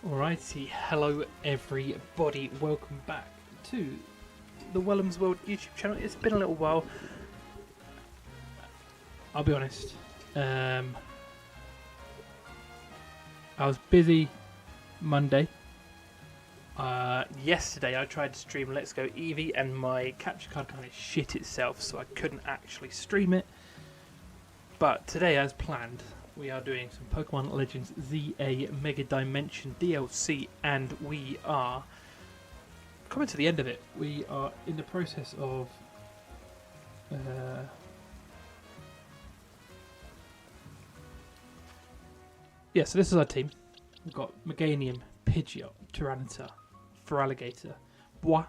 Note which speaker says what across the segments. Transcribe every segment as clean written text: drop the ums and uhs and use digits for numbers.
Speaker 1: Alrighty, hello everybody, welcome back to the Wellham's World YouTube channel. It's been a little while, I'll be honest. I was busy Monday. Yesterday I tried to stream Let's Go Eevee and my capture card kind of shit itself, so I couldn't actually stream it. But today, as planned, we are doing some Pokemon Legends ZA Mega Dimension DLC, and we are coming to the end of it. We are in the process of so this is our team. We've got Meganium, Pidgeot, Tyranitar, Feraligatr, Bois,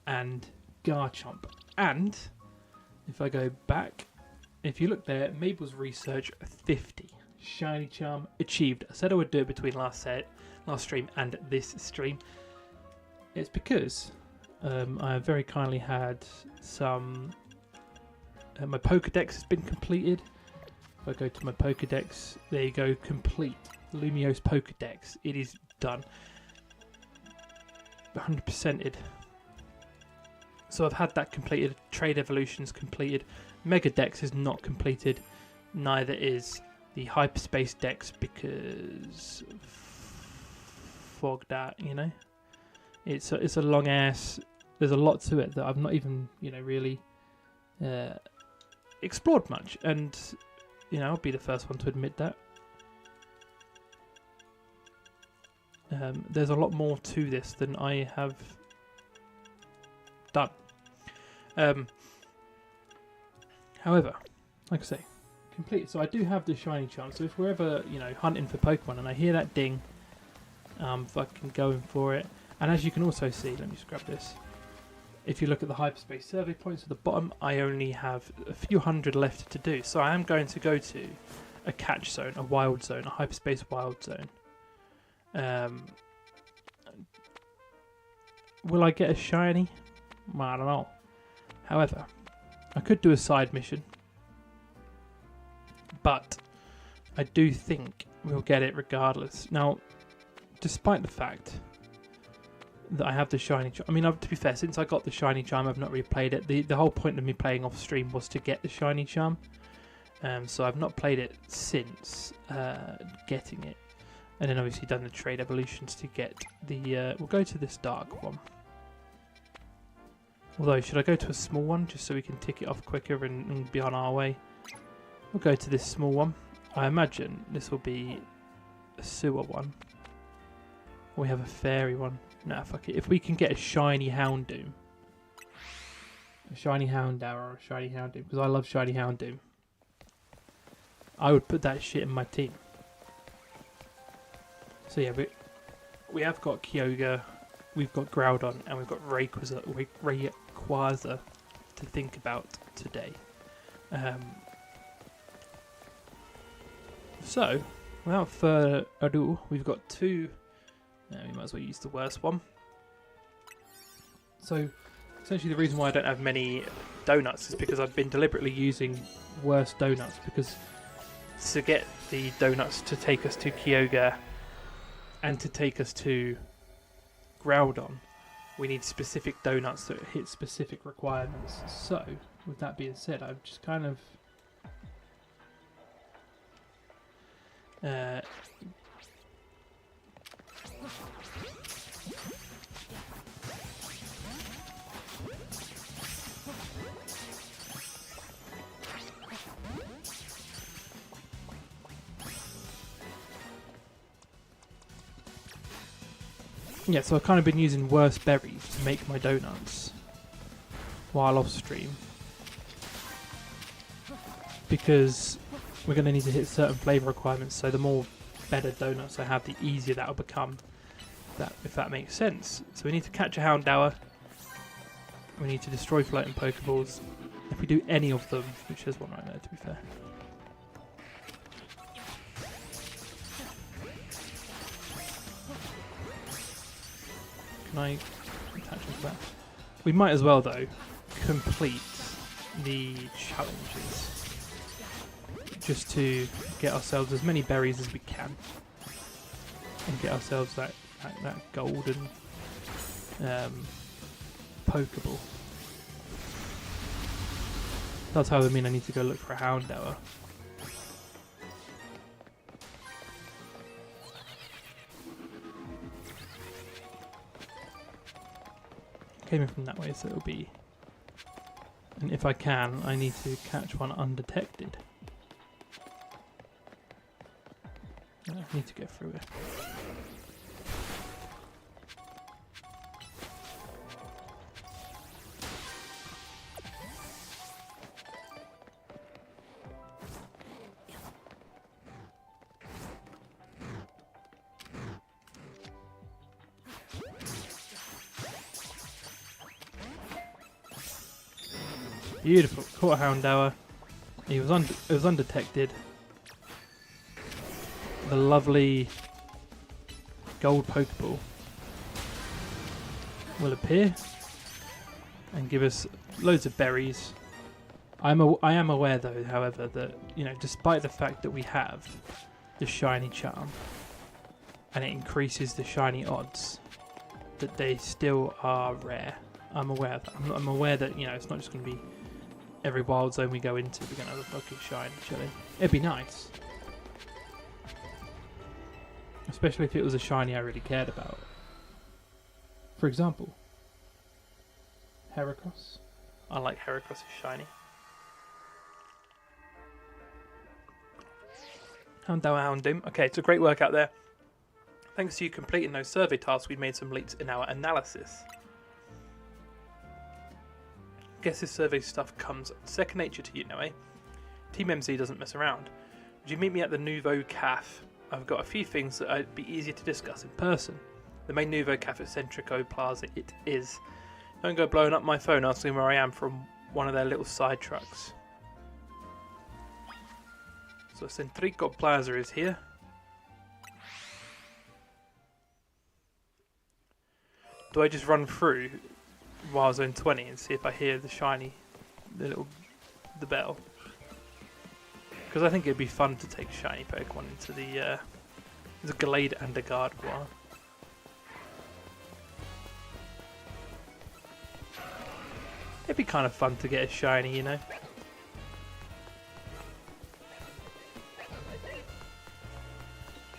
Speaker 1: and Garchomp. And if I go back, if you look there, Mabel's Research 50. Shiny Charm achieved. I said I would do it between last stream and this stream. It's because I have very kindly had some... my Pokedex has been completed. If I go to my Pokedex, there you go, complete. Lumiose Pokedex. It is done. 100%ed. So I've had that completed. Trade Evolutions completed. Mega Dex is not completed. Neither is the Hyperspace Dex because fog that, you know. It's a long ass. There's a lot to it that I've not even, really explored much, and I'll be the first one to admit that. There's a lot more to this than I have done. However, like I say, complete. So I do have the shiny charm. So if we're ever, hunting for Pokemon and I hear that ding, fucking going for it. And as you can also see, let me just grab this. If you look at the hyperspace survey points at the bottom, I only have a few hundred left to do. So I am going to go to a catch zone, a wild zone, a hyperspace wild zone. Will I get a shiny? Well, I don't know. However, I could do a side mission, but I do think we'll get it regardless. Now, despite the fact that I have the shiny charm, I mean, to be fair, since I got the shiny charm, I've not replayed it. The whole point of me playing off stream was to get the shiny charm, so I've not played it since getting it. And then obviously done the trade evolutions to get the... we'll go to this dark one. Although, should I go to a small one just so we can tick it off quicker and be on our way? We'll go to this small one. I imagine this will be a sewer one. Or we have a fairy one. Nah, fuck it. If we can get a shiny Houndoom. A shiny Houndour or a shiny Houndoom. Because I love shiny Houndoom. I would put that shit in my team. So yeah, we have got Kyogre, we've got Groudon, and we've got Rayquaza to think about today. So, without further ado, we've got two. We might as well use the worst one. So, essentially the reason why I don't have many donuts is because I've been deliberately using worse donuts, because to get the donuts to take us to Kyogre and to take us to Groudon, we need specific donuts that hit specific requirements. So, with that being said, I've just kind of yeah, so I've kind of been using worse berries to make my donuts while off stream, because we're going to need to hit certain flavour requirements, so the more better donuts I have, the easier that'll become, if that makes sense. So we need to catch a Houndour, we need to destroy floating Pokeballs. If we do any of them, which there's one right there to be fair. Can I attach into that? We might as well, though, complete the challenges just to get ourselves as many berries as we can and get ourselves that that golden Pokeball. That's how I mean I need to go look for a Houndour. Came in from that way, so it'll be... And if I can, I need to catch one undetected. I need to get through it. Beautiful, caught a Houndour. It was undetected. The lovely gold Pokeball will appear and give us loads of berries. I am aware though, however, that despite the fact that we have the shiny charm and it increases the shiny odds, that they still are rare. I'm aware of that. I'm aware that it's not just going to be every wild zone we go into we're going to have a fucking shiny, actually. It'd be nice. Especially if it was a shiny I really cared about. For example, Heracross. I like Heracross' shiny. Houndoom. Okay, it's a great work out there. Thanks to you completing those survey tasks, we made some leaps in our analysis. Guess this survey stuff comes second nature to you now, eh? Team MZ doesn't mess around. Would you meet me at the Nouveau Caf? I've got a few things that would be easier to discuss in person. The main Nouveau Caf at Centrico Plaza it is. Don't go blowing up my phone asking where I am from one of their little side trucks. So Centrico Plaza is here. Do I just run through Wild Zone 20 and see if I hear the bell? Because I think it'd be fun to take shiny Pokemon into the Glade and the Gardevoir. It'd be kind of fun to get a shiny,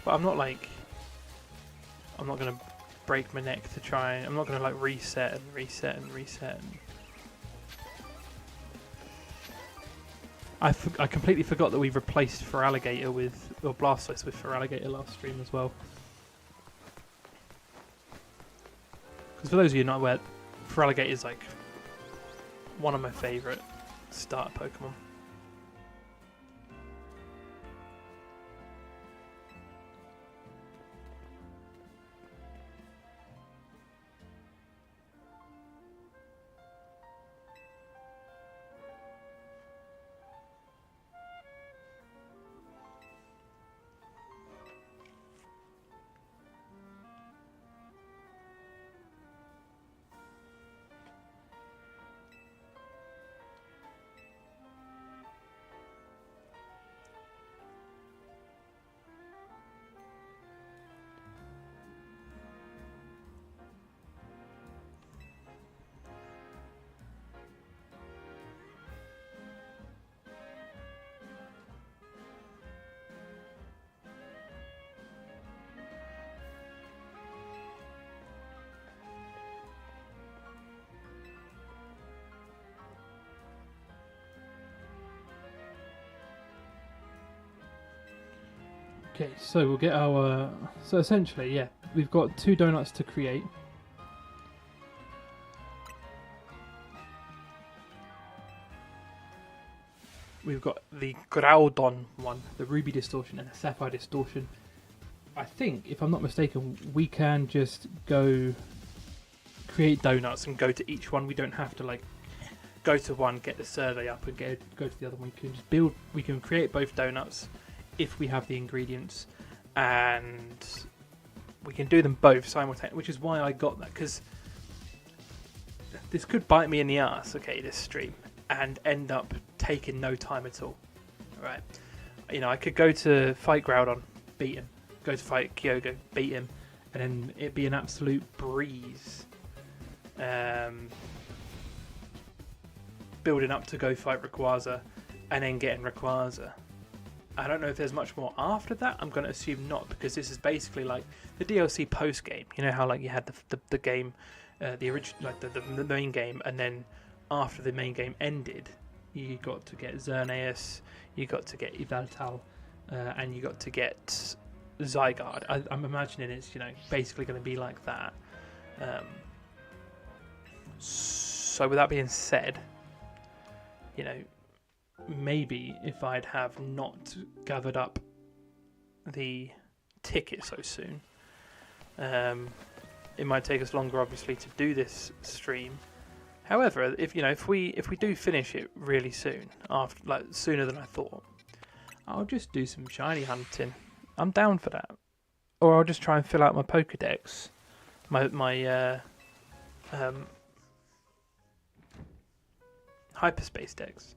Speaker 1: But I'm not gonna break my neck to try. I'm not gonna reset and reset and reset. I completely forgot that we replaced Feraligatr or Blastoise with Feraligatr last stream as well. Because for those of you not aware, Feraligatr is one of my favourite starter Pokemon. Okay, so we'll get our... So essentially, yeah, we've got 2 donuts to create. We've got the Groudon one, the Ruby Distortion and the Sapphire Distortion. I think, if I'm not mistaken, we can just go create donuts and go to each one. We don't have to go to one, get the survey up and go to the other one. We can just build, we can create both donuts if we have the ingredients, and we can do them both simultaneously, which is why I got that, because this could bite me in the ass, okay, this stream, and end up taking no time at all. Right, I could go to fight Groudon, beat him, go to fight Kyogre, beat him, and then it'd be an absolute breeze. Building up to go fight Rayquaza, and then getting Rayquaza. I don't know if there's much more after that. I'm going to assume not, because this is basically like the DLC post game. You know how like you had the game, the original, like the main game, and then after the main game ended, you got to get Xerneas, you got to get Yveltal, and you got to get Zygarde. I'm imagining it's, you know, basically going to be like that. So with that being said, you know, maybe if I'd have not gathered up the ticket so soon, it might take us longer, obviously, to do this stream. However, if we do finish it really soon, after like sooner than I thought, I'll just do some shiny hunting. I'm down for that, or I'll just try and fill out my Pokédex, my hyperspace decks.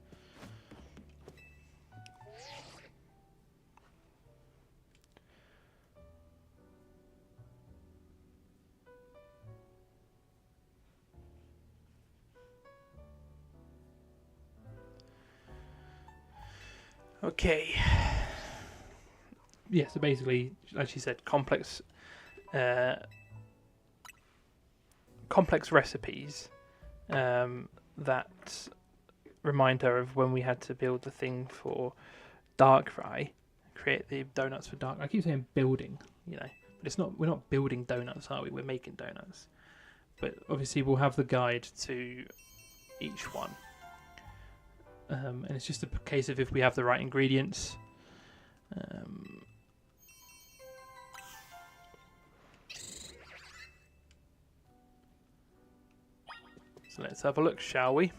Speaker 1: Okay. Yeah, so basically, as she said, complex recipes that remind her of when we had to build the thing for Darkrai, create the donuts for Darkrai. I keep saying building, you know, but it's not. We're not building donuts, are we? We're making donuts. But obviously, we'll have the guide to each one. And it's just a case of if we have the right ingredients. So let's have a look, shall we?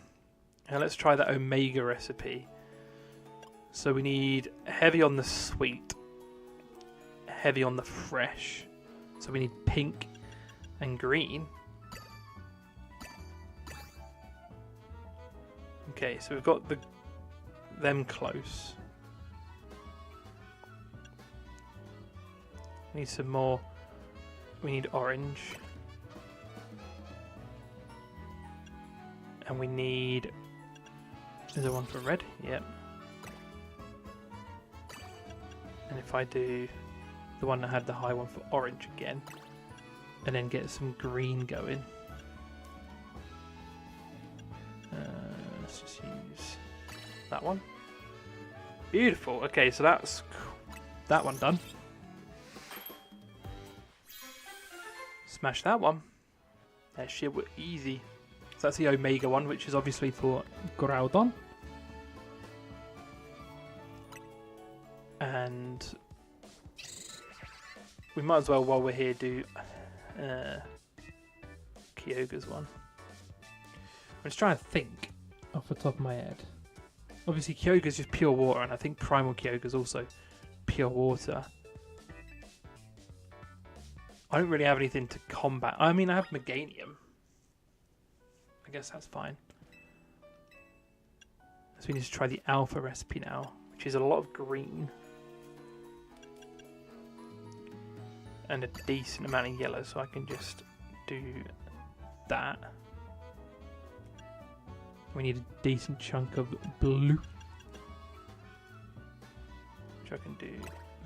Speaker 1: And let's try that Omega recipe. So we need heavy on the sweet, heavy on the fresh. So we need pink and green. Okay, so we've got them close. We need some more. We need orange. And we need... Is there one for red? Yep. And if I do the one that had the high one for orange again, and then get some green going. Let's just use that one. Beautiful. Okay, so that's that one done. Smash that one. That shit was easy. So that's the Omega one, which is obviously for Groudon. And we might as well, while we're here, do Kyogre's one. I'm just trying to think off the top of my head. Obviously, Kyogre's just pure water, and I think Primal Kyogre's also pure water. I don't really have anything to combat. I mean, I have Meganium. I guess that's fine. So we need to try the Alpha recipe now, which is a lot of green. And a decent amount of yellow, so I can just do that. We need a decent chunk of blue, which I can do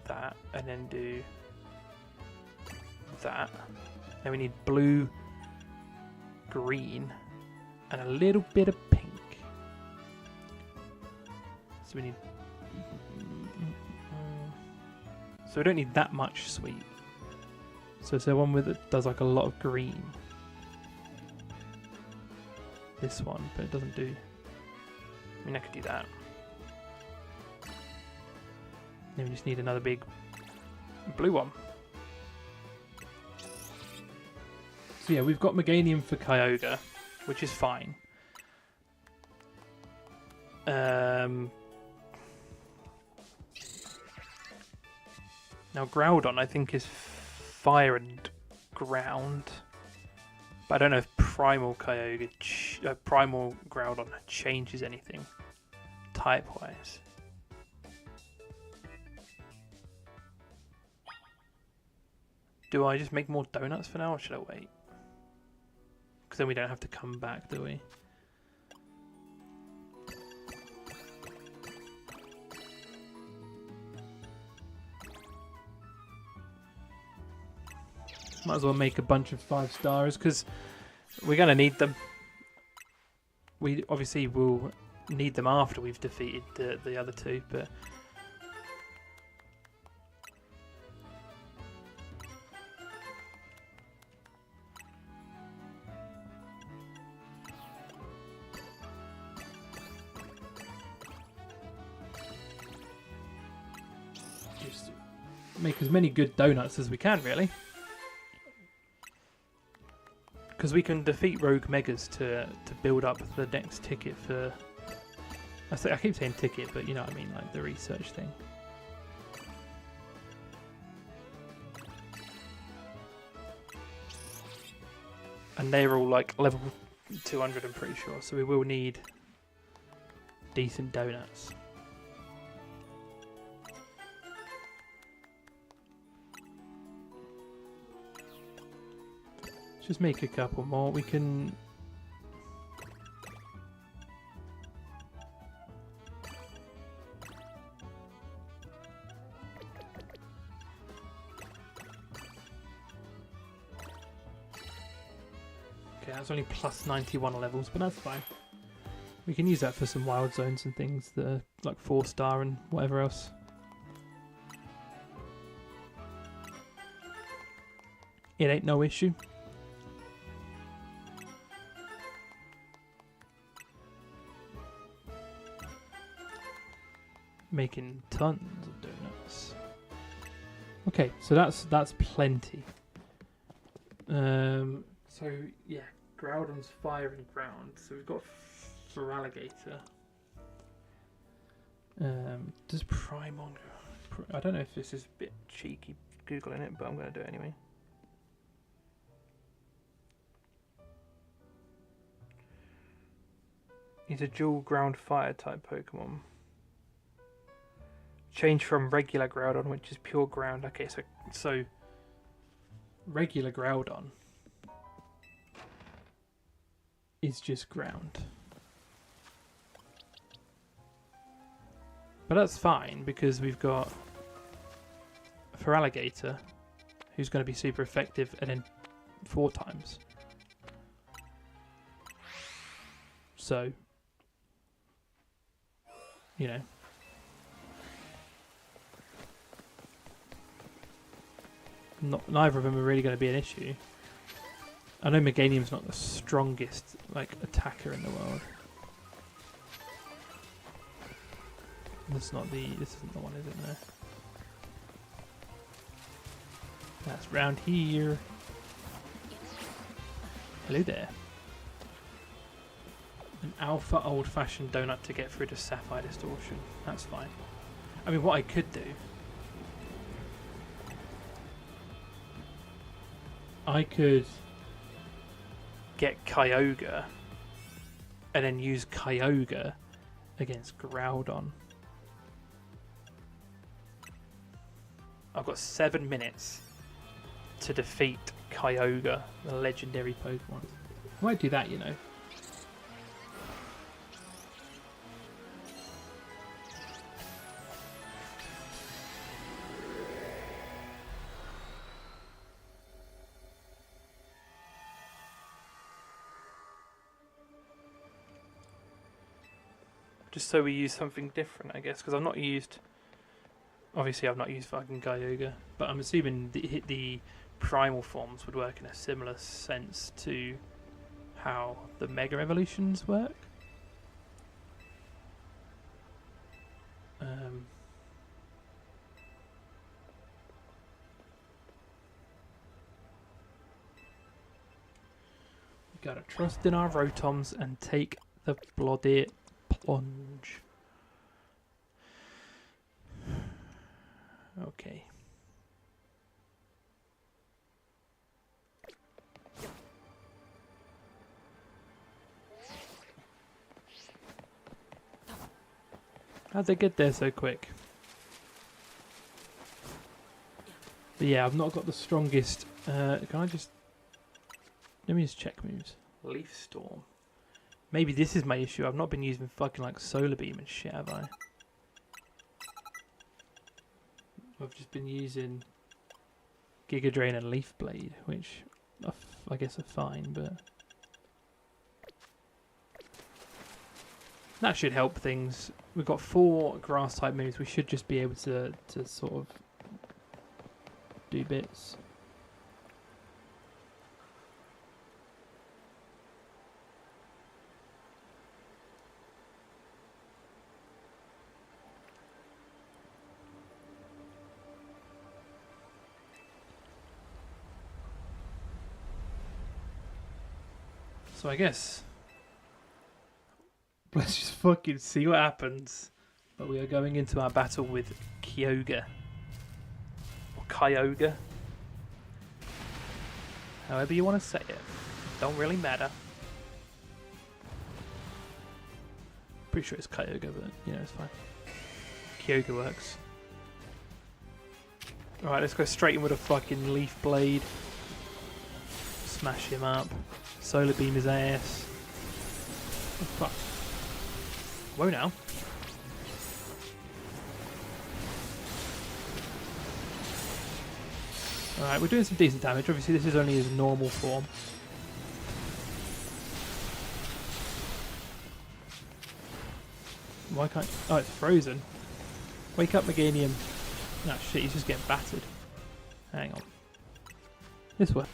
Speaker 1: that, and then do that. Then we need blue, green, and a little bit of pink. So we need... So we don't need that much sweet. So it's the one with it does like a lot of green. This one, but it doesn't do... I mean, I could do that. Then we just need another big blue one. So yeah, we've got Meganium for Kyogre, which is fine. Now Groudon, I think, is fire and ground. But I don't know if Primal Kyogre, Primal Groudon changes anything type-wise. Do I just make more donuts for now, or should I wait? Because then we don't have to come back, do we? Might as well make a bunch of 5 stars because we're going to need them. We obviously will need them after we've defeated the other two, but just make as many good donuts as we can, really. Because we can defeat Rogue Megas to build up the next ticket for... I keep saying ticket, but you know what I mean, like the research thing. And they're all like level 200, I'm pretty sure, so we will need decent donuts. Just make a couple more. We can... Okay, that's only plus 91 levels, but that's fine. We can use that for some wild zones and things that are like 4-star and whatever else. It ain't no issue. Making tons of donuts. Okay, so that's plenty. So yeah, Groudon's fire and ground. So we've got Feraligatr. Does Primon? I don't know if this is a bit cheeky googling it, but I'm going to do it anyway. He's a dual ground fire type Pokemon. Change from regular Groudon, which is pure ground. Okay, so regular Groudon is just ground. But that's fine because we've got Feraligatr, who's going to be super effective, and then 4 times. So, you know. Neither of them are really going to be an issue. I know Meganium's not the strongest attacker in the world. This isn't the one, is it? No. That's round here. Hello there. An alpha old-fashioned donut to get through to Sapphire Distortion. That's fine. I mean, what I could do, I could get Kyogre and then use Kyogre against Groudon. I've got 7 minutes to defeat Kyogre, the legendary Pokemon. I might do that, you know. Just so we use something different, I guess, because I've not used... Obviously, I've not used fucking Kyogre, but I'm assuming the primal forms would work in a similar sense to how the Mega Evolutions work. We gotta trust in our Rotoms and take the bloody plunge. Okay. How'd they get there so quick? But But yeah, I've not got the strongest. Can I just? Let me just check moves. Leaf Storm. Maybe this is my issue. I've not been using fucking like Solar Beam and shit, have I? I've just been using Giga Drain and Leaf Blade, which I guess are fine, but that should help things. We've got 4 grass type moves. We should just be able to sort of do bits. So I guess let's just fucking see what happens. But we are going into our battle with Kyogre. Or Kyogre. However you want to say it. Don't really matter. Pretty sure it's Kyogre, but you know, it's fine. Kyogre works. Alright, let's go straight in with a fucking Leaf Blade. Smash him up. Solar Beam his ass. Oh, fuck. Whoa now. Alright, we're doing some decent damage. Obviously this is only his normal form. Why can't... Oh, it's frozen. Wake up, Meganium. No, shit, he's just getting battered. Hang on. This way.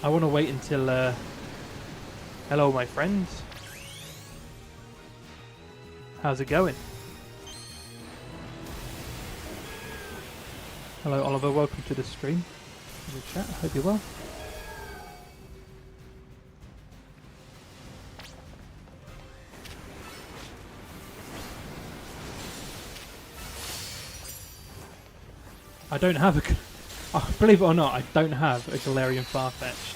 Speaker 1: I want to wait until... Hello, my friends. How's it going? Hello, Oliver. Welcome to the stream. To the chat. I hope you're well. I don't have a... Oh, believe it or not, I don't have a Galarian Farfetch'd.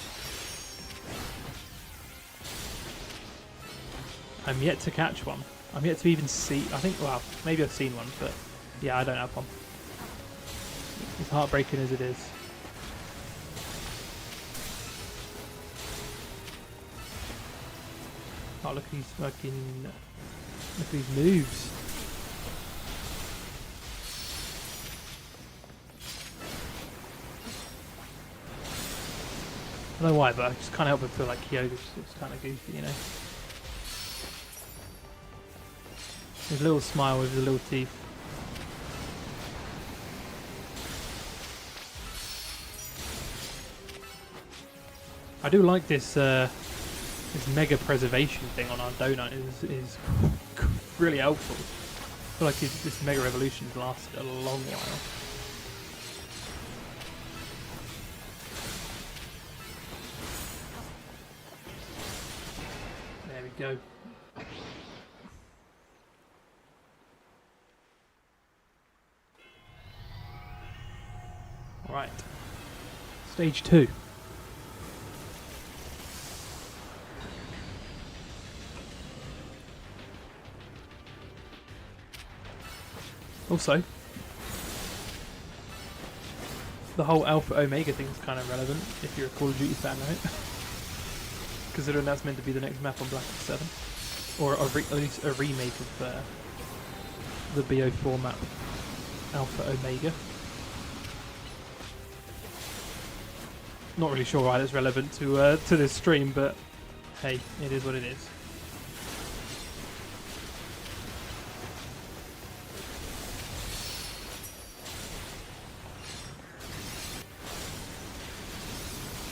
Speaker 1: I'm yet to catch one. I'm yet to even see... I think, well, maybe I've seen one, but yeah, I don't have one. As heartbreaking as it is. Oh, look at these fucking... Look at these moves. I don't know why, but I just can't help but feel like Kyogre's just kind of goofy, you know? His little smile with the little teeth. I do like this this mega preservation thing on our donut is really helpful. I feel like this mega evolution has lasted a long while. There we go. Right. Stage 2. Also, the whole Alpha Omega thing is kind of relevant if you're a Call of Duty fan, right? Considering that's meant to be the next map on Black Ops 7. Or at least a remake of the BO4 map, Alpha Omega. Not really sure why that's relevant to this stream, but hey, it is what it is.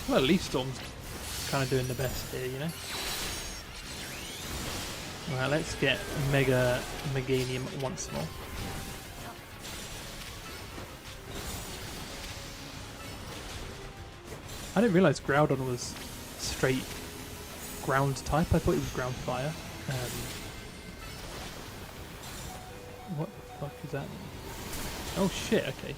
Speaker 1: Well, Leaf Storm's kind of doing the best here, you know. Right, let's get Mega Meganium once more. I didn't realise Groudon was straight ground type. I thought it was ground fire. What the fuck is that? Oh shit, okay.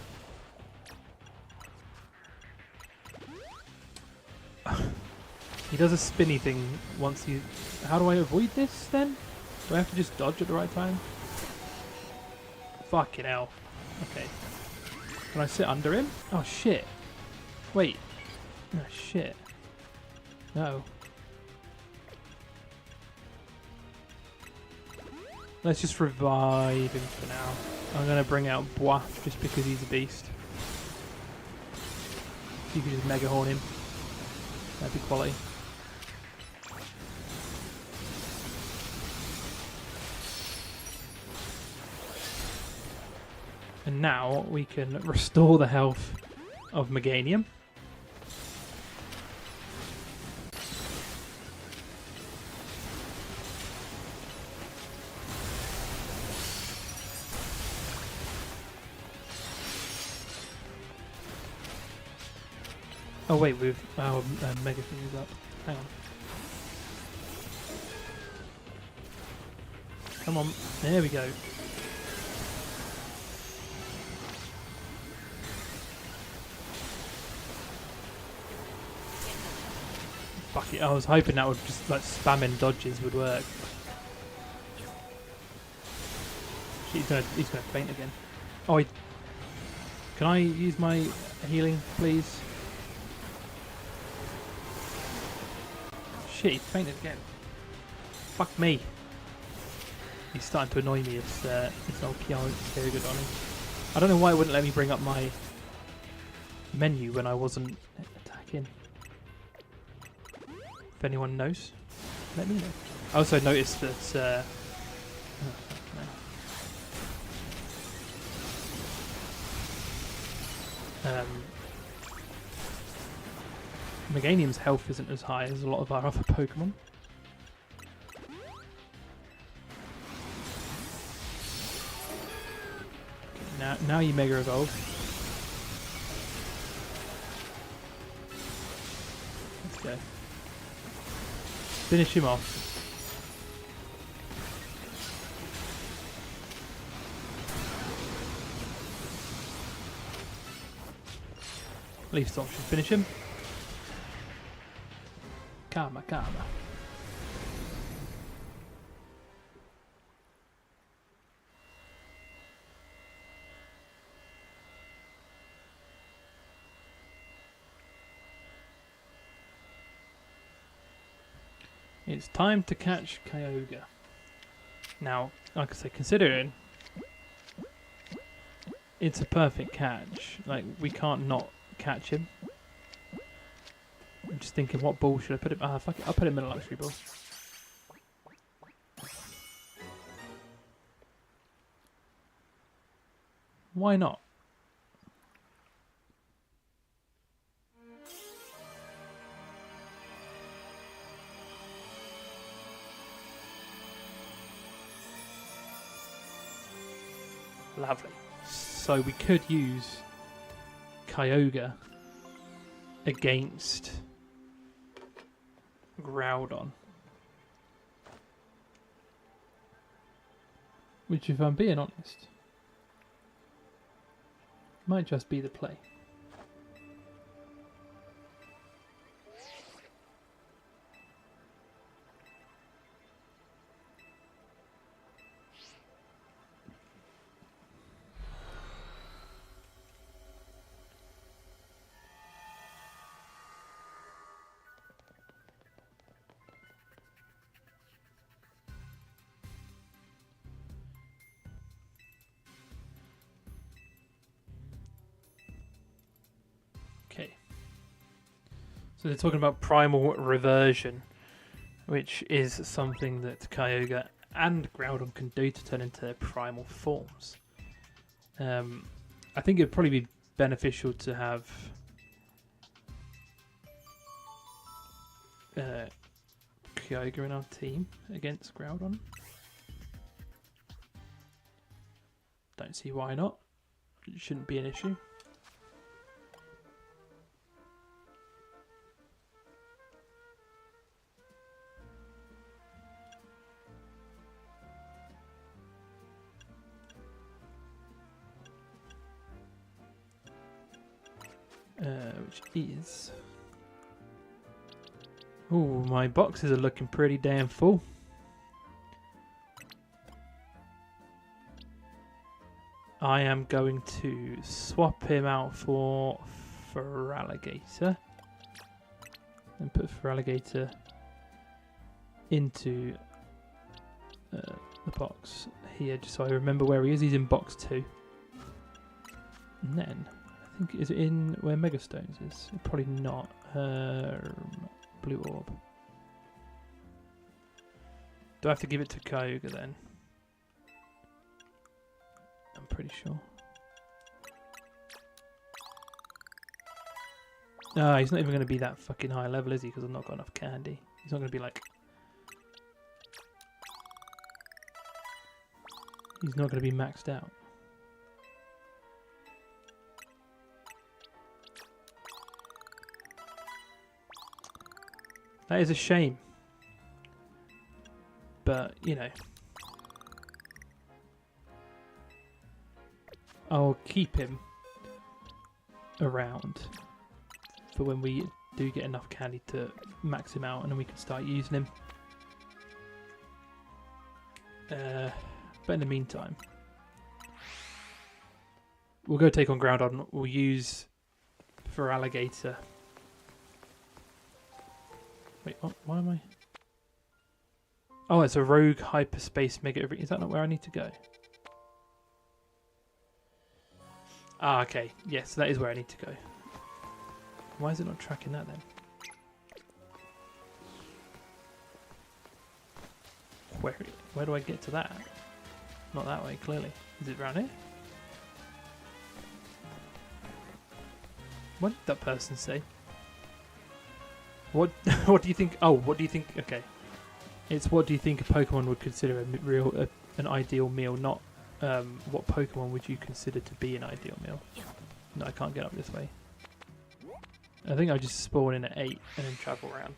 Speaker 1: He does a spinny thing once you How do I avoid this then? Do I have to just dodge at the right time? Fucking hell. Okay. Can I sit under him? Oh shit. Wait. Oh shit. No. Let's just revive him for now. I'm going to bring out Bois just because he's a beast. If you could just Mega Horn him. That'd be quality. And now we can restore the health of Meganium. Oh wait, we've our Mega thing is up. Hang on. Come on, there we go. Fuck it, I was hoping that would just like spamming dodges would work. He's gonna faint again. Oh, can I use my healing, please? Shit, he fainted again. Fuck me. He's starting to annoy me, this old Kyogre. I don't know why it wouldn't let me bring up my menu when I wasn't attacking. If anyone knows, let me know. I also noticed that Meganium's health isn't as high as a lot of our other Pokemon. Okay, now you Mega Evolve. Let's go. Finish him off. Least option. Finish him. Karma, karma. It's time to catch Kyogre. Now, like I say, considering it's a perfect catch, like we can't not catch him. I'm just thinking, what ball should I put him? Ah, fuck it, I'll put him in a luxury ball. Why not? Lovely. So we could use Kyogre against Groudon, which, if I'm being honest, might just be the play. Okay. So they're talking about primal reversion, which is something that Kyogre and Groudon can do to turn into their primal forms. I think it'd probably be beneficial to have Kyogre in our team against Groudon. Don't see why not. It shouldn't be an issue. Which is Oh, my boxes are looking pretty damn full. I am going to swap him out for Feraligatr. And put Feraligatr into the box here, just so I remember where he is. He's in box 2. And then, I think, is it in where Megastones is? Probably not. Blue Orb. Do I have to give it to Kyogre then? I'm pretty sure. Ah, he's not even going to be that fucking high level, is he? Because I've not got enough candy. He's not going to be like... He's not going to be maxed out. That is a shame. But, you know. I'll keep him around for when we do get enough candy to max him out, and then we can start using him. But in the meantime, we'll go take on Groudon. We'll use Feraligatr. Wait, what? Why am I? Oh, it's a rogue hyperspace mega. Is that not where I need to go? Ah, okay. Yes, that is where I need to go. Why is it not tracking that then? Where do I get to that? Not that way, clearly. Is it around here? What did that person say? What what do you think? Oh, what do you think? Okay. It's what do you think a Pokemon would consider an ideal meal, not what Pokemon would you consider to be an ideal meal? No, I can't get up this way. I think I just spawn in at 8 and then travel around.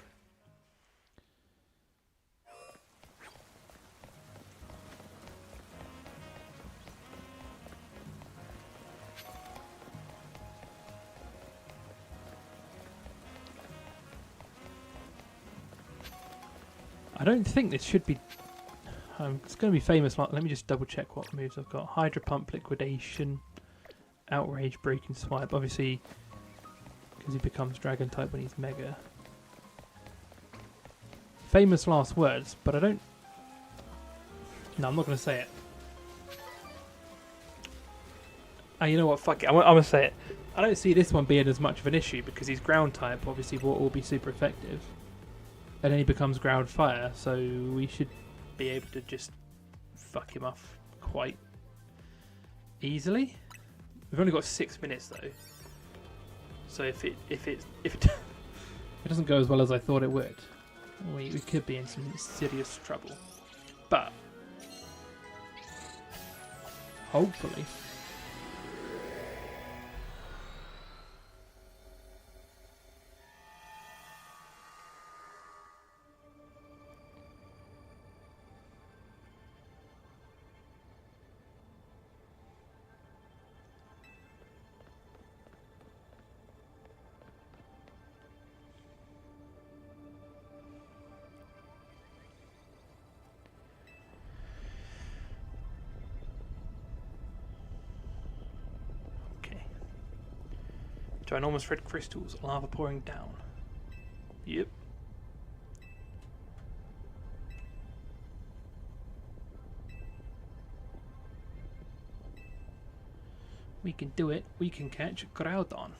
Speaker 1: I don't think this should be... it's going to be famous. Let me just double check what moves I've got. Hydro Pump, Liquidation, Outrage, Breaking Swipe. Obviously, because he becomes Dragon type when he's Mega. Famous last words, but I don't... No, I'm not going to say it. Oh, you know what? Fuck it. I'm going to say it. I don't see this one being as much of an issue because he's Ground type. Obviously, what will be super effective. And then he becomes Ground Fire, so we should be able to just fuck him off quite easily. We've only got 6 minutes though, so if it doesn't go as well as I thought it would, we could be in some serious trouble. But hopefully. Ginormous red crystals, lava pouring down. Yep. We can do it. We can catch Groudon.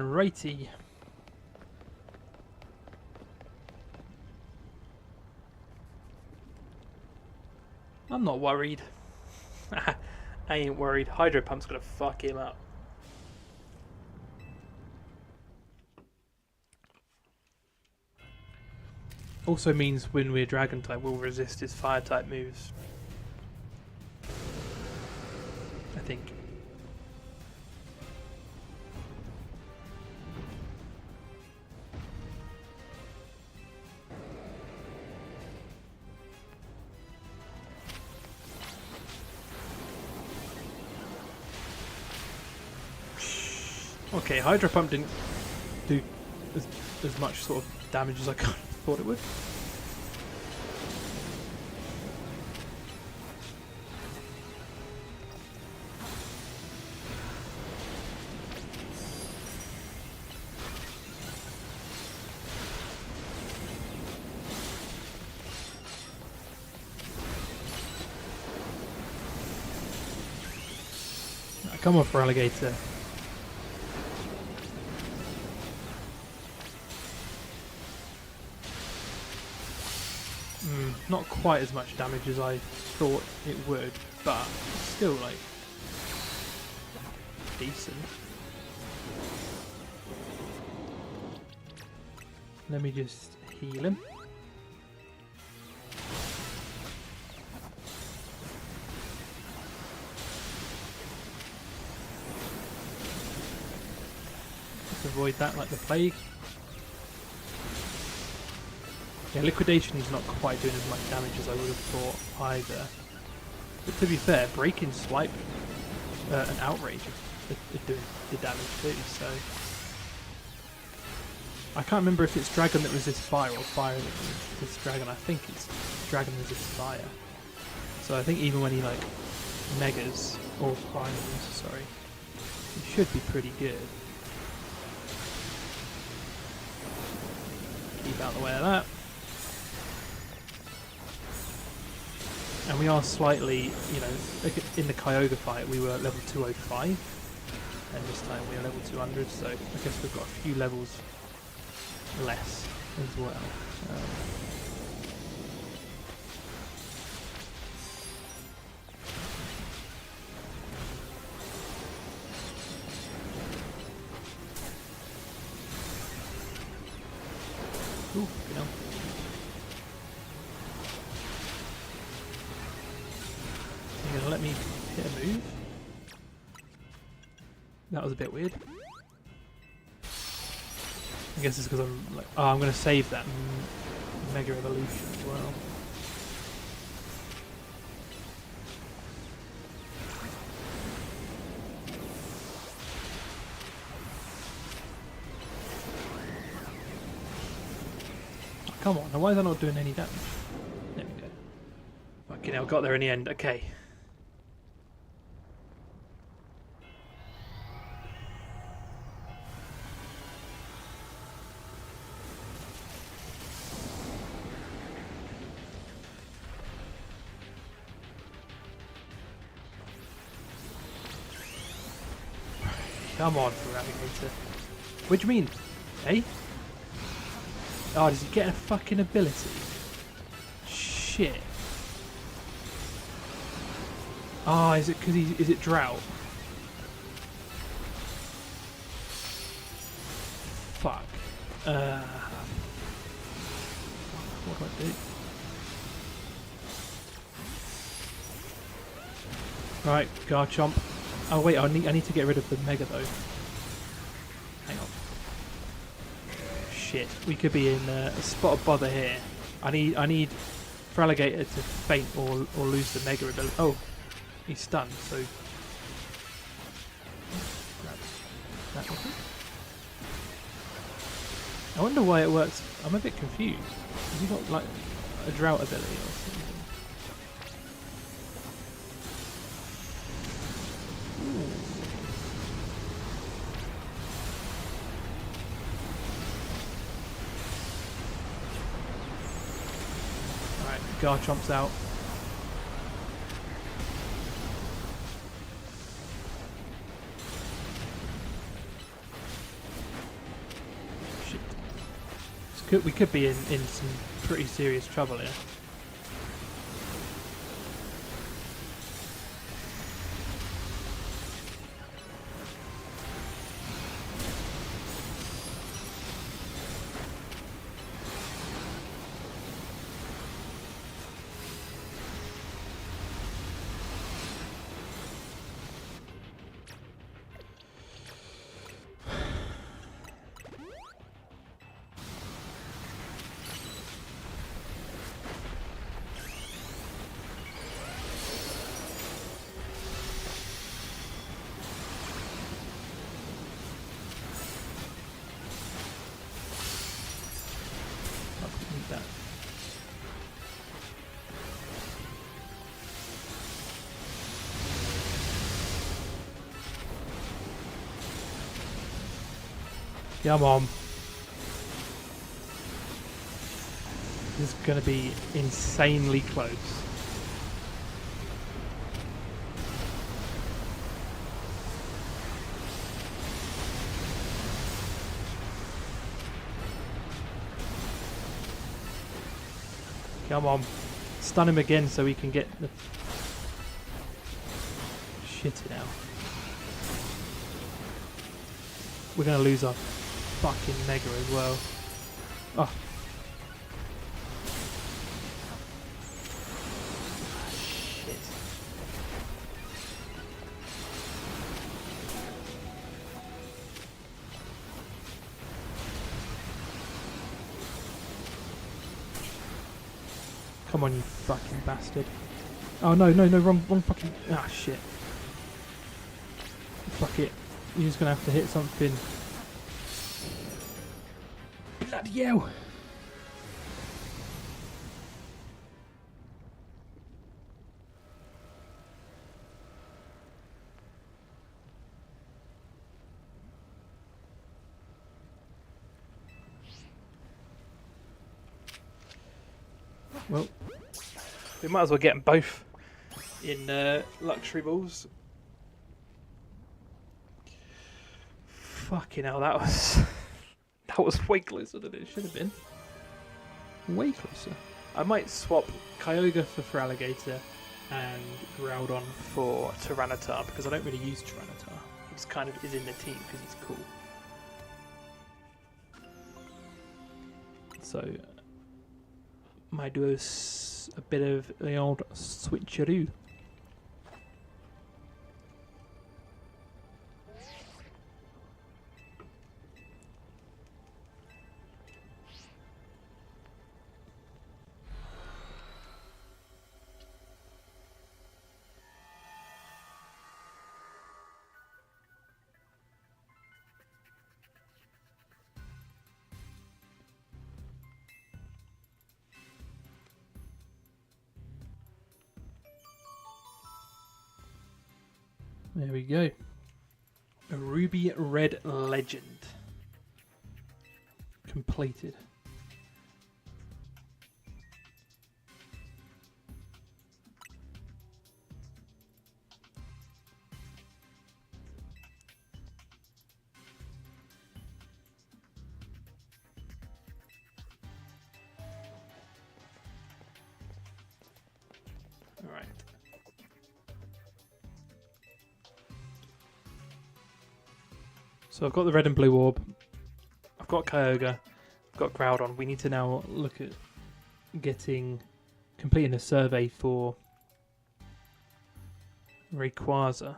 Speaker 1: Righty. I'm not worried. I ain't worried. Hydro Pump's gonna fuck him up. Also means when we're Dragon type, we'll resist his Fire type moves. think. Okay, Hydro Pump didn't do as much sort of damage as I kind of thought it would. Come on, for alligator. Not quite as much damage as I thought it would, but still, like, decent. Let me just heal him. Let's avoid that like the plague. Yeah, Liquidation's not quite doing as much damage as I would have thought either. But to be fair, Breaking Swipe and Outrage are doing the damage too, so... I can't remember if it's Dragon that resists fire or fire that resists Dragon. I think it's Dragon resists fire. So I think even when he, like, Megas, or Finals, sorry, he should be pretty good. Keep out of the way of that. And we are slightly, you know, in the Kyogre fight we were level 205, and this time we are level 200, so I guess we've got a few levels less as well. Ooh, you know. You're gonna let me hit a move? That was a bit weird. I guess it's because I'm like, oh, I'm gonna save that Mega Evolution as well. Oh, come on, now why is that not doing any damage? There we go. Fucking hell, got there in the end. Okay. Come on, Feraligatr. What do you mean? Eh? Oh, does he get a fucking ability? Shit. Oh, is it because is it Drought? Fuck. What do I do? Right, Garchomp. Oh wait, I need to get rid of the Mega though. Hang on. Shit, we could be in a spot of bother here. I need Feraligatr to faint or lose the Mega ability. Oh, he's stunned, so that okay. I wonder why it works. I'm a bit confused. Has he got like a Drought ability or something? Garchomp's out. Shit. We could be in some pretty serious trouble here. Come on. This is going to be insanely close. Come on. Stun him again so we can get the shit out. We're going to lose our fucking Mega as well. Oh. Shit. Come on, you fucking bastard. Oh, no, wrong fucking... Ah, shit. Fuck it. You're just going to have to hit something. Bloody hell. Well, we might as well get them both in luxury balls. Fucking hell, that was way closer than it should have been. Way closer. I might swap Kyogre for Feraligatr and Groudon for Tyranitar because I don't really use Tyranitar. He just kind of is in the team because he's cool. So might do a bit of the old switcheroo. There we go. A Ruby Red Legend. Completed. All right. So I've got the red and blue orb, I've got Kyogre, I've got Groudon. We need to now look at completing a survey for Rayquaza.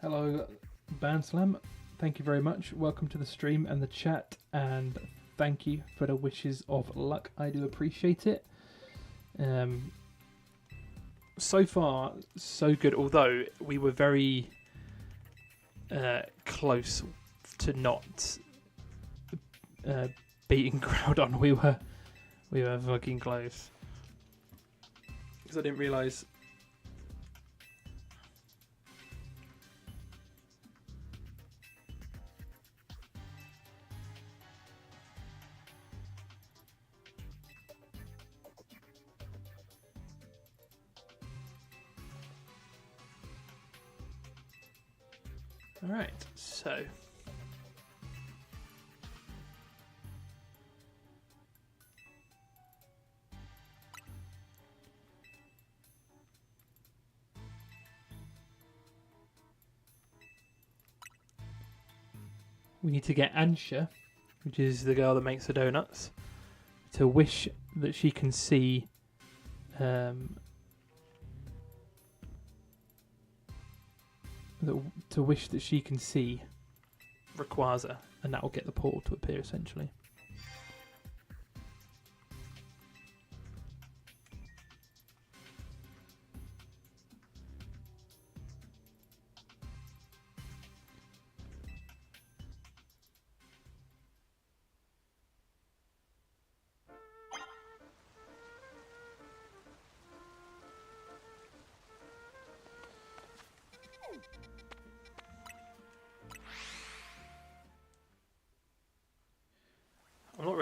Speaker 1: Hello, Bandslam. Thank you very much. Welcome to the stream and the chat, and thank you for the wishes of luck. I do appreciate it. So far, so good. Although we were very close to not beating Groudon. We were fucking close because I didn't realise. Alright, so we need to get Ansha, which is the girl that makes the donuts, to wish that she can see to wish that she can see Rayquaza, and that will get the portal to appear essentially.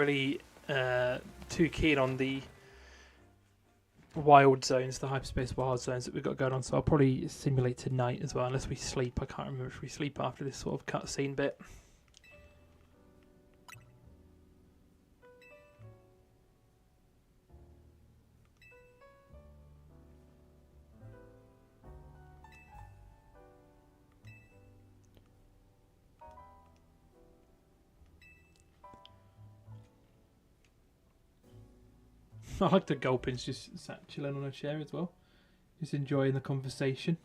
Speaker 1: really too keen on the wild zones, the hyperspace wild zones that we've got going on, so I'll probably simulate tonight as well, unless we sleep. I can't remember if we sleep after this sort of cutscene bit. I like the Gulpin's just sat chilling on a chair as well. Just enjoying the conversation.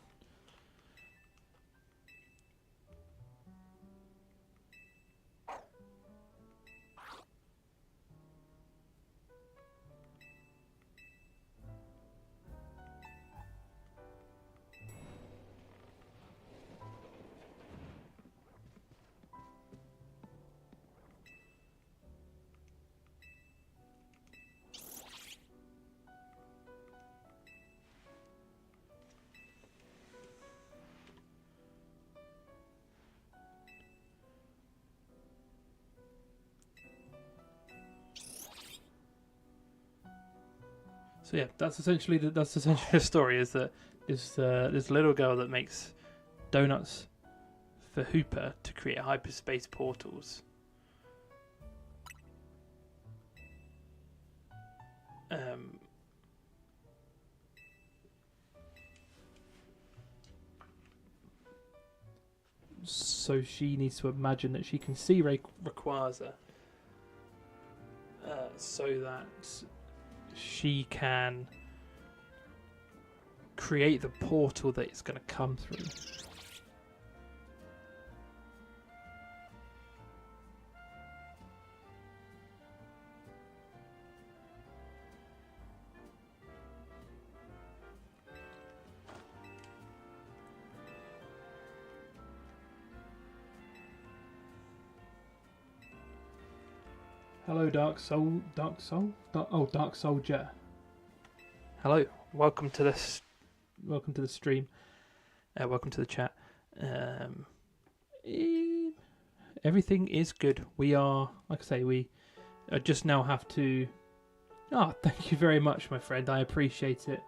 Speaker 1: So yeah, that's essentially the story. Is that this little girl that makes donuts for Hooper to create hyperspace portals. So she needs to imagine that she can see Rayquaza, so that she can create the portal that it's going to come through. Hello, Dark Soldier. Hello, welcome to this. Welcome to the stream. Welcome to the chat. Everything is good. We are, like I say, we just now have to. Thank you very much, my friend. I appreciate it.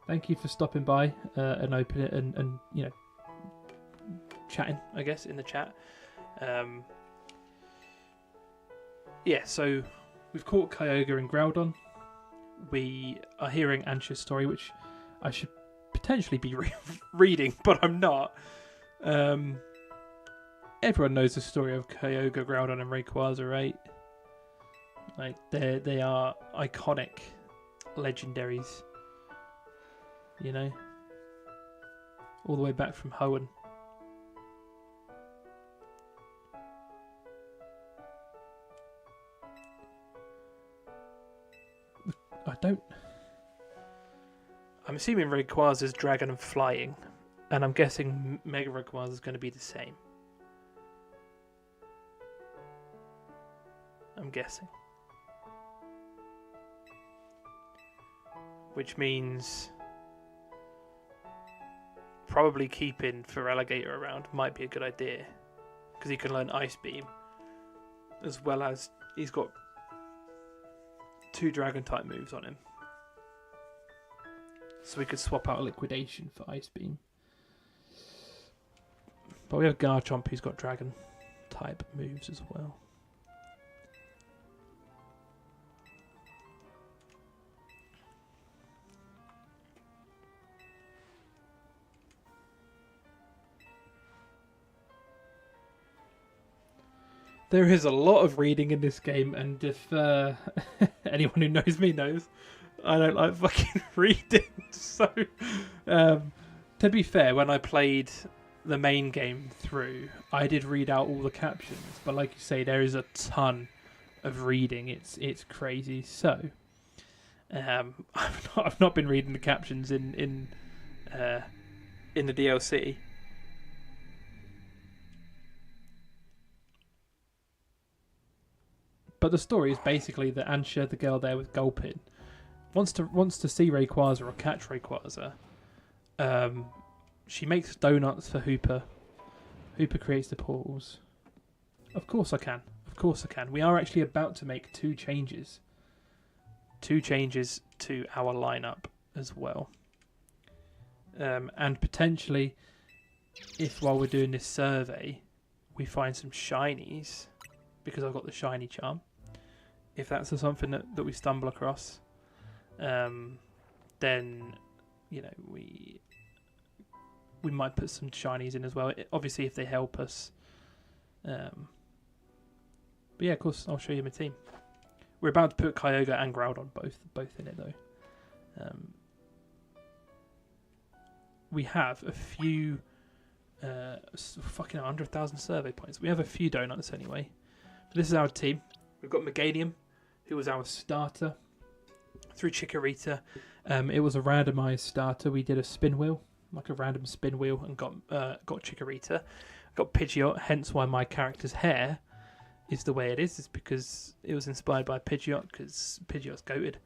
Speaker 1: Thank you for stopping by and open it and chatting, I guess, in the chat. Yeah, so we've caught Kyogre and Groudon. We are hearing Ansha's story, which I should potentially be reading, but I'm not. Everyone knows the story of Kyogre, Groudon, and Rayquaza, right? Like they are iconic legendaries, you know, all the way back from Hoenn. I'm assuming Rayquaza's dragon and flying, and I'm guessing Mega Rayquaza is going to be the same. I'm guessing. Which means probably keeping Feraligatr around might be a good idea, because he can learn Ice Beam, as well as he's got 2 dragon type moves on him. So we could swap out Liquidation for Ice Beam. But we have Garchomp who's got dragon type moves as well. There is a lot of reading in this game, and if anyone who knows me knows, I don't like fucking reading. So, to be fair, when I played the main game through, I did read out all the captions. But like you say, there is a ton of reading. It's crazy. So, I've not been reading the captions in the DLC. But the story is basically that Ansha, the girl there with Gulpin, wants to see Rayquaza or catch Rayquaza. She makes donuts for Hooper. Hooper creates the portals. Of course I can. Of Of course I can. We are actually about to make two changes. Two changes to our lineup as well. And potentially, if while we're doing this survey, we find some shinies, because I've got the shiny charm. If that's something that we stumble across, then, you know, we might put some shinies in as well. Obviously, if they help us. But yeah, of course, I'll show you my team. We're about to put Kyogre and Groudon both in it though. We have a few fucking 100,000 survey points. We have a few donuts anyway. But this is our team. We've got Meganium, who was our starter through Chikorita. It was a randomized starter. We did a spin wheel, like a random spin wheel, and got Chikorita. Got Pidgeot, hence why my character's hair is the way it is because it was inspired by Pidgeot, because Pidgeot's goated.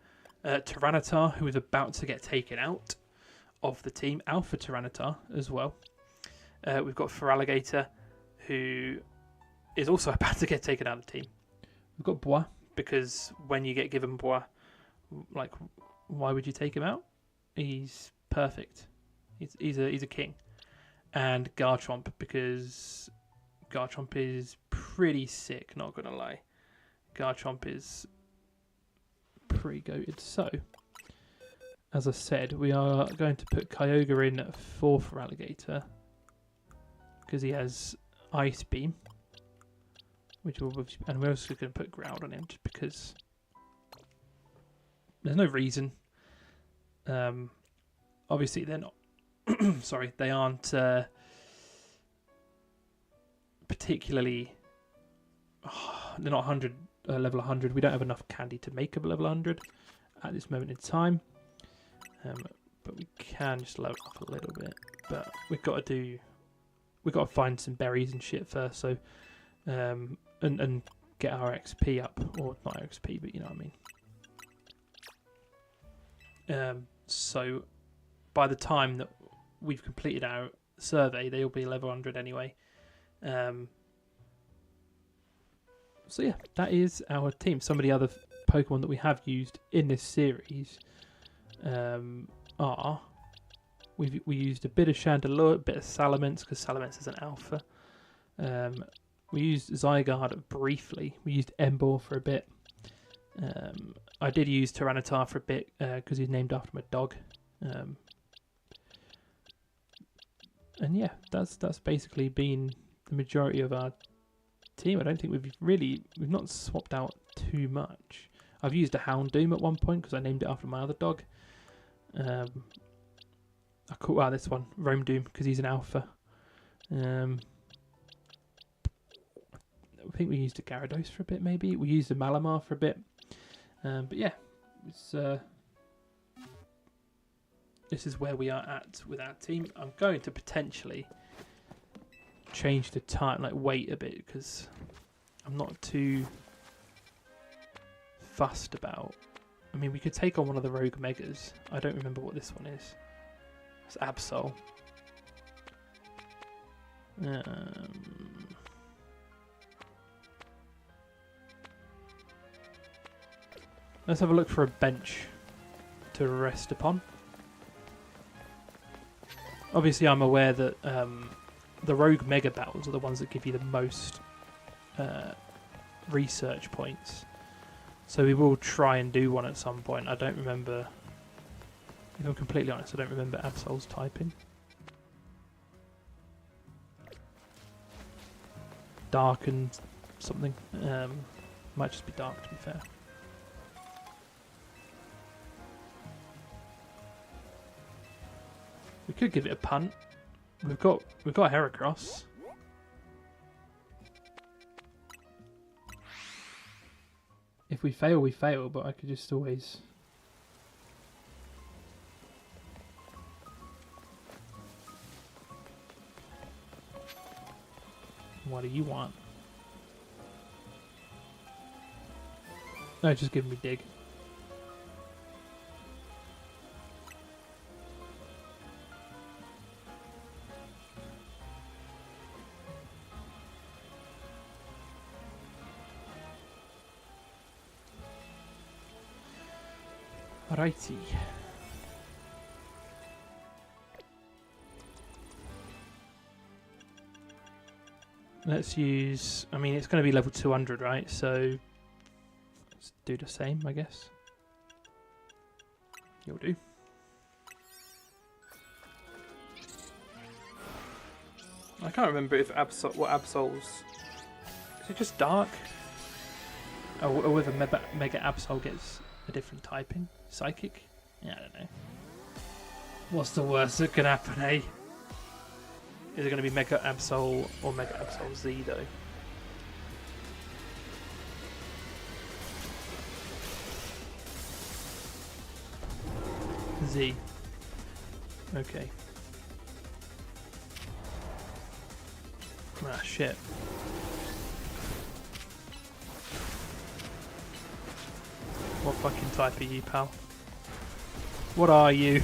Speaker 1: Tyranitar, who is about to get taken out of the team. Alpha Tyranitar as well. We've got Feraligatr, who is also about to get taken out of the team. We've got Bois, because when you get given Bois, like, why would you take him out? He's perfect. He's a king. And Garchomp, because Garchomp is pretty sick, not gonna lie. Garchomp is pretty goated. So, as I said, we are going to put Kyogre in for Feraligatr, because he has Ice Beam, and we're also going to put Groudon on him just because there's no reason. Obviously, they're not. Sorry, they aren't particularly. They're not level 100. We don't have enough candy to make a level 100 at this moment in time. But we can just level up a little bit. But we've got to find some berries and shit first. So, and get our XP up, or not our XP, but you know what I mean. So, by the time that we've completed our survey, they'll be level 100 anyway. So yeah, that is our team. Some of the other Pokemon that we have used in this series are we used a bit of Chandelure, a bit of Salamence, because Salamence is an alpha. We used Zygarde briefly. We used Emboar for a bit. I did use Tyranitar for a bit because he's named after my dog. And yeah, that's basically been the majority of our team. I don't think we've not swapped out too much. I've used a Houndoom at one point because I named it after my other dog. I call this one Roamdoom because he's an alpha. I think we used a Gyarados for a bit, maybe. We used a Malamar for a bit. But yeah, it's this is where we are at with our team. I'm going to potentially change the time, like wait a bit, because I'm not too fussed about. I mean, we could take on one of the Rogue Megas. I don't remember what this one is. It's Absol. Let's have a look for a bench to rest upon. Obviously, I'm aware that the Rogue Mega Battles are the ones that give you the most research points. So we will try and do one at some point. I don't remember, if I'm completely honest, I don't remember Absol's typing. Dark and something. Might just be dark, to be fair. We could give it a punt. We've got Heracross. If we fail, we fail, but I could just always... What do you want? No, just give me dig. Alrighty. Let's use... I mean, it's going to be level 200, right? So, let's do the same, I guess. You'll do. I can't remember if what Absol's... Is it just Dark? Or whether Mega Absol gets a different typing? Psychic? Yeah, I don't know. What's the worst that can happen, eh? Is it going to be Mega Absol or Mega Absol Z, though? Z. Okay. Ah, shit. What fucking type are you, pal? What are you?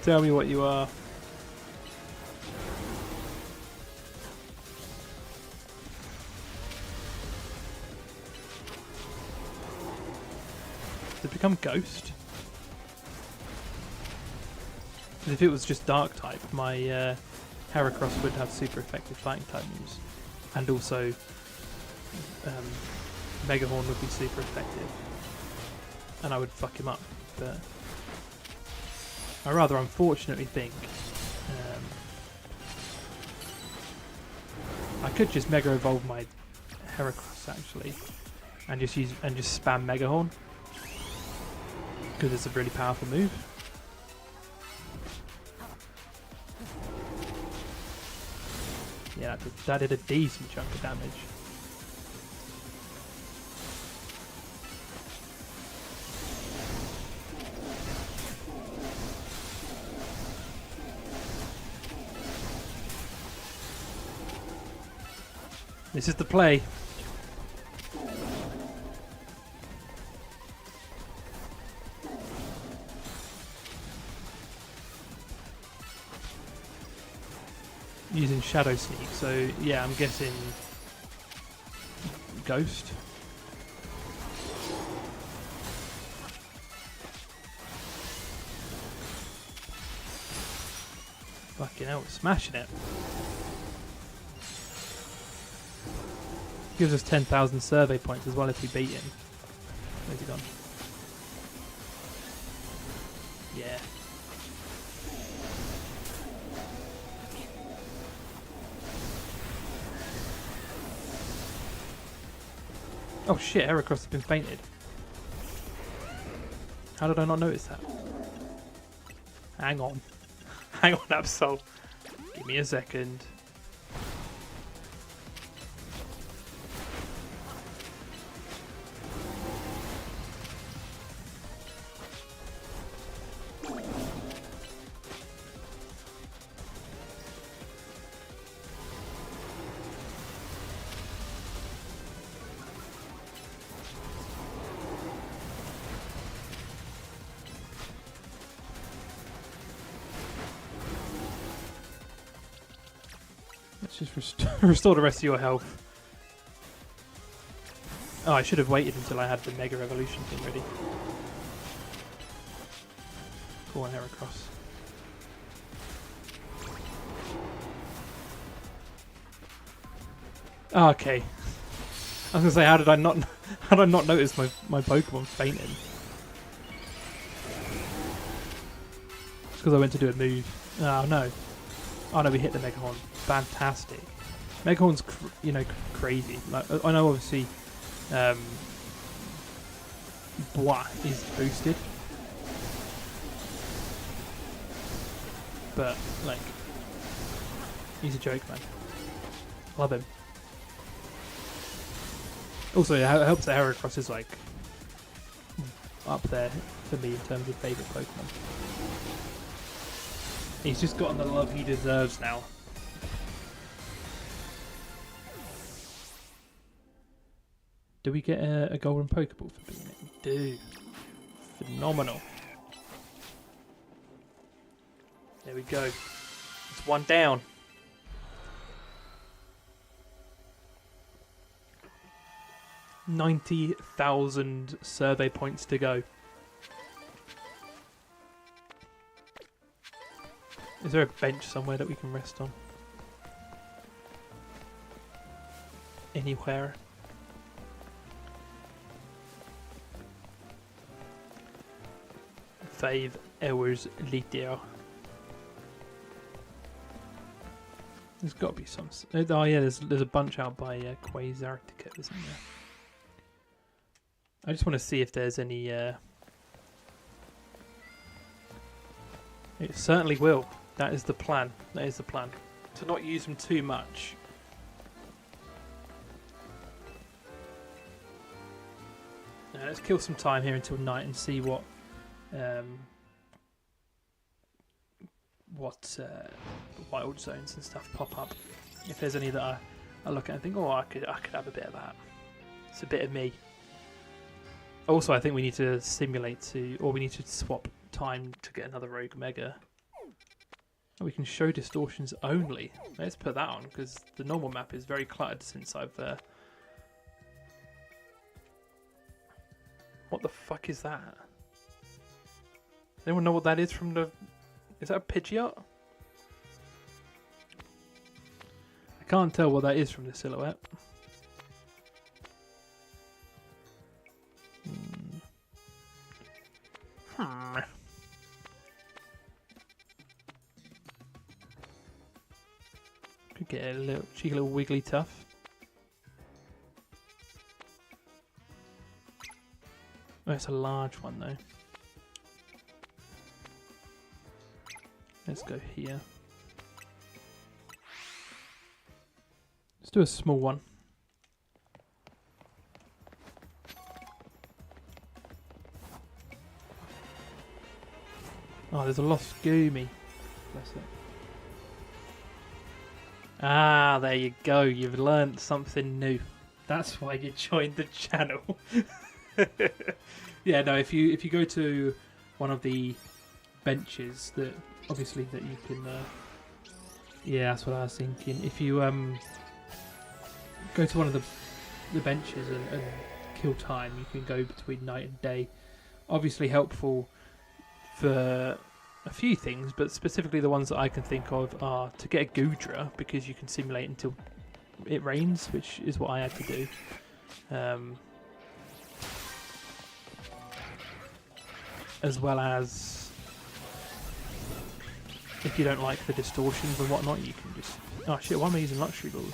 Speaker 1: Tell me what you are. Does it become Ghost? Because if it was just Dark type, my Heracross would have super effective fighting type moves. And also, Megahorn would be super effective. And I would fuck him up. But I rather unfortunately think I could just Mega Evolve my Heracross actually, and just spam Megahorn because it's a really powerful move. Yeah, that did a decent chunk of damage. This is the play. Using Shadow Sneak, so yeah, I'm guessing Ghost. Fucking hell, smashing it. Gives us 10,000 survey points as well if we beat him. Where's he gone? Yeah. Oh shit, Heracross has been fainted. How did I not notice that? Hang on. Hang on, Absol. Give me a second. Let's just restore the rest of your health. Oh, I should have waited until I had the Mega Evolution thing ready. Go on, Heracross. Oh, okay. I was gonna say, how did I not notice my Pokemon fainting? It's because I went to do a move. Oh no. Oh no, we hit the Megahorn. Fantastic. Megahorn's crazy. Like, I know obviously Bois is boosted, but like he's a joke, man. Love him. Also, it helps that Heracross is like up there for me in terms of favourite Pokemon. He's just gotten the love he deserves now. Do we get a golden Pokeball for being it? We do. Phenomenal. There we go. It's one down. $90,000 survey points to go. Is there a bench somewhere that we can rest on? Anywhere? 5 hours later. There's got to be some. Oh yeah, there's a bunch out by Quasarctica, isn't there? I just want to see if there's any. It certainly will. That is the plan. That is the plan. To not use them too much. Now, let's kill some time here until night and see what wild zones and stuff pop up. If there's any that I look at and think, oh, I could have a bit of that. It's a bit of me. Also, I think we need to simulate or we need to swap time to get another Rogue Mega. Oh, we can show distortions only. Let's put that on because the normal map is very cluttered since I've. What the fuck is that? Does anyone know what that is from the? Is that a Pidgeot? I can't tell what that is from the silhouette. Could get a cheeky little wiggly tough. Oh, it's a large one though. Let's go here. Let's do a small one. Oh, there's a lost Goomy. Bless it. Ah, there you go. You've learned something new. That's why you joined the channel. Yeah, no. If you go to one of the benches that obviously that you can. Yeah, that's what I was thinking. If you go to one of the benches and kill time, you can go between night and day. Obviously helpful for a few things, but specifically the ones that I can think of are to get a Goodra, because you can simulate until it rains, which is what I had to do. As well as if you don't like the distortions and whatnot, you can just... Oh shit, why am I using luxury balls?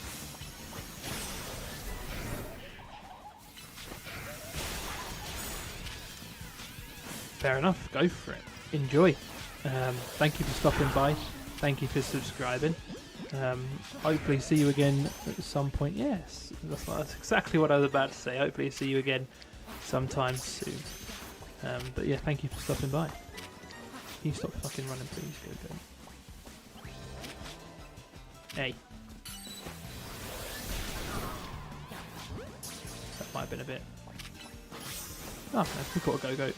Speaker 1: Fair enough, go for it. Enjoy. Thank you for stopping by. Thank you for subscribing. Hopefully see you again at some point. Yes, that's exactly what I was about to say. Hopefully see you again sometime soon. But yeah, thank you for stopping by. Can you stop fucking running, please? Go. Hey. That might have been a bit... Oh, no, we've got a go-go.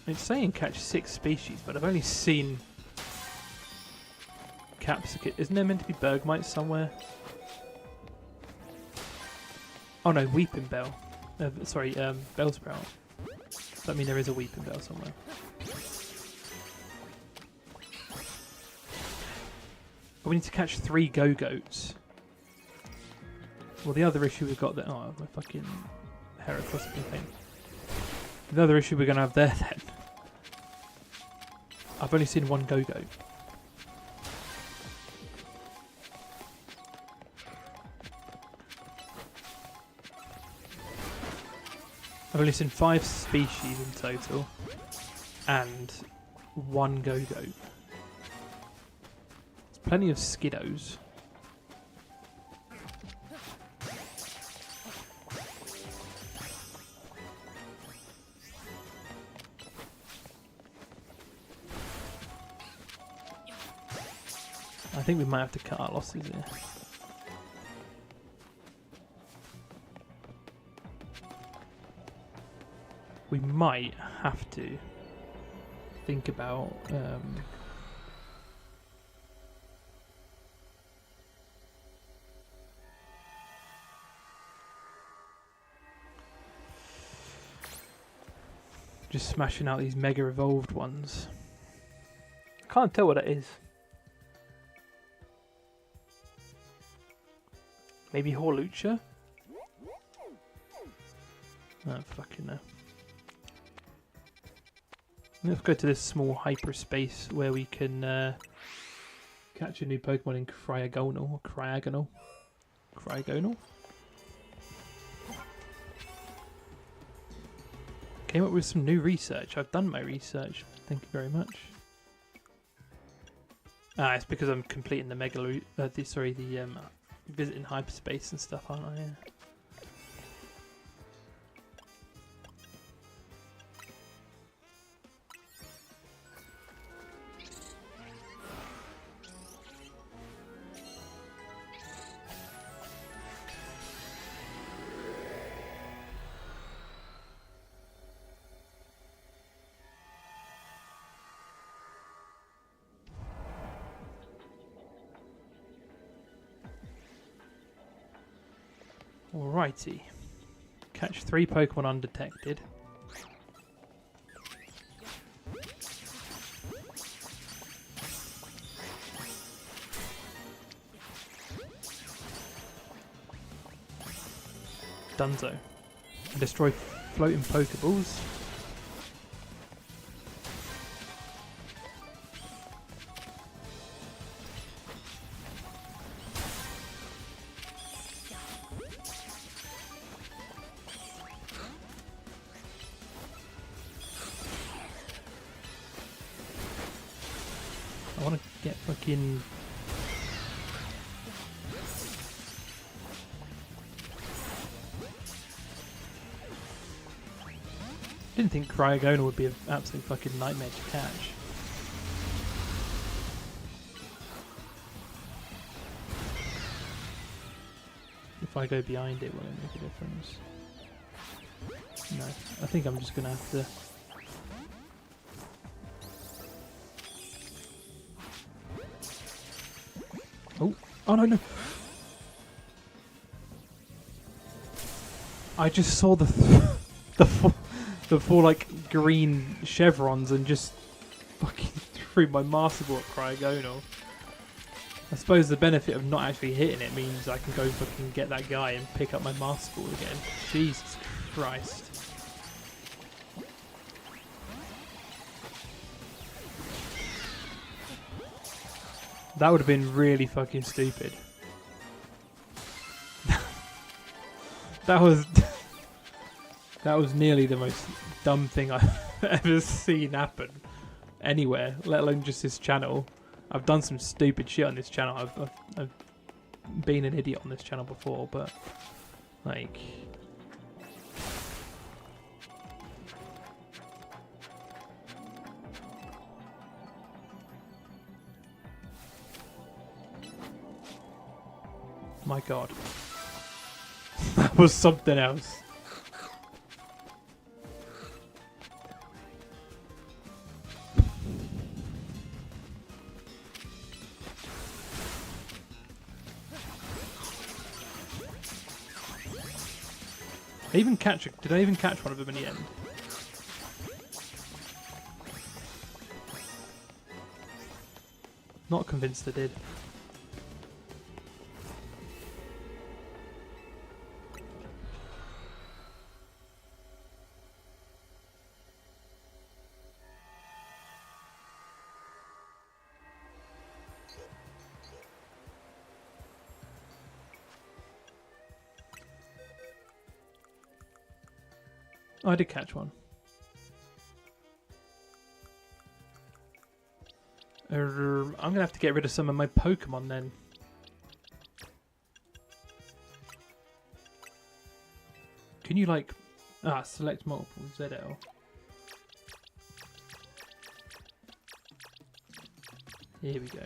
Speaker 1: It's saying catch 6 species, but I've only seen Capsicum. Isn't there meant to be Bergmite somewhere? Oh no, Weeping Bell. Sorry, Bellsprout. Does that mean there is a Weeping Bell somewhere? Oh, we need to catch 3 Go-Goats. Well, the other issue we've got there... Oh, my fucking Heracross thing. The other issue we're going to have there then. I've only seen 1 Go-Goat. I've only seen 5 species in total. And 1 Go-Goat. There's plenty of Skiddos. I think we might have to cut our losses here. We might have to think about just smashing out these mega evolved ones. can't tell what it is. Maybe Horlucha? I don't fucking know. Let's go to this small hyperspace where we can catch a new Pokemon in Cryogonal. Came up with some new research. I've done my research. Thank you very much. Ah, it's because I'm completing the visiting hyperspace and stuff, aren't I? Yeah. Alrighty. Catch 3 Pokemon undetected. Dunzo. Destroy floating Pokeballs. I want to get fucking... Didn't think Cryogonal would be an absolute fucking nightmare to catch. If I go behind it, will it make a difference? No, I think I'm just going to have to... Oh no! I just saw the four like green chevrons and just fucking threw my Master Ball at Cryogonal. I suppose the benefit of not actually hitting it means I can go fucking get that guy and pick up my Master Ball again. Jesus Christ. That would have been really fucking stupid. That was nearly the most dumb thing I've ever seen happen anywhere, let alone just this channel. I've done some stupid shit on this channel. I've been an idiot on this channel before, but like... My god. That was something else. Did I even catch one of them in the end? Not convinced I did. Oh, I did catch one. I'm going to have to get rid of some of my Pokemon then. Can you like... select multiple ZL. Here we go.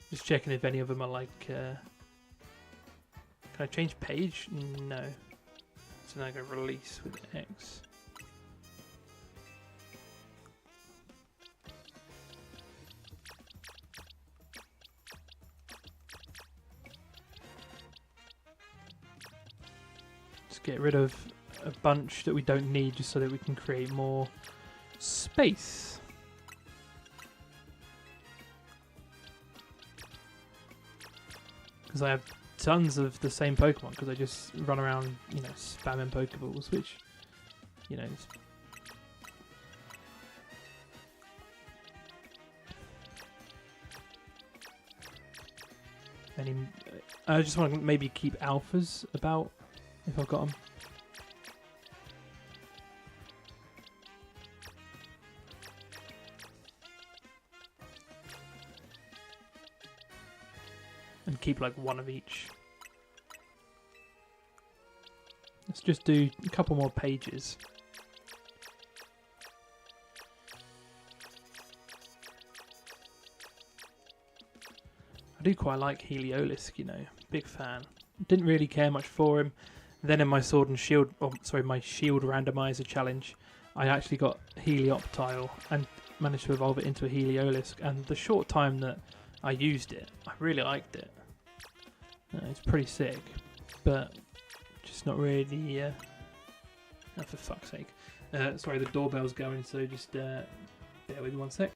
Speaker 1: Just checking if any of them are like... Can I change page? No. So now I go release with X. Just get rid of a bunch that we don't need just so that we can create more space. Because I have tons of the same Pokemon because I just run around, you know, spamming Pokeballs, which, you know, I just want to maybe keep alphas about if I've got them. And keep like one of each. Let's just do a couple more pages. I do quite like Heliolisk, you know, big fan. Didn't really care much for him. Then in my Sword and Shield, my Shield Randomizer challenge, I actually got Helioptile and managed to evolve it into a Heliolisk. And the short time that I used it, I really liked it. It's pretty sick, but just not really. Oh, for fuck's sake! Sorry, the doorbell's going, so just bear with me one sec.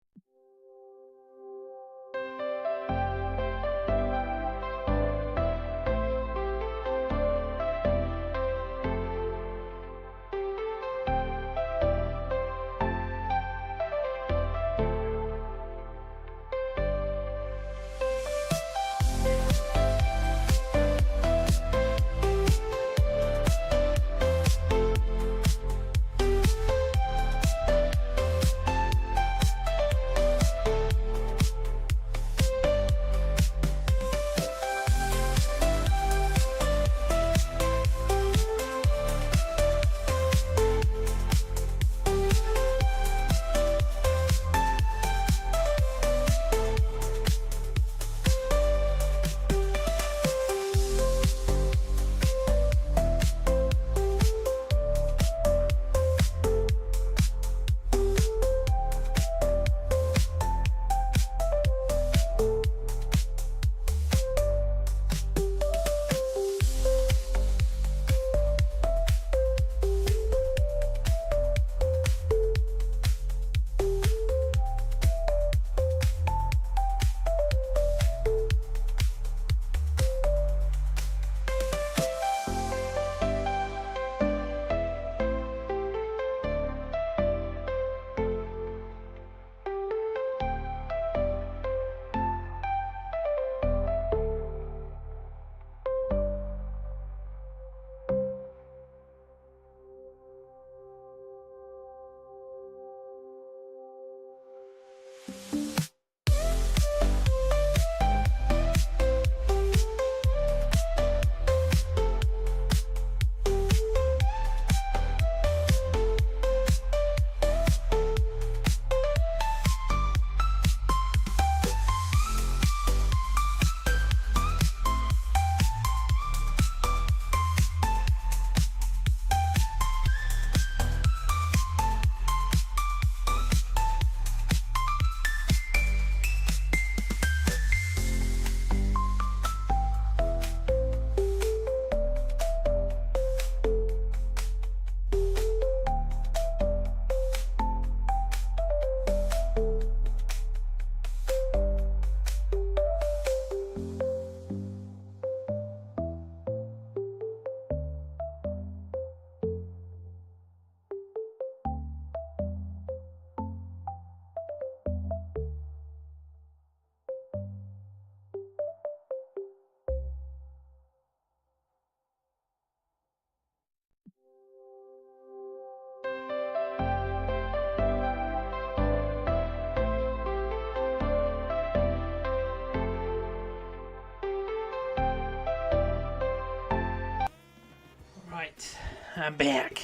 Speaker 1: Right, I'm back.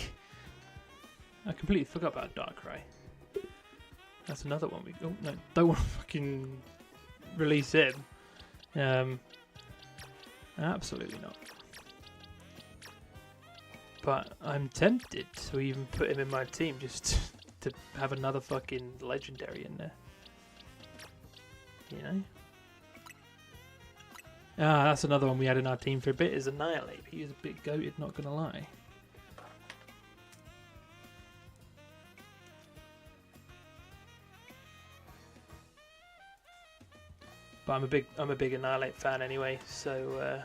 Speaker 1: I completely forgot about Darkrai. That's another one we... Oh, no, don't want to fucking release him. Absolutely not. But I'm tempted to even put him in my team just to have another fucking legendary in there. You know? Ah, that's another one we had in our team for a bit, is Annihilate. He was a bit goated, not gonna lie. But I'm a big Annihilate fan anyway, so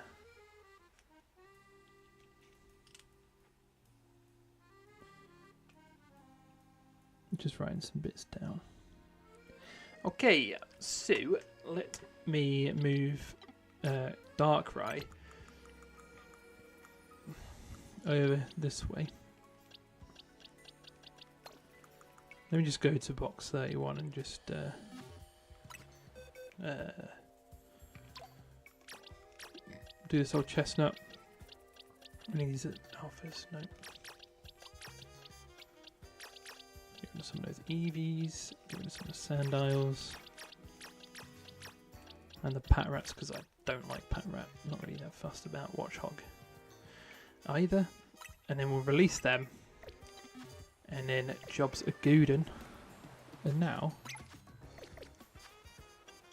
Speaker 1: just writing some bits down. Okay, so let me move Darkrai over this way. Let me just go to box 31 and just do this old chestnut. Any of these alphas? No. Get rid of some of those EVs. Get rid of some of the Sandiles. And the Patrats, because I don't like Patrat. I'm not really that fussed about Watchog either. And then we'll release them. And then jobs a Groudon. And now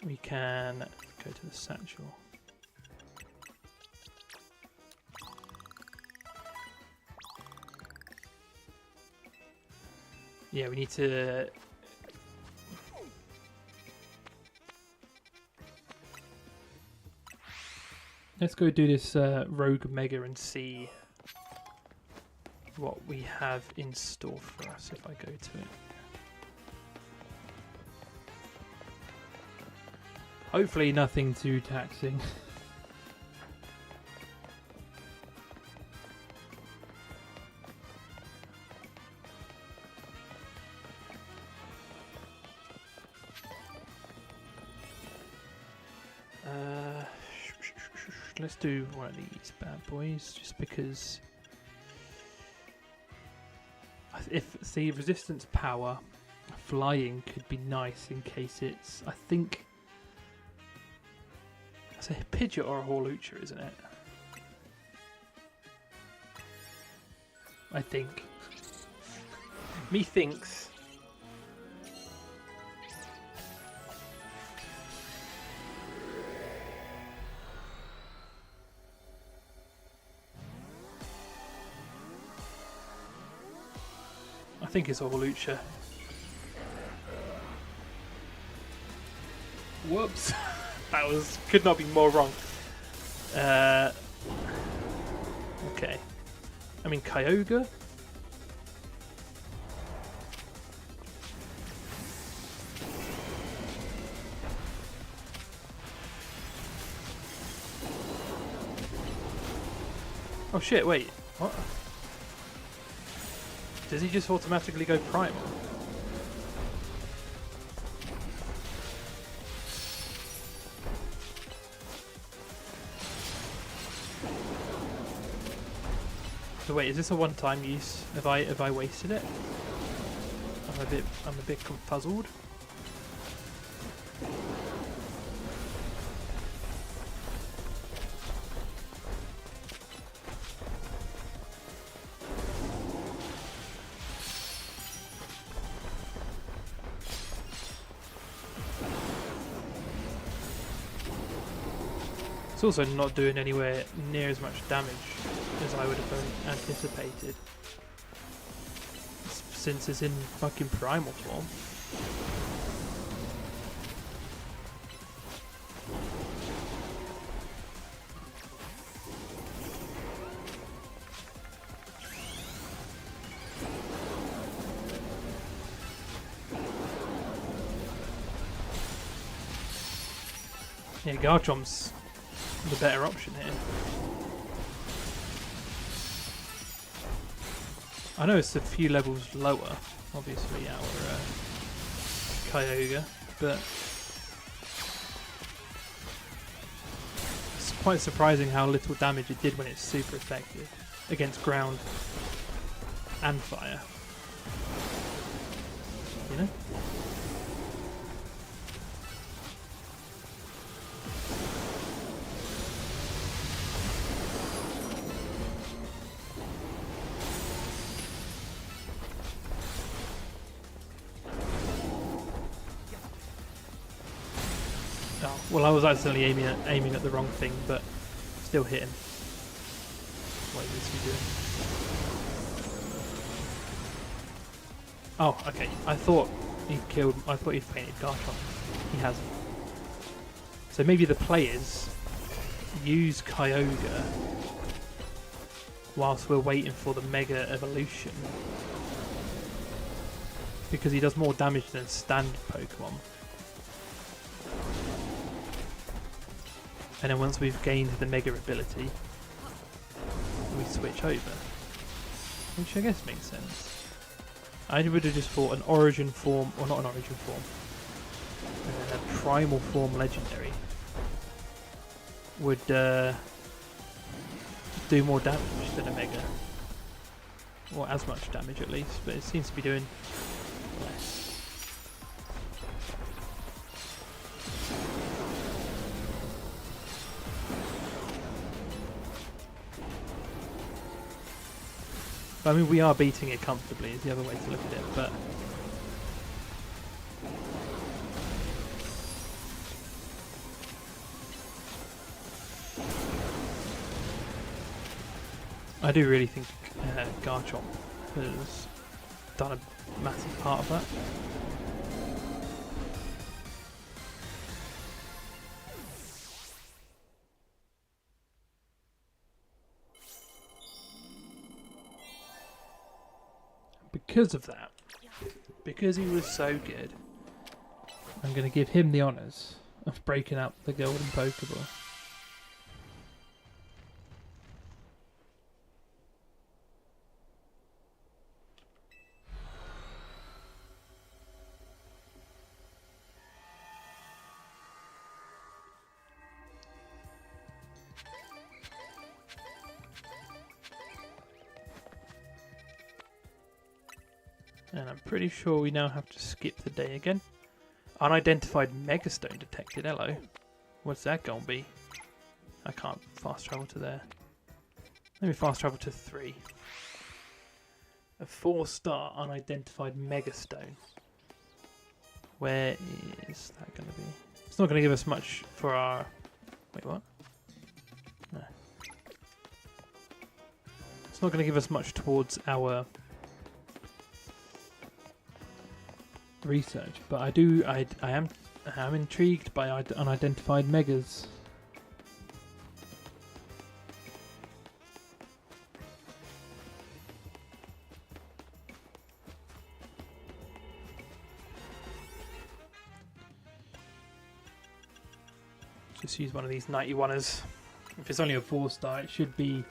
Speaker 1: we can go to the satchel. Yeah, we need to... Let's go do this Rogue Mega and see what we have in store for us if I go to it. Hopefully nothing too taxing. Let's do one of these bad boys, just because if the resistance power flying could be nice in case it's, I think it's a Pidgeot or a Hawlucha, isn't it? I think. Methinks. I think it's a Hawlucha. Whoops. That could not be more wrong. Okay. I mean, Kyogre? Oh shit, wait. What? Does he just automatically go primal? So wait, is this a one-time use? Have I wasted it? I'm a bit confuzzled. It's also not doing anywhere near as much damage as I would have anticipated, since it's in fucking primal form. Yeah, Garchomp's the better option here. I know it's a few levels lower, obviously, our Kyogre, but it's quite surprising how little damage it did when it's super effective against ground and fire. You know? Well, I was accidentally aiming at the wrong thing, but still hitting. What is he doing? Oh, okay. I thought he painted Garchomp. He hasn't. So maybe the players use Kyogre whilst we're waiting for the Mega Evolution, because he does more damage than standard Pokemon. And then once we've gained the Mega ability, we switch over. Which I guess makes sense. I would have just thought an Origin form, or not an Origin form, and then a Primal form Legendary would do more damage than a Mega. Or as much damage at least, but it seems to be doing less. I mean, we are beating it comfortably is the other way to look at it, but I do really think Garchomp has done a massive part of that. Because of that, because he was so good, I'm going to give him the honours of breaking up the Golden Pokeball. And I'm pretty sure we now have to skip the day again. Unidentified Megastone detected. Hello. What's that going to be? I can't fast travel to there. Let me fast travel to 3. A 4-star unidentified Megastone. Where is that going to be? It's not going to give us much for our... Wait, what? No. It's not going to give us much towards our... research, but I am intrigued by unidentified megas. Just use one of these 91ers. If it's only a 4-star, it should be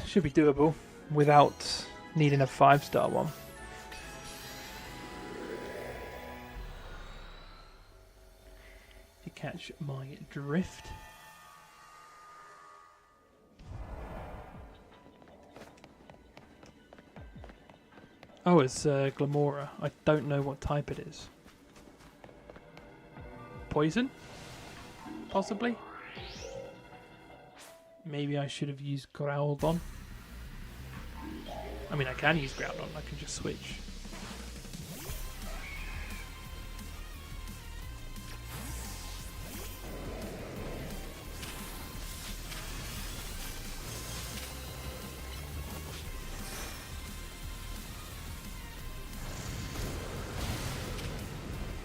Speaker 1: should be doable without needing a 5-star one. Catch my drift. Oh, it's Glamora. I don't know what type it is. Poison? Possibly? Maybe I should have used Groudon. I mean, I can use Groudon. I can just switch.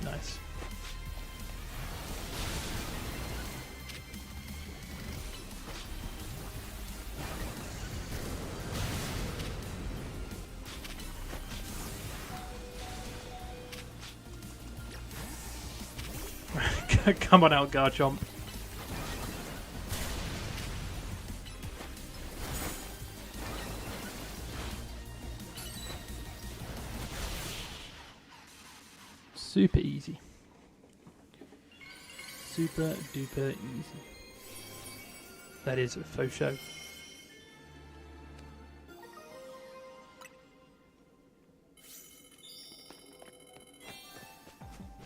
Speaker 1: Nice. Come on out, Garchomp. Super easy. Super duper easy. That is a faux show.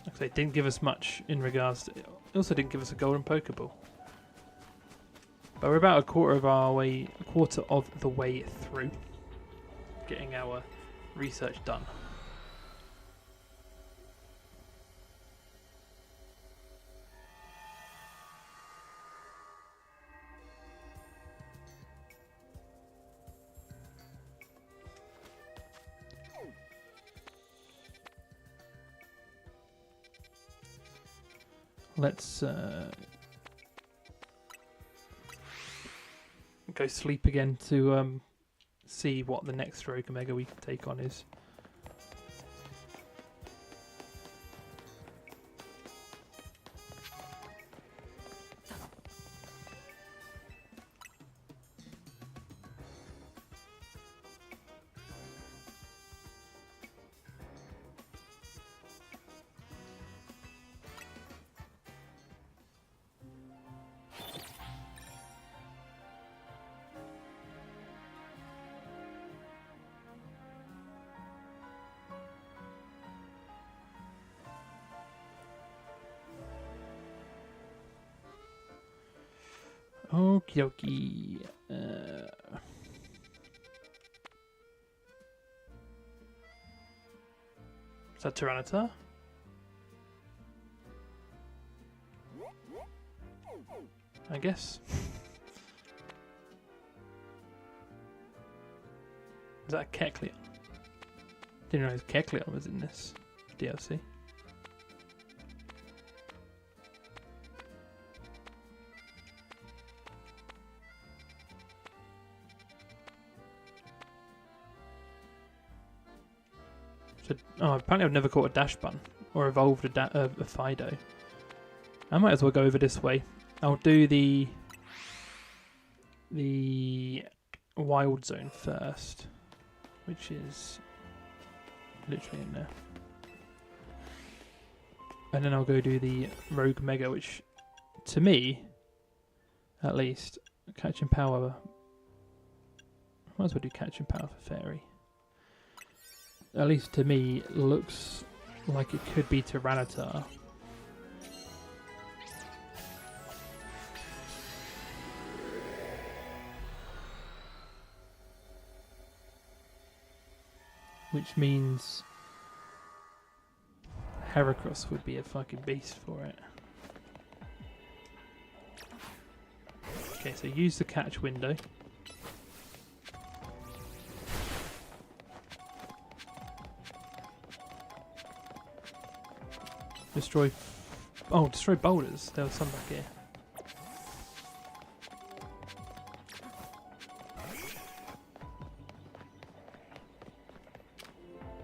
Speaker 1: Actually, it didn't give us much in regards to... It also didn't give us a golden Pokeball. But we're about a quarter of the way through getting our research done. let's go sleep again to see what the next Rogue Mega we can take on is. Okie dokie. Is that Tyranitar? I guess. Is that a Kecleon? Didn't realize Kecleon was in this DLC. Oh, apparently I've never caught a Dash Bun or evolved a Fido. I might as well go over this way. I'll do the Wild Zone first, which is literally in there. And then I'll go do the Rogue Mega, which, to me, at least, Catching Power... Might as well do Catching Power for Fairy. At least to me, looks like it could be Tyranitar. Which means Heracross would be a fucking beast for it. Okay, so use the catch window. Destroy... Oh, destroy boulders. There was some back here.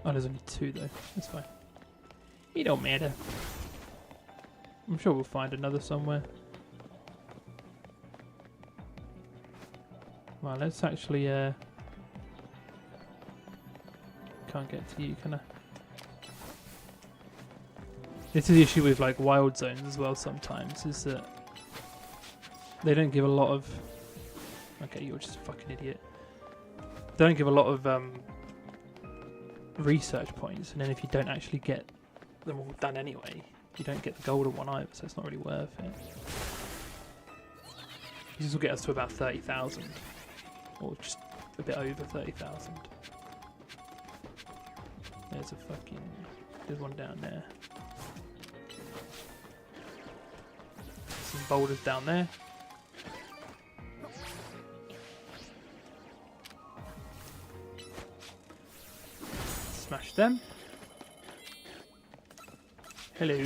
Speaker 1: Oh, there's only two though. That's fine. It don't matter. I'm sure we'll find another somewhere. Well, let's actually... Can't get to you, can I? This is the issue with like wild zones as well sometimes, is that they don't give a lot of... Okay, you're just a fucking idiot. They don't give a lot of research points, and then if you don't actually get them all done anyway, you don't get the golden one either, so it's not really worth it. This will get us to about 30,000, or just a bit over 30,000. There's a fucking... There's one down there. Some boulders down there. Smash them. Hello.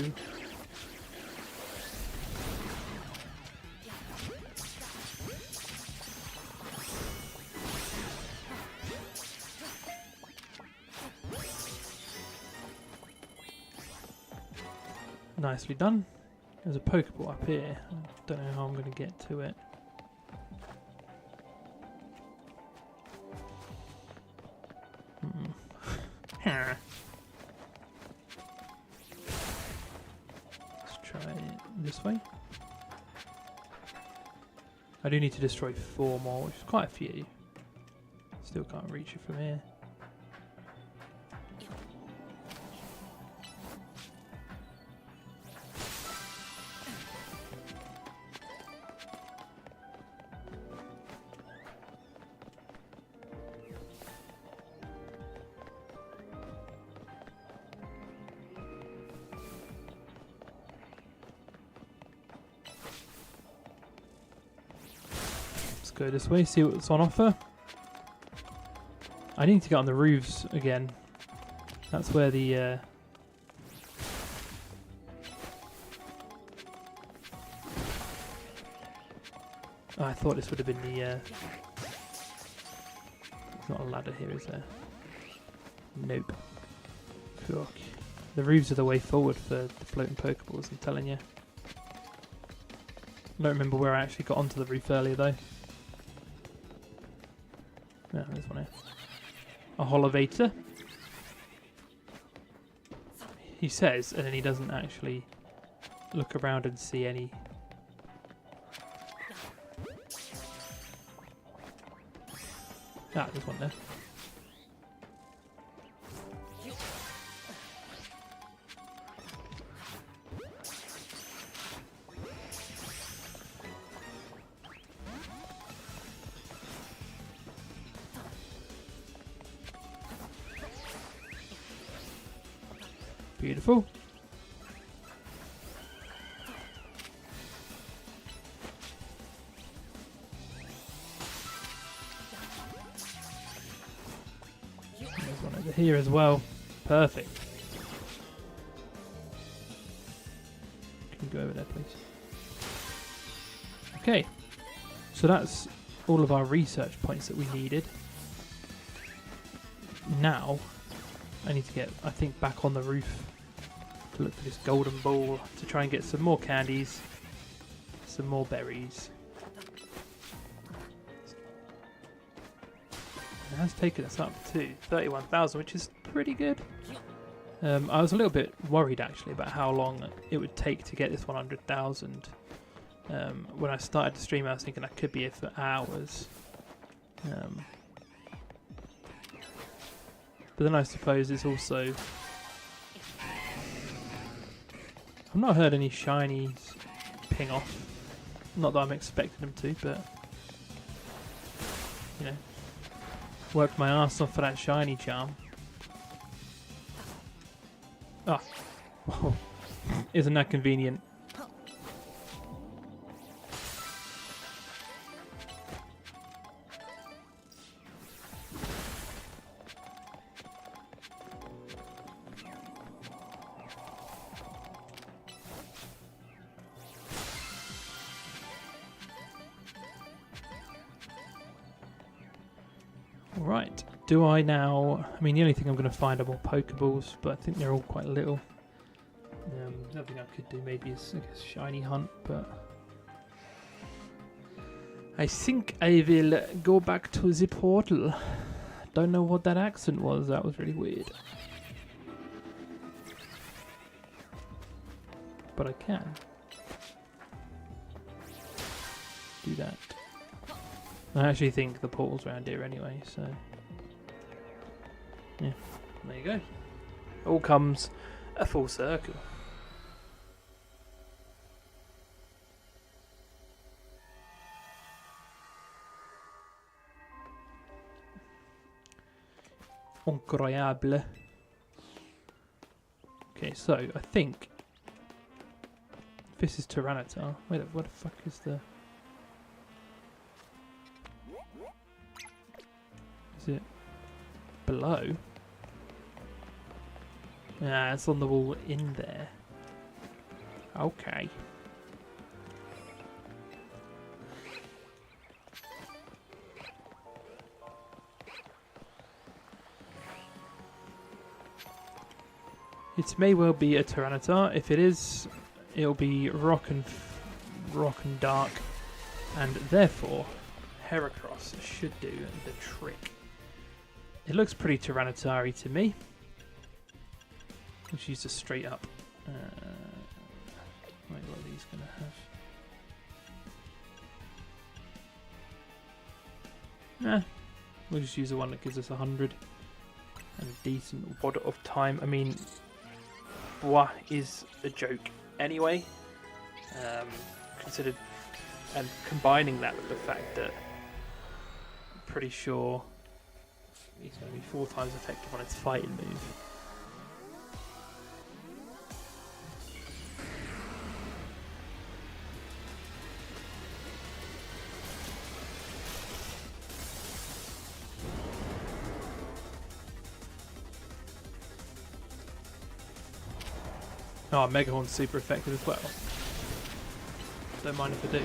Speaker 1: Nicely done. There's a Pokeball up here. I don't know how I'm going to get to it. Let's try it this way. I do need to destroy 4 more, which is quite a few. Still can't reach it from here. Go this way, see what's on offer. I need to get on the roofs again. That's where the Oh, I thought this would have been the... There's not a ladder here, is there? Nope. Fuck. The roofs are the way forward for the floating Pokeballs, I'm telling you. I don't remember where I actually got onto the roof earlier, though. Yeah, there's one here. A Holovator. He says, and then he doesn't actually look around and see any... Ah, there's one there. Beautiful. There's one over here as well. Perfect. Can you go over there, please? Okay. So that's all of our research points that we needed. Now, I need to get, I think, back on the roof to look for this golden ball to try and get some more candies, some more berries. It has taken us up to 31,000, which is pretty good. I was a little bit worried actually about how long it would take to get this 100,000. When I started the stream, I was thinking I could be here for hours. But then I suppose it's also... I've not heard any shinies ping off. Not that I'm expecting them to, but... You know. Worked my ass off for that shiny charm. Ah. Oh. Isn't that convenient? Right, do I now... I mean, the only thing I'm going to find are more Pokeballs, but I think they're all quite little. The other thing I could do maybe is, I guess, shiny hunt, but... I think I will go back to the portal. Don't know what that accent was, that was really weird. But I can. Do that. I actually think the portal's around here anyway, so... Yeah, there you go. All comes a full circle. Incroyable. Okay, so I think... This is Tyranitar. Wait, what the fuck is the... Is it below? Yeah, it's on the wall in there. Okay. It may well be a Tyranitar. If it is, it'll be rock and dark, and therefore Heracross should do the trick. It looks pretty Tyranitar-y to me. Let's use a straight up. Wait, what are these going to have? Nah, we'll just use the one that gives us 100 and a decent wad of time. I mean, Bois is a joke anyway. Considered, and combining that with the fact that I'm pretty sure he's going to be 4 times effective on its fighting move. Oh, Mega Horn's super effective as well. Don't mind if I do.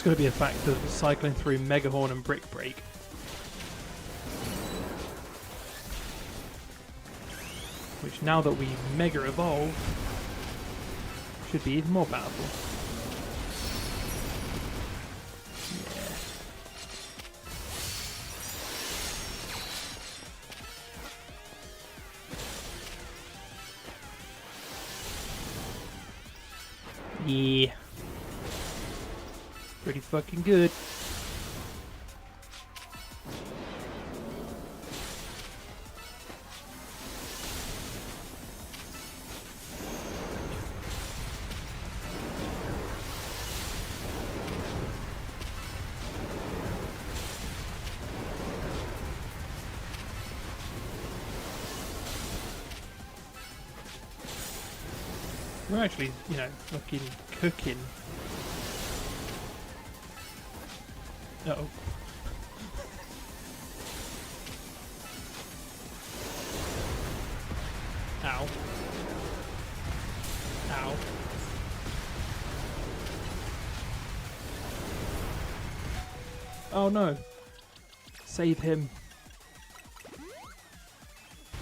Speaker 1: going to be a fact of cycling through Mega Horn and Brick Break. Which, now that we Mega Evolve, should be even more powerful. Yeah. Pretty fucking good. We're actually, you know, fucking cooking. Uh-oh. Ow. Ow. Oh no. Save him.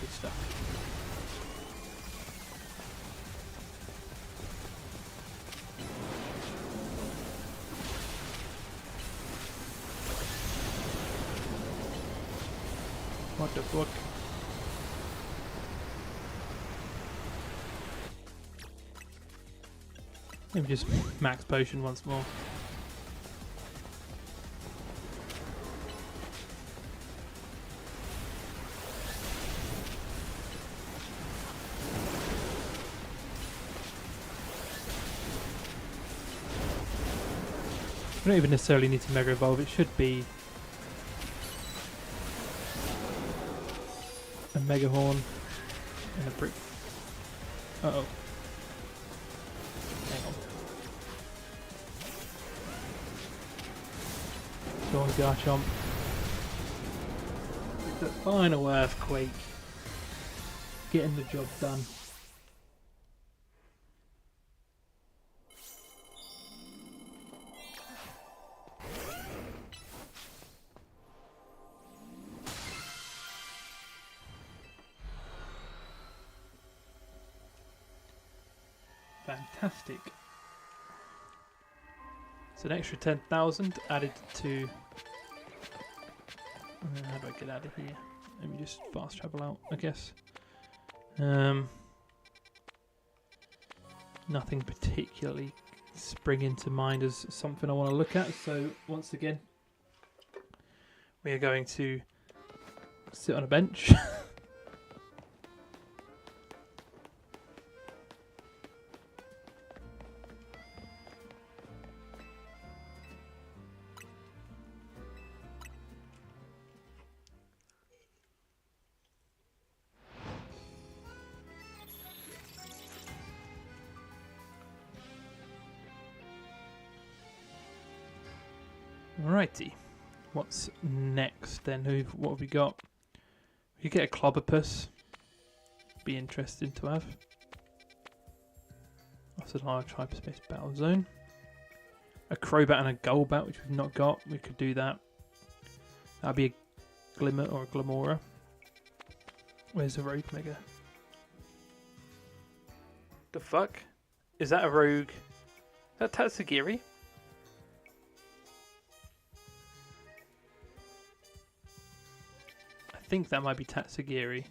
Speaker 1: Good stuff. What the fuck? Maybe just max potion once more. We don't even necessarily need to Mega Evolve, it should be a Mega Horn and a Brick. Uh-oh. Hang on. Go on, Garchomp. With the final Earthquake. Getting the job done. Fantastic. It's an extra 10,000 added to... how do I get out of here? Let me just fast travel out, I guess. Nothing particularly spring into mind as something I want to look at, so once again we are going to sit on a bench. Alrighty, what's next then? What have we got? We could get a Clobopus. Be interesting to have. That's a large hyperspace battle zone. A Crobat and a Golbat, which we've not got. We could do that. That'd be a Glimmer or a Glamora. Where's the Rogue Mega? The fuck? Is that a Rogue? Is that Tatsugiri? I think that might be Tatsugiri.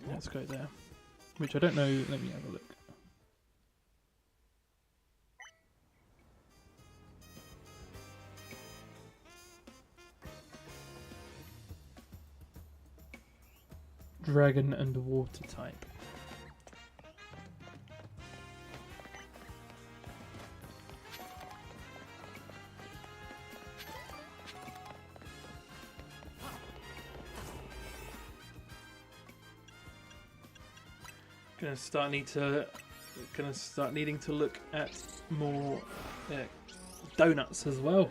Speaker 1: Let's go there. Which I don't know. Let me have a look. Dragon and water type. Gonna start needing to look at more donuts as well.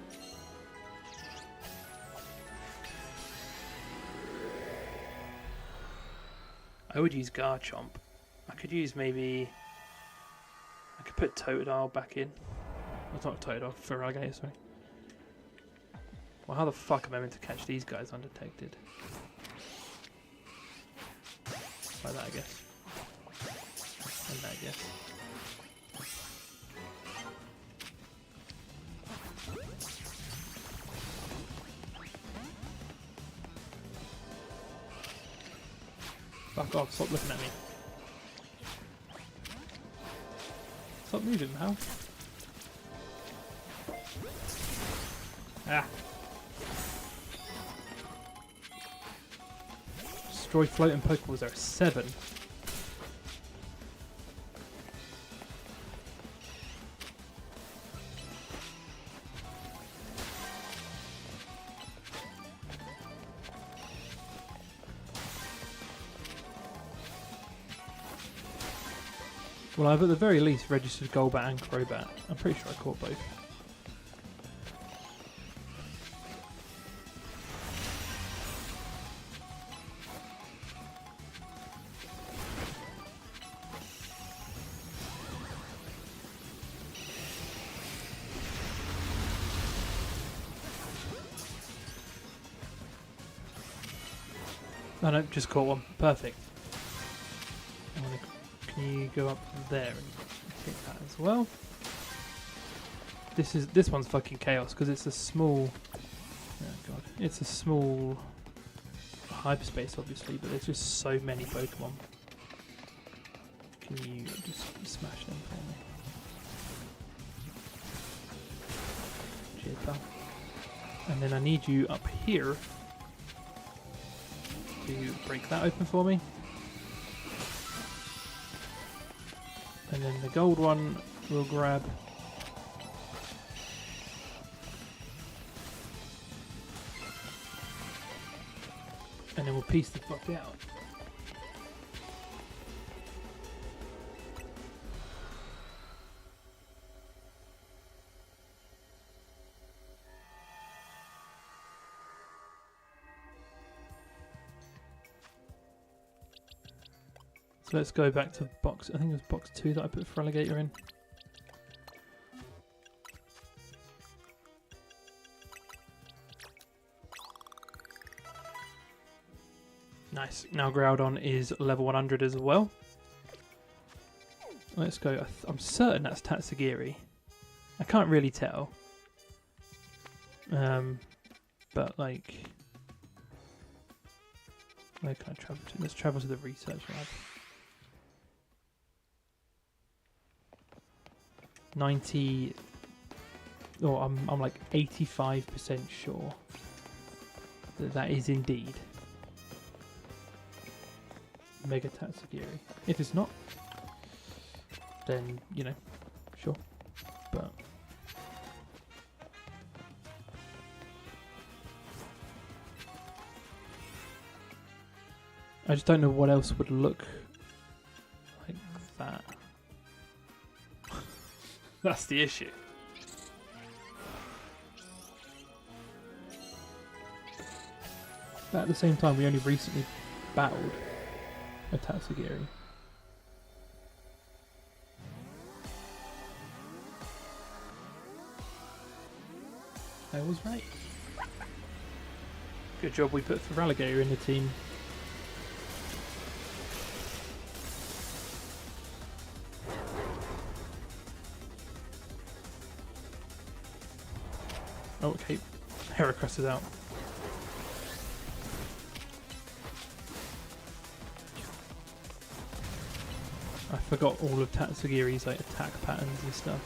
Speaker 1: I would use Garchomp. I could use maybe... I could put Totodile back in. Well, not Totodile, Feraligatr, sorry. Well, how the fuck am I meant to catch these guys undetected? Like that, I guess. And that, I guess. Fuck off, stop looking at me. Stop moving, pal. Ah. Destroy floating Pokeballs, there are 7. Well, I've at the very least registered Golbat and Crobat. I'm pretty sure I caught both. I don't just caught one. Perfect. Can you go up there and hit that as well? This one's fucking chaos because it's a small. Oh god, it's a small hyperspace, obviously, but there's just so many Pokemon. Can you just smash them for me? Cheers, pal. And then I need you up here to break that open for me. And then the gold one we'll grab. And then we'll piece the fuck out. So let's go back to box, I think it was box 2 that I put Feraligatr in. Nice, now Groudon is level 100 as well. Let's go, I'm certain that's Tatsugiri. I can't really tell. But like, where can I travel to? Let's travel to the research lab. 90, or I'm like 85% sure that that is indeed Mega Tatsugiri. If it's not, then, you know, sure, but I just don't know what else would look like that. That's the issue. But at the same time, we only recently battled a Tatsugiri. I was right. Good job we put Feraligatr in the team. Oh, okay. Heracross is out. I forgot all of Tatsugiri's like attack patterns and stuff.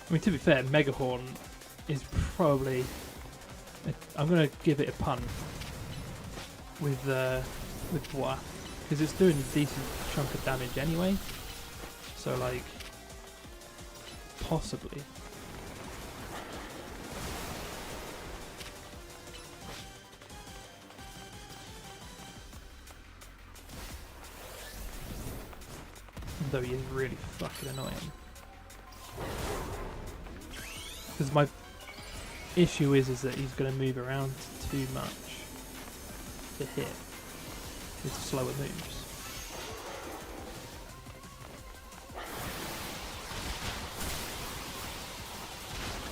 Speaker 1: I mean, to be fair, Megahorn is probably... I'm going to give it a pun with Bois, because it's doing a decent chunk of damage anyway. So, like, possibly. Though he is really fucking annoying. Because my issue is that he's going to move around too much to hit with slower moves.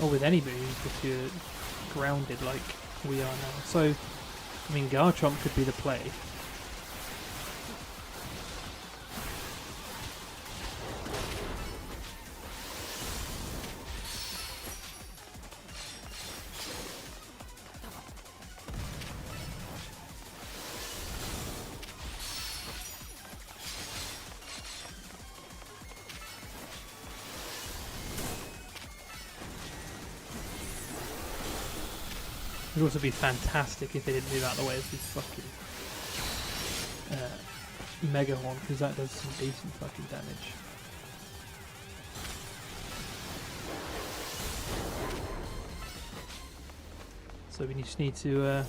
Speaker 1: Or with any move if you're grounded like we are now. So, I mean, Garchomp could be the play. It would also be fantastic if they didn't move out of the way of this fucking Mega Horn, because that does some decent fucking damage. So we just need to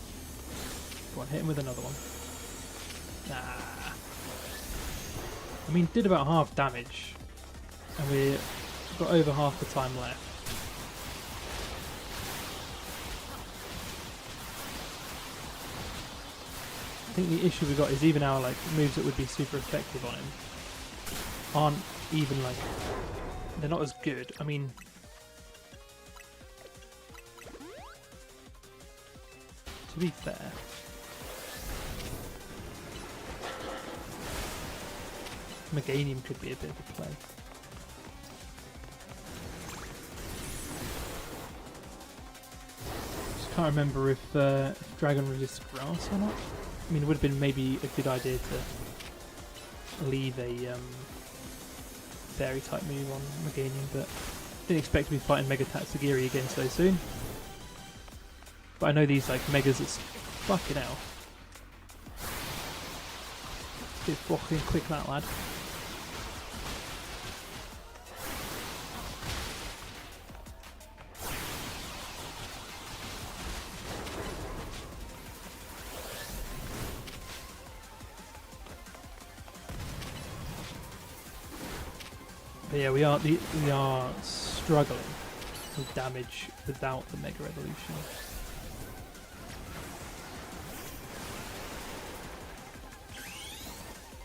Speaker 1: go on, hit him with another one. Nah. I mean, did about half damage, and we got over half the time left. I think the issue we got is even our like moves that would be super effective on him aren't even like, they're not as good. I mean, to be fair, Meganium could be a bit of a play. Just can't remember if Dragon resists grass or not. I mean, it would have been maybe a good idea to leave a fairy type move on Meganium, but didn't expect to be fighting Mega Tatsugiri again so soon. But I know these like Megas, it's fucking hell. Bit fucking quick that lad. But yeah, we are struggling with damage without the Mega Evolution.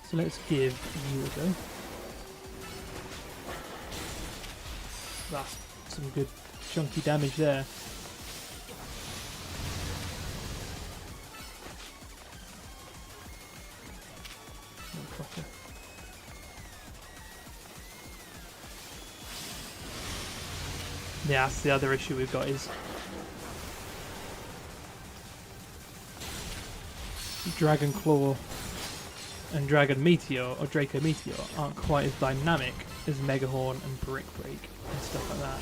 Speaker 1: So let's give you a go. That's some good chunky damage there. Yeah, that's the other issue we've got is Dragon Claw and Dragon Meteor or Draco Meteor aren't quite as dynamic as Mega Horn and Brick Break and stuff like that.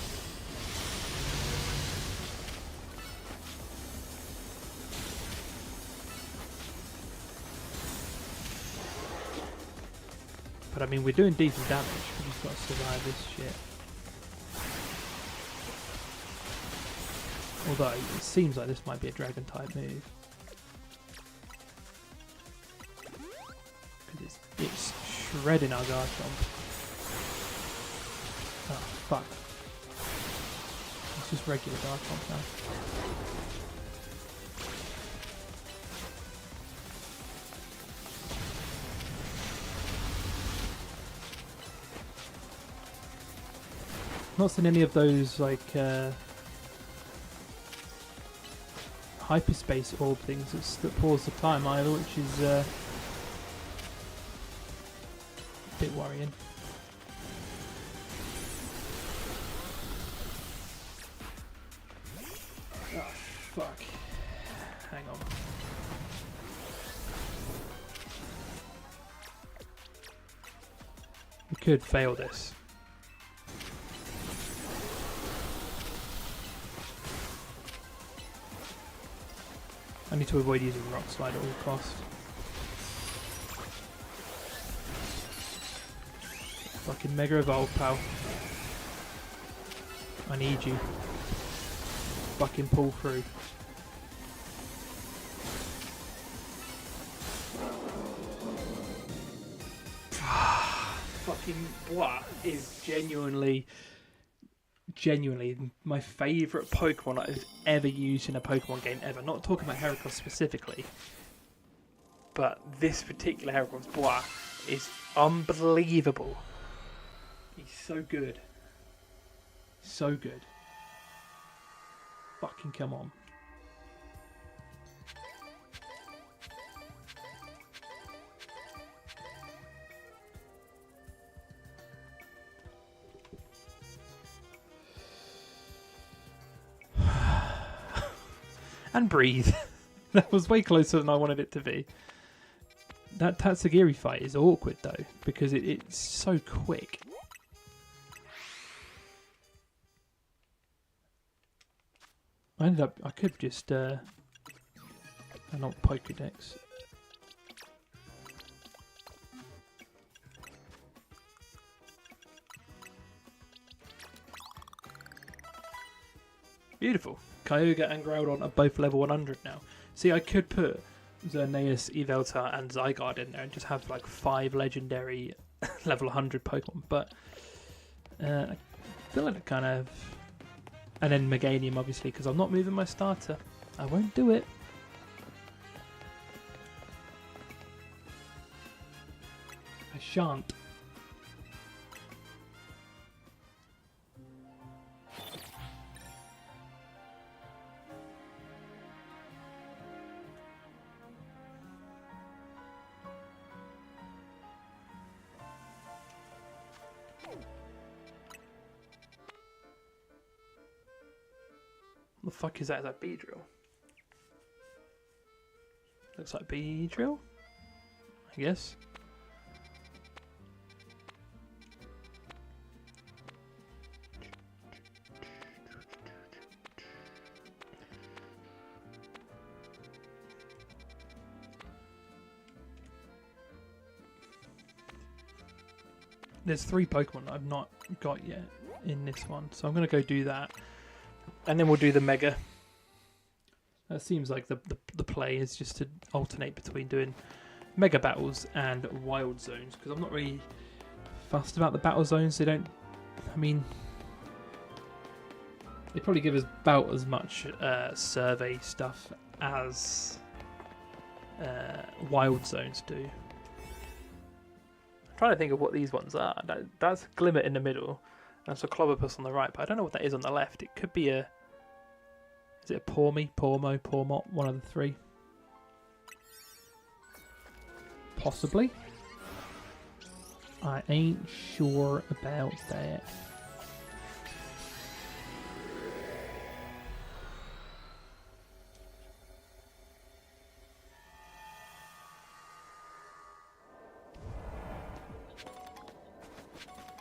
Speaker 1: But I mean, we're doing decent damage. We just got to survive this shit. Although it seems like this might be a Dragon type move. Because it's shredding our Garchomp. Oh fuck. It's just regular Garchomp now. Not seen any of those like hyperspace orb things that pause the time either, which is a bit worrying. Oh fuck. Hang on. We could fail this. I need to avoid using Rock Slide at all costs. Fucking Mega Evolve, pal. I need you. Fucking pull through. Fucking what is genuinely genuinely my favourite Pokemon I've ever used in a Pokemon game ever. Not talking about Heracross specifically, but this particular Heracross, Bois, is unbelievable. He's so good. So good. Fucking come on. And breathe. That was way closer than I wanted it to be. That Tatsugiri fight is awkward though, because it's so quick. I could just not Pokedex. Beautiful. Kyogre and Groudon are both level 100 now. See, I could put Xerneas, Yveltal, and Zygarde in there and just have like 5 legendary level 100 Pokemon, but I feel like it kind of... And then Meganium, obviously, because I'm not moving my starter. I won't do it. I shan't. What the fuck is that? Is that Beedrill? Looks like Beedrill, I guess. There's 3 Pokemon that I've not got yet in this one, so I'm going to go do that. And then we'll do the Mega. That seems like the play is just to alternate between doing Mega Battles and Wild Zones, because I'm not really fussed about the Battle Zones. They don't... I mean... They probably give us about as much survey stuff as Wild Zones do. I'm trying to think of what these ones are. That's Glimmer in the middle. That's a Clobbopus on the right, but I don't know what that is on the left. It could be a... Is it a Pormy, Pormo, Pormot? One of the 3. Possibly. I ain't sure about that.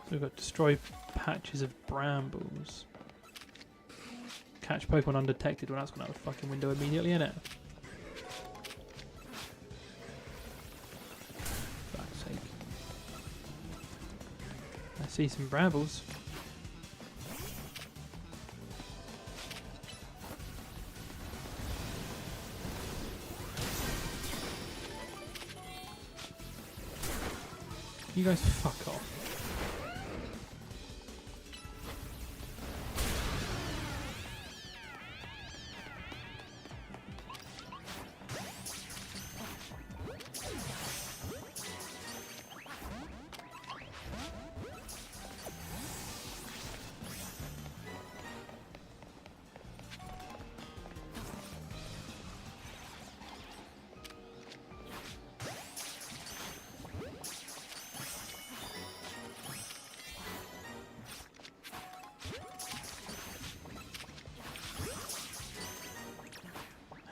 Speaker 1: So we've got destroy patches of brambles. Catch Pokemon undetected. Well, that's gone out the fucking window immediately, isn't it? Fuck's sake. I see some brambles. You guys fuck off.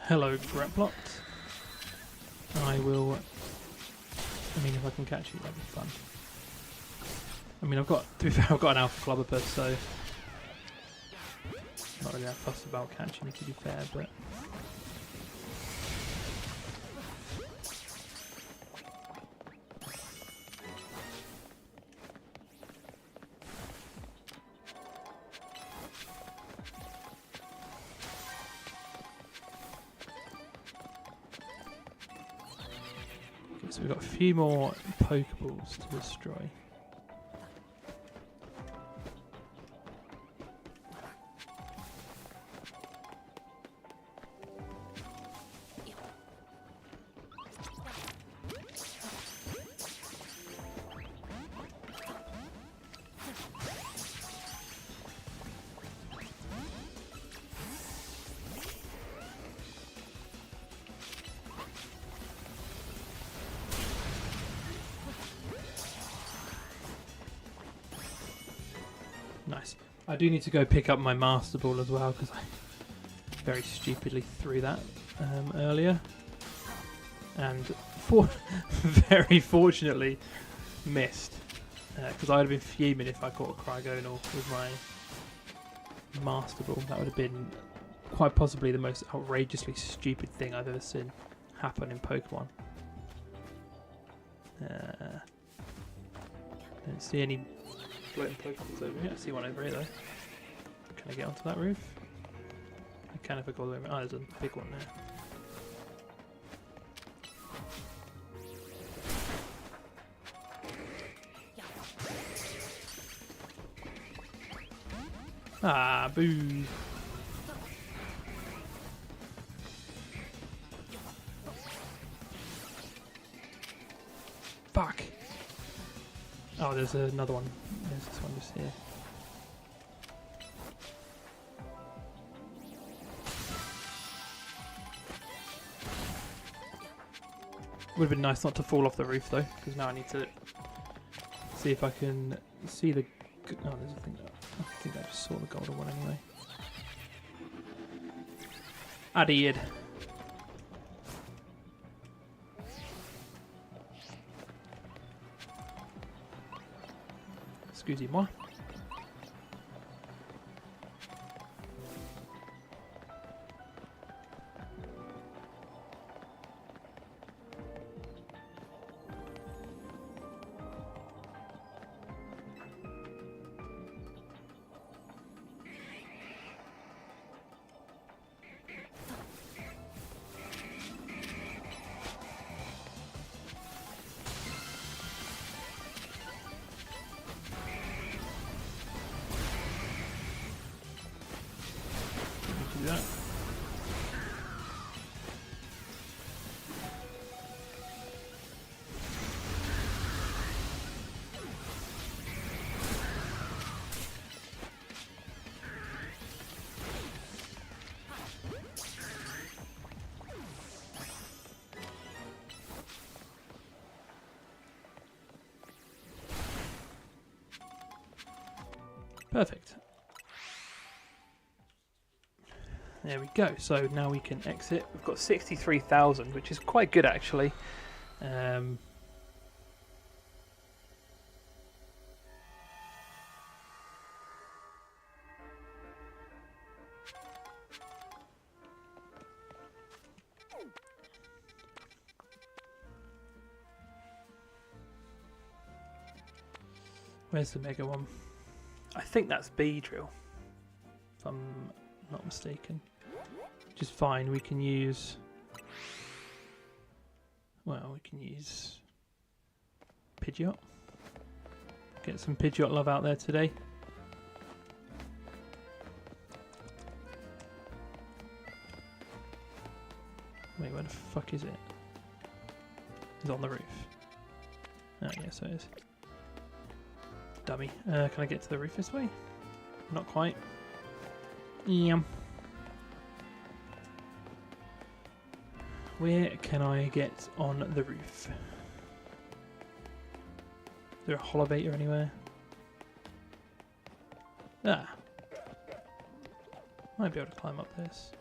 Speaker 1: Hello, Grapplot. I will... I mean, if I can catch you, that'd be fun. I mean, to be fair, I've got an Alpha Clobbopus, so... I'm not really that fussed about catching you, to be fair, but... So we've got a few more Pokeballs to destroy. Nice. I do need to go pick up my Master Ball as well because I very stupidly threw that earlier. And very fortunately missed. Because I would have been fuming if I caught a Cryogonal with my Master Ball. That would have been quite possibly the most outrageously stupid thing I've ever seen happen in Pokemon. Don't see any floating Pokeballs over here. I see one over here though. Can I get onto that roof? I can if I go all the way around. Oh, there's a big one there. Ah, boo. Fuck. Oh, there's another one. There's this one just here. Would have been nice not to fall off the roof though, because now I need to see if I can see the... Oh, there's a thing there. I think I just saw the golden one anyway. I did. Excusez-moi. That. Perfect. There we go. So now we can exit. We've got 63,000, which is quite good actually. Where's the mega one? I think that's Beedrill, if I'm not mistaken. Which is fine. We can use... Well, we can use Pidgeot. Get some Pidgeot love out there today. Wait, where the fuck is it? It's on the roof. Oh, yeah, so it is. Dummy. Can I get to the roof this way? Not quite. Yum. Where can I get on the roof? Is there a Holovator anywhere? Ah. Might be able to climb up this.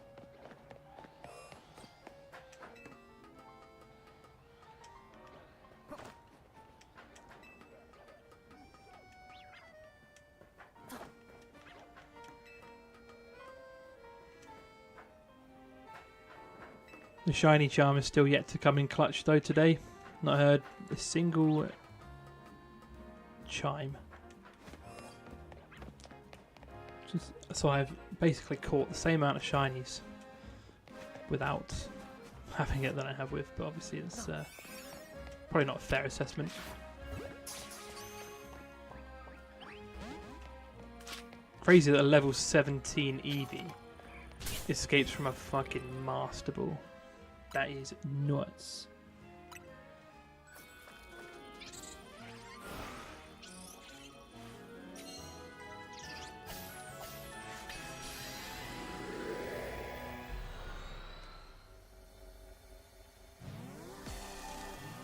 Speaker 1: The shiny charm is still yet to come in clutch though today. Not heard a single chime. So I've basically caught the same amount of shinies without having it that I have with, but obviously it's probably not a fair assessment. Crazy that a level 17 Eevee escapes from a fucking Master Ball. That is nuts.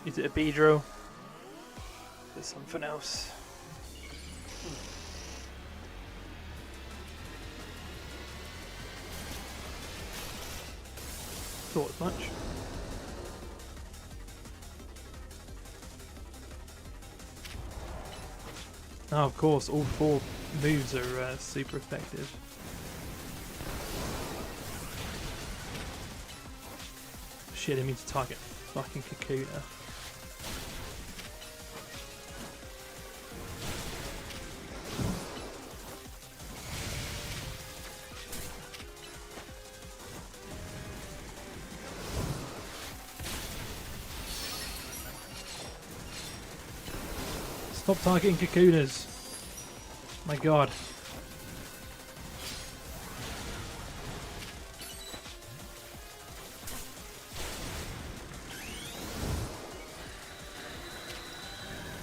Speaker 1: Is it a Beedrill? Is it something else? thought as much. Oh, of course, all 4 moves are super effective. Shit, I mean to target fucking Kakuna. Stop targeting Kakunas. My god.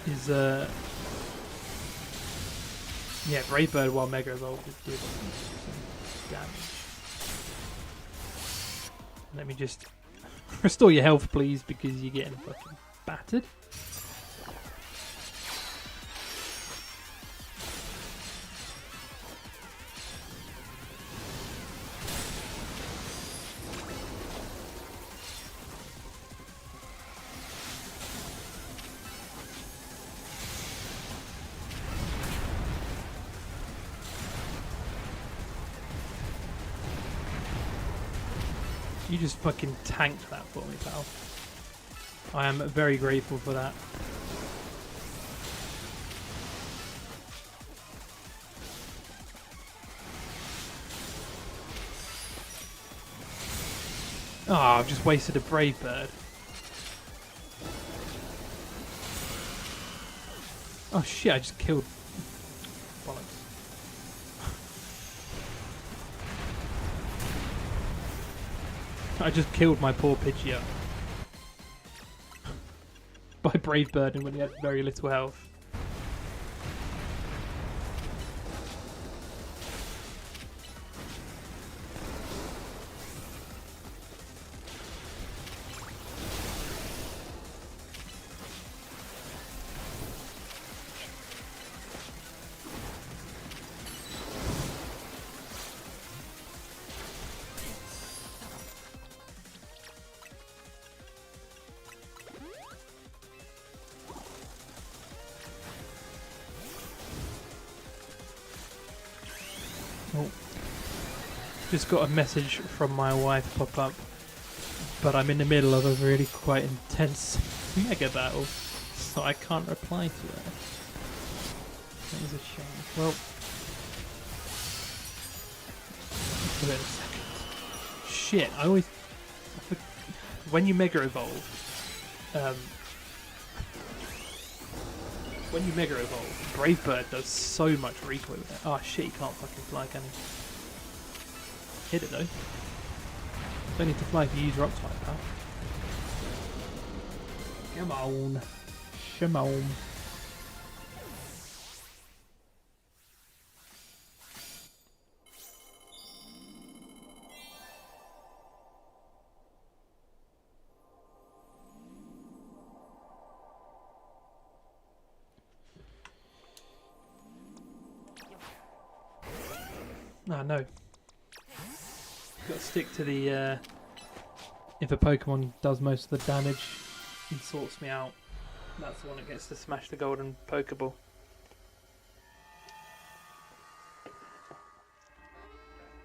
Speaker 1: Is yeah, Brave Bird while Mega Evolved is good. Some damage. Let me just restore your health, please, because you're getting fucking battered. You just fucking tanked that for me, pal. I am very grateful for that. Oh, I've just wasted a Brave Bird. Oh shit, I just killed... Bollocks. I just killed my poor Pidgeot. By Brave Birding when he had very little health. Oh. Just got a message from my wife pop up, but I'm in the middle of a really quite intense mega battle, so I can't reply to her. That is a shame. Well, give it a second. Shit, I always... When you Mega Evolve, when you Mega Evolve, Brave Bird does so much recoil with it. Oh shit, he can't fucking fly, can he? Hit it though. Don't need to fly if you use Rock Slide, pal. Come on. Come on. Ah, no. Got to stick to the, if a Pokemon does most of the damage and sorts me out, that's the one that gets to smash the golden Pokeball.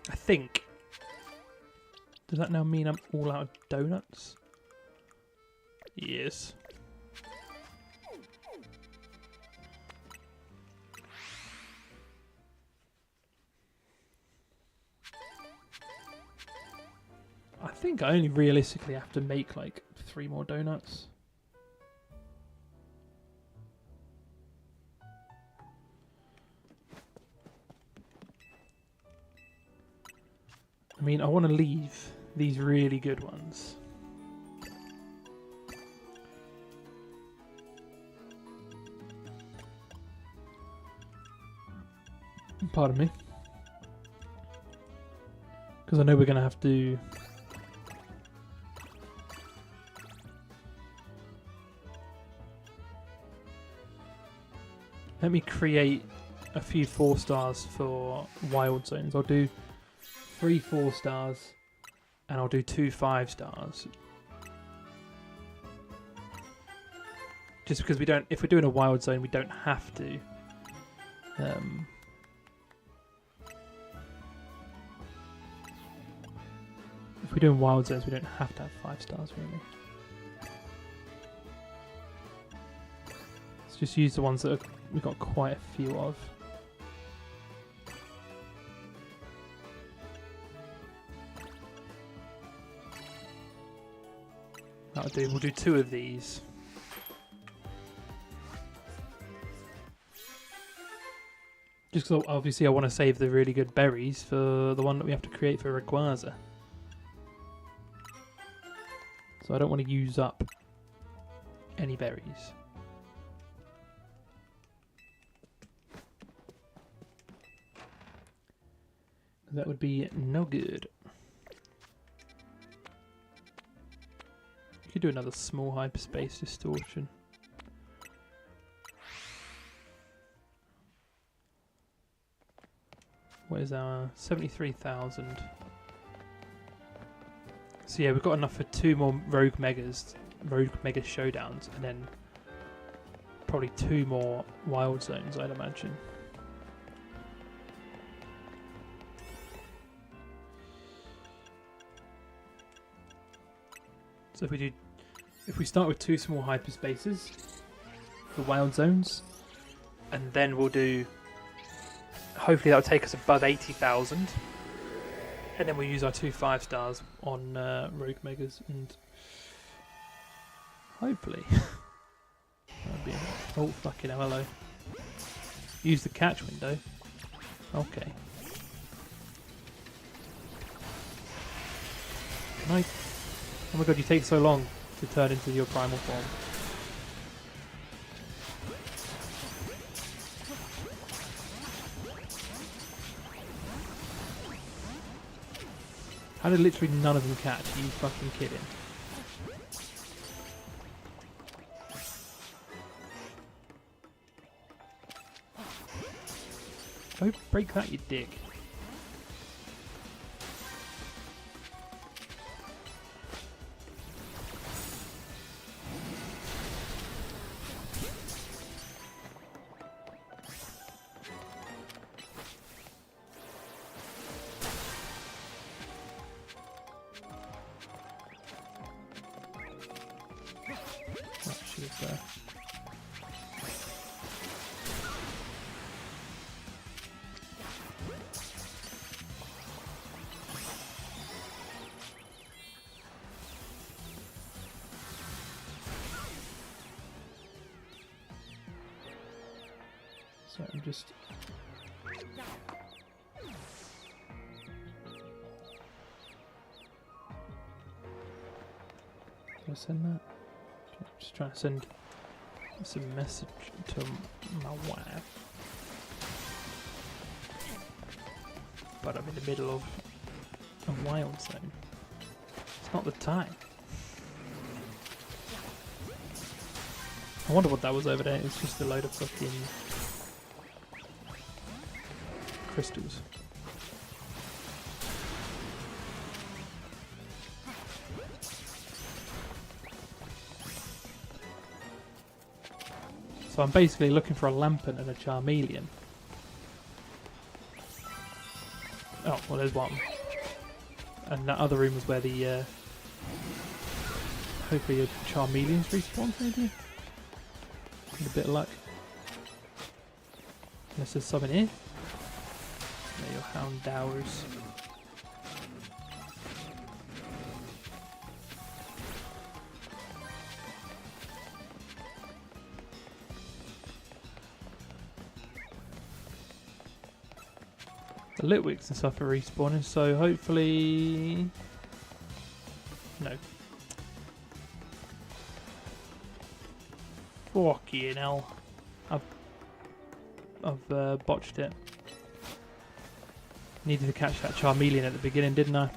Speaker 1: I think. Does that now mean I'm all out of donuts? Yes. I think I only realistically have to make like 3 more donuts. I mean, I want to leave these really good ones. Pardon me. Because I know we're going to have to... Let me create a few 4 stars for wild zones. I'll do 3 4 stars and I'll do 2 5-stars. Just because we don't, if we're doing a wild zone, we don't have to. If we're doing wild zones, we don't have to have 5 stars, really. Let's just use the ones that we've got quite a few of. That'll do. We'll do 2 of these. Just because obviously I want to save the really good berries for the one that we have to create for Rayquaza. So I don't want to use up any berries. That would be no good. You could do another small hyperspace distortion. What is our 73,000? So yeah, we've got enough for 2 more Rogue Mega Showdowns, and then probably 2 more Wild Zones, I'd imagine. So if we start with 2 small hyperspaces, the Wild Zones, and then we'll do. Hopefully that'll take us above 80,000. And then we'll use our 2 5-stars on Rogue Megas, and hopefully that'll be oh fucking hell, hello. Use the catch window. Okay. Can I? Oh my god, you take so long to turn into your primal form. How did literally none of them catch? Are you fucking kidding? Don't break that, you dick. So I'm just... Did I send that? I'm just trying to send some message to my wife. But I'm in the middle of a wild zone. It's not the time. I wonder what that was over there. It's just a load of fucking crystals. So I'm basically looking for a Lampent and a Charmeleon. Oh, well there's one. And that other room was where the hopefully a Charmeleon's respawned maybe? With a bit of luck. Unless there's some in here. There your Houndowers. The Litwicks and stuff are respawning, so hopefully... No. Fucking hell. I've botched it. Needed to catch that Charmeleon at the beginning, didn't I?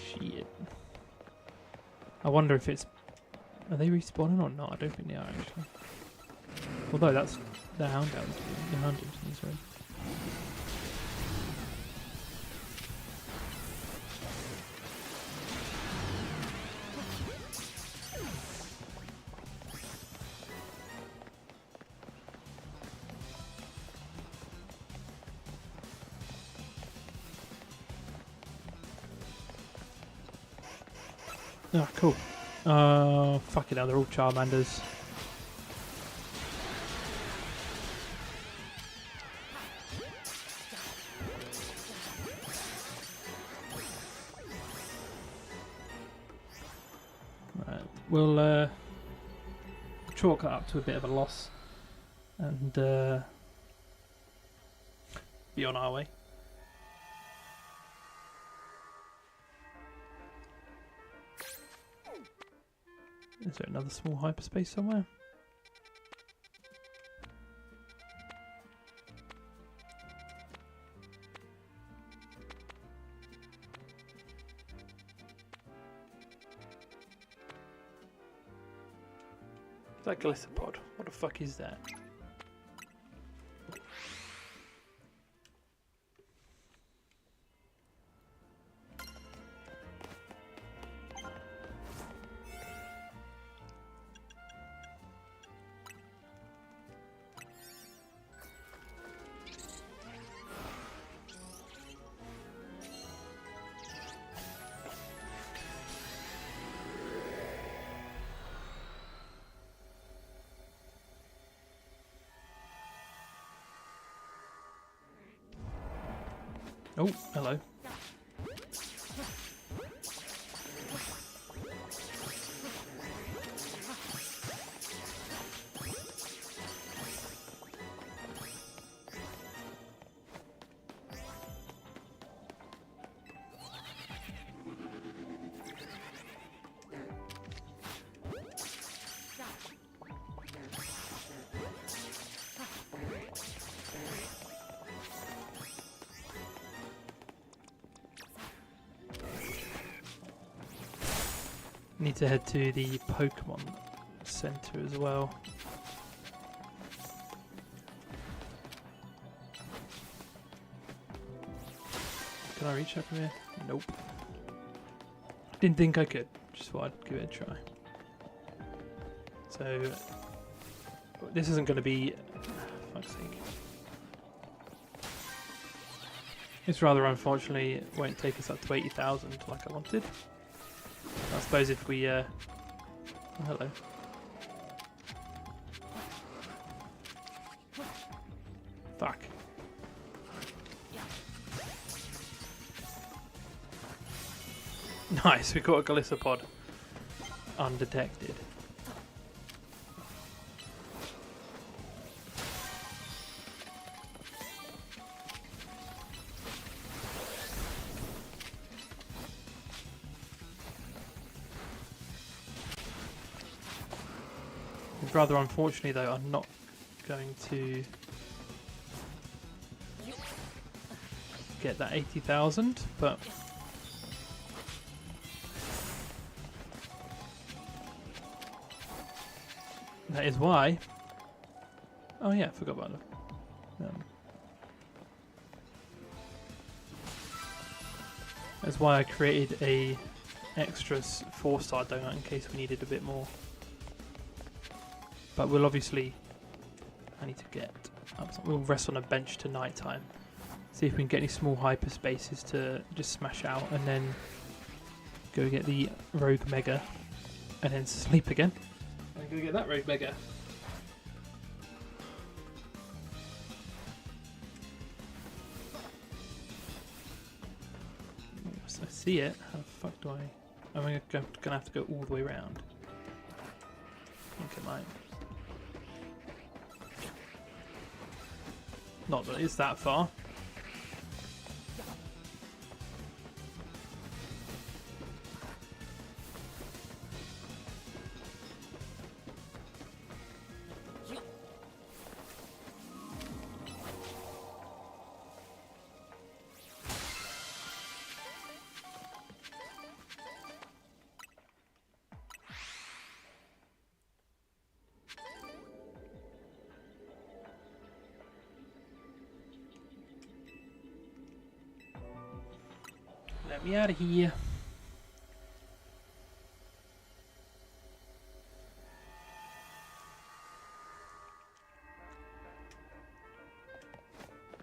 Speaker 1: Shit. I wonder if it's... Are they respawning or not? I don't think they are actually. Although that's the Houndours. The Houndours in this room. Oh, cool. Fucking hell, they're all Charmanders. Right, we'll chalk that up to a bit of a loss and be on our way. Is there another small hyperspace somewhere? Is that Glycerpod? What the fuck is that? Oh, hello. Need to head to the Pokemon Center as well. Can I reach up from here? Nope. Didn't think I could. Just thought I'd give it a try. So this isn't going to be. Fuck's sake. This rather unfortunately won't take us up to 80,000 like I wanted. I suppose if we, oh, hello. Fuck. Nice, we got a Glycerpod. Undetected. Rather unfortunately though, I'm not going to get that 80,000, but that is why. Oh yeah, I forgot about that. That's why I created a extra 4-star donut in case we needed a bit more. But we'll obviously, I need to get up. We'll rest on a bench to night time. See if we can get any small hyperspaces to just smash out, and then go get the Rogue Mega, and then sleep again. And go get that Rogue Mega. I see it. How the fuck do I? I'm gonna have to go all the way around. I think I might. Not that it's that far. Let me out of here.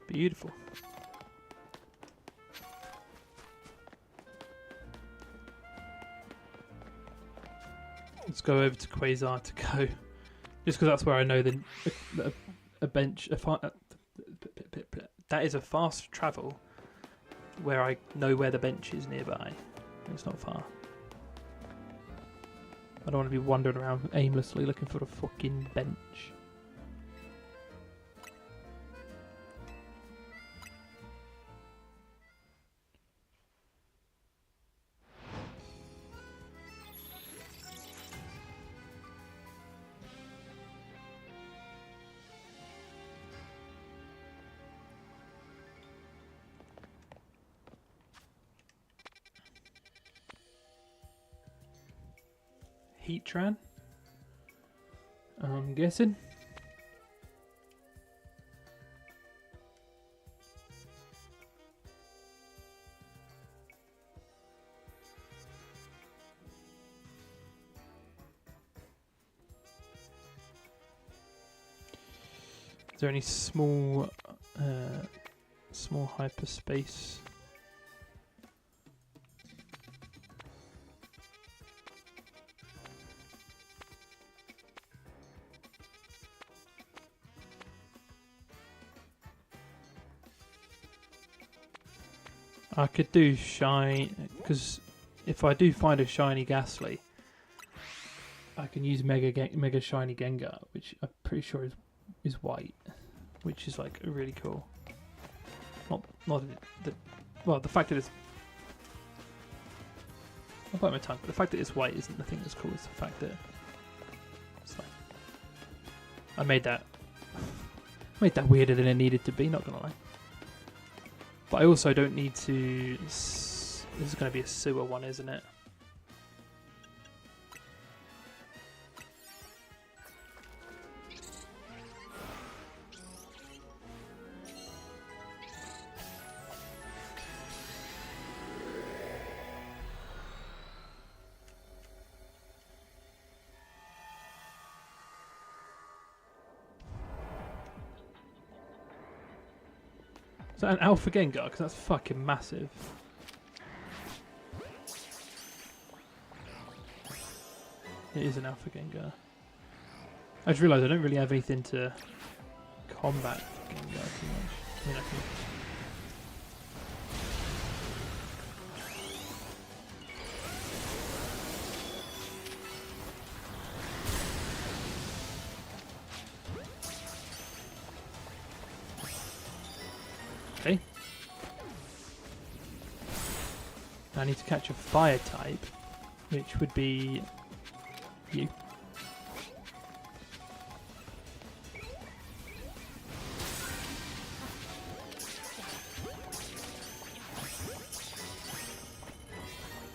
Speaker 1: Beautiful. Let's go over to Quasar to go. Just because that's where I know a bench... that is a fast travel where I know where the bench is nearby. It's not far. I don't want to be wandering around aimlessly looking for a fucking bench. Heatran, I'm guessing. Is there any small hyperspace? I could do shine, because if I do find a shiny Ghastly, I can use Mega Shiny Gengar, which I'm pretty sure is white, which is like really cool. Not the fact that it's... I'll bite my tongue, but the fact that it's white isn't the thing that's cool. It's the fact that it's like I made that weirder than it needed to be. Not gonna lie. But I also don't need to... This is going to be a sewer one, isn't it? Is that an Alpha Gengar? Because that's fucking massive. It is an Alpha Gengar. I just realised I don't really have anything to combat Gengar too much. I mean, I can... Okay. I need to catch a fire type, which would be you.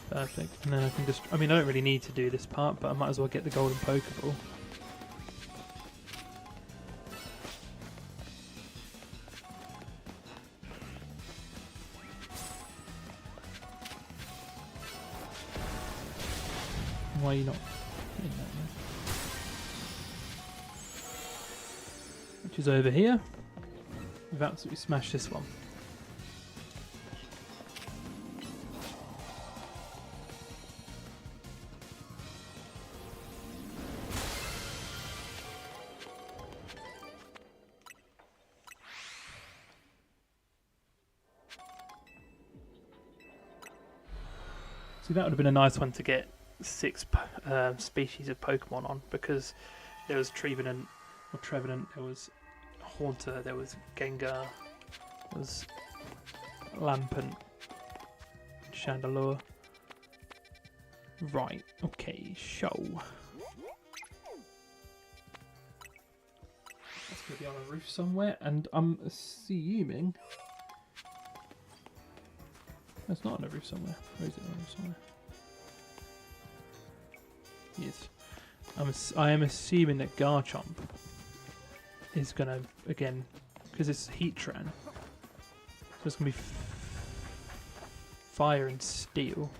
Speaker 1: Perfect. And then I can just... I mean, I don't really need to do this part, but I might as well get the golden Pokeball. Why are you not doing that then? Which is over here. We've absolutely smashed this one. See, that would have been a nice one to get 6 species of Pokemon on, because there was Trevenant, there was Haunter, there was Gengar, there was Lampent, Chandelure. Right, okay, show. That's going to be on a roof somewhere, and I'm assuming... It's not on a roof somewhere. Where is it on a roof somewhere? Yes. I am assuming that Garchomp is going to, again, because it's Heatran, so it's going to be fire and steel.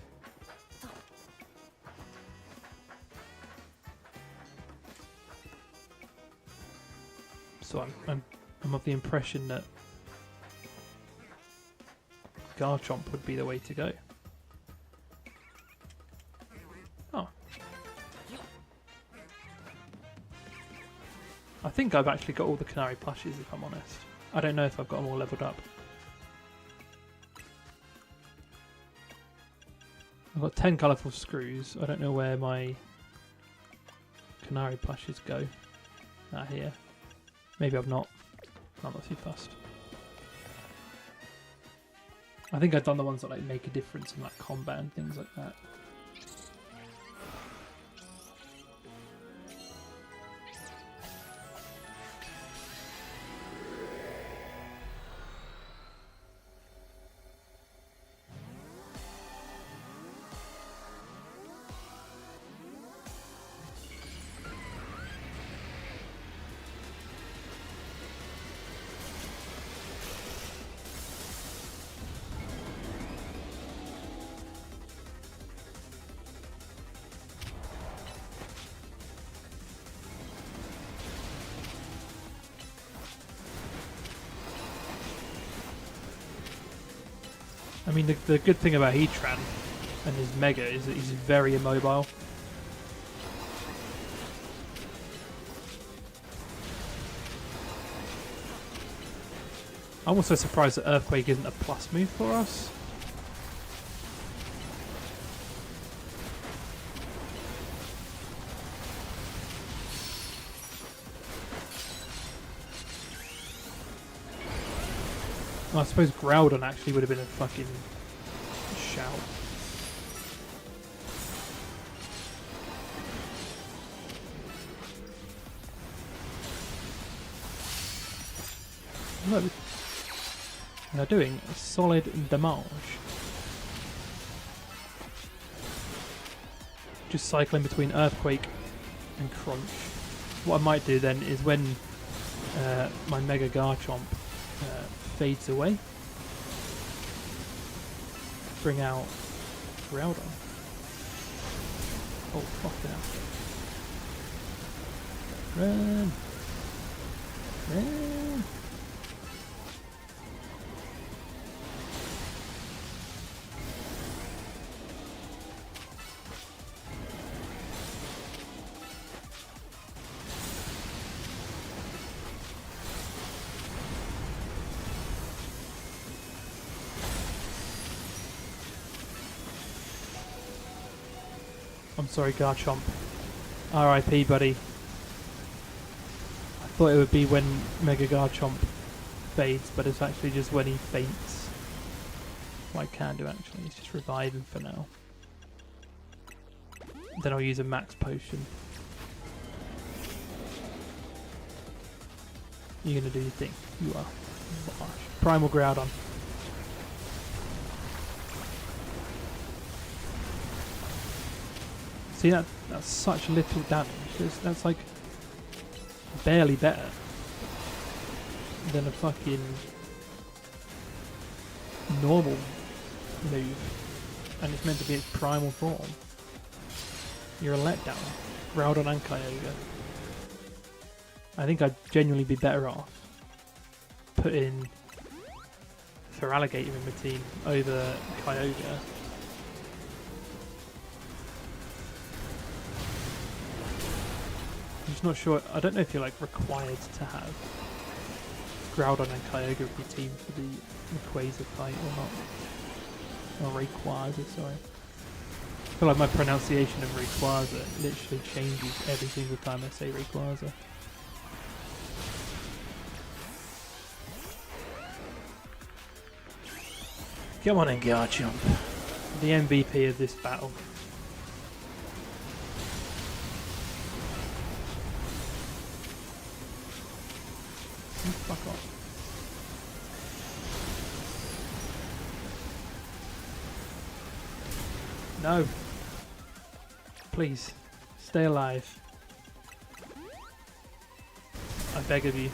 Speaker 1: So I'm of the impression that Garchomp would be the way to go. Oh. I think I've actually got all the Canary plushies, if I'm honest. I don't know if I've got them all leveled up. I've got 10 colourful screws. I don't know where my Canary plushies go. Ah, here. Maybe I've not. I'm not too fussed. I think I've done the ones that like make a difference in like combat and things like that. I mean, the good thing about Heatran and his Mega is that he's very immobile. I'm also surprised that Earthquake isn't a plus move for us. Well, I suppose Groudon actually would have been a fucking shout. No. They're doing a solid damage. Just cycling between Earthquake and Crunch. What I might do then is when my Mega Garchomp fades away, bring out Groudon. Oh, fuck yeah. Run! Run! I'm sorry, Garchomp. R.I.P. buddy. I thought it would be when Mega Garchomp fades, but it's actually just when he faints. What I can do actually is just revive him for now. Then I'll use a max potion. You're gonna do your thing. You are. Bosh. Primal Groudon. See, that's such little damage. That's like barely better than a fucking normal move. And it's meant to be its primal form. You're a letdown. Groudon and Kyogre. I think I'd genuinely be better off putting Feraligatr in my team over Kyogre. I'm just not sure. I don't know if you're like required to have Groudon and Kyogre in your team for the Rayquaza fight or not. Or Rayquaza, sorry. I feel like my pronunciation of Rayquaza literally changes every single time I say Rayquaza. Come on in, Garchomp. The MVP of this battle. Fuck off. No. Please, stay alive. I beg of you.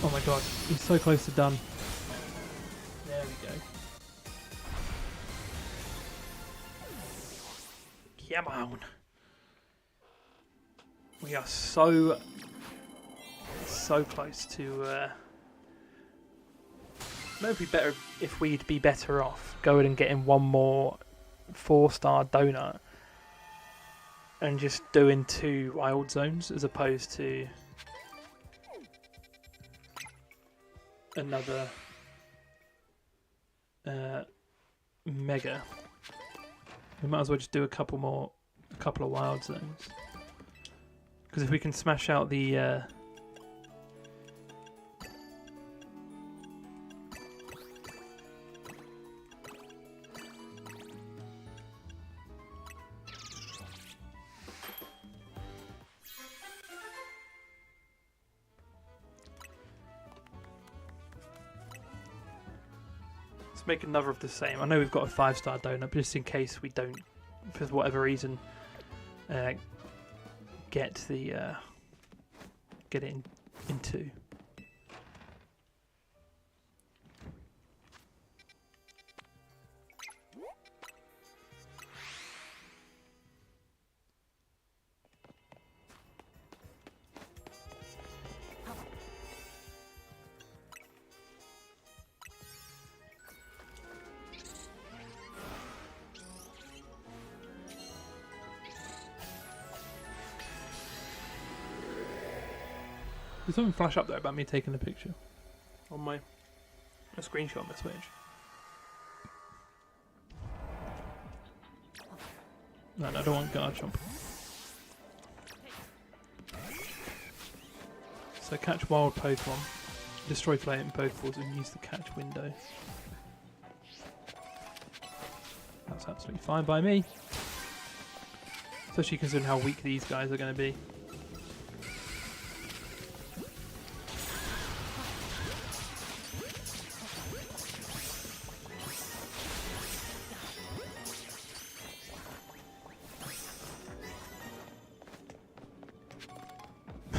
Speaker 1: Oh my god, he's so close to done. There we go. Come on. We are so close to. Maybe it'd be better if we'd be better off going and getting one more 4-star donut and just doing 2 wild zones as opposed to another mega. We might as well just do a couple of wild zones, because if we can smash out the make another of the same. I know we've got a 5-star donut, but just in case we don't, for whatever reason, get it in 2. Did something flash up there about me taking a picture on a screenshot on my Switch? No, I don't want Garchomp. So catch wild Pokemon, destroy floating Pokeballs, and use the catch window. That's absolutely fine by me. Especially considering how weak these guys are going to be.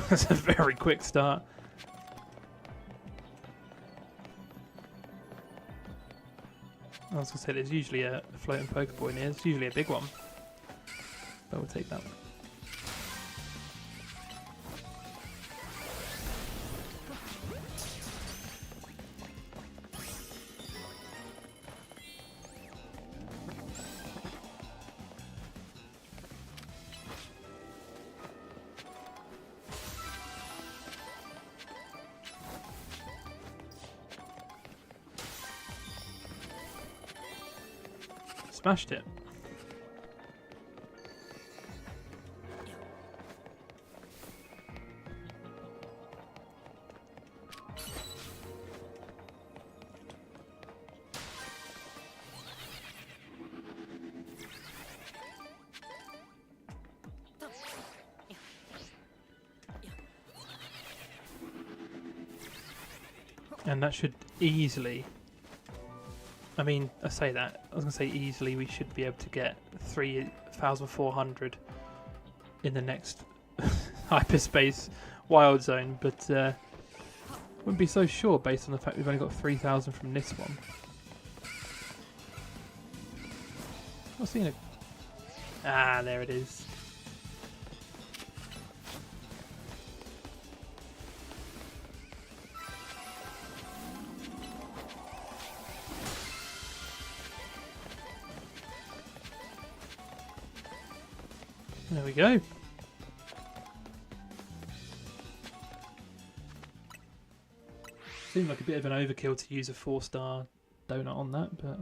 Speaker 1: That's a very quick start. I was going to say there's usually a floating Pokeball in here. It's usually a big one. But we'll take that. Smashed it. And that should easily, I mean, I say that, I was going to say easily we should be able to get 3,400 in the next hyperspace wild zone, but wouldn't be so sure based on the fact we've only got 3,000 from this one. Not seeing it. Ah, there it is. There we go. Seemed like a bit of an overkill to use a 4-star donut on that, but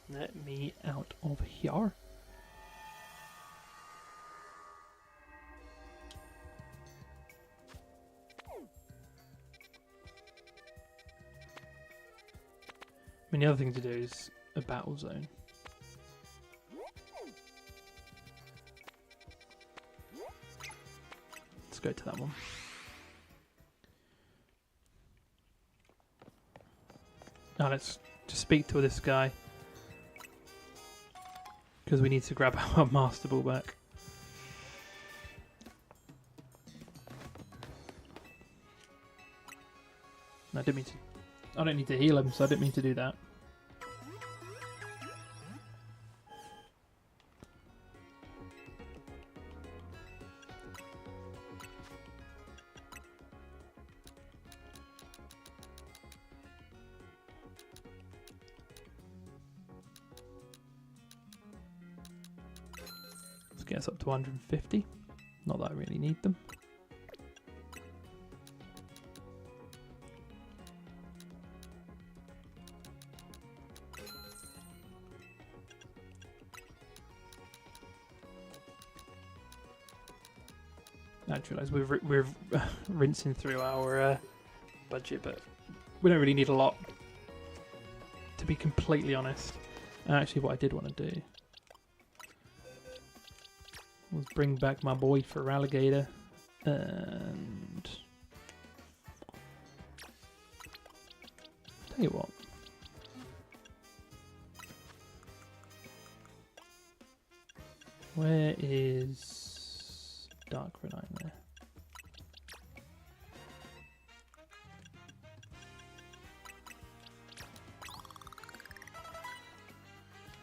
Speaker 1: let me out of here. I mean, the other thing to do is a battle zone. Let's go to that one. Now let's just speak to this guy, because we need to grab our Master Ball back. No, I didn't mean to I don't need to heal him, so I didn't mean to do that. Let's get us up to 150. Not that I really need them. I just realised we're rinsing through our budget, but we don't really need a lot, to be completely honest. Actually, what I did want to do was bring back my boy for alligator, and tell you what. Where is Dark Renine there?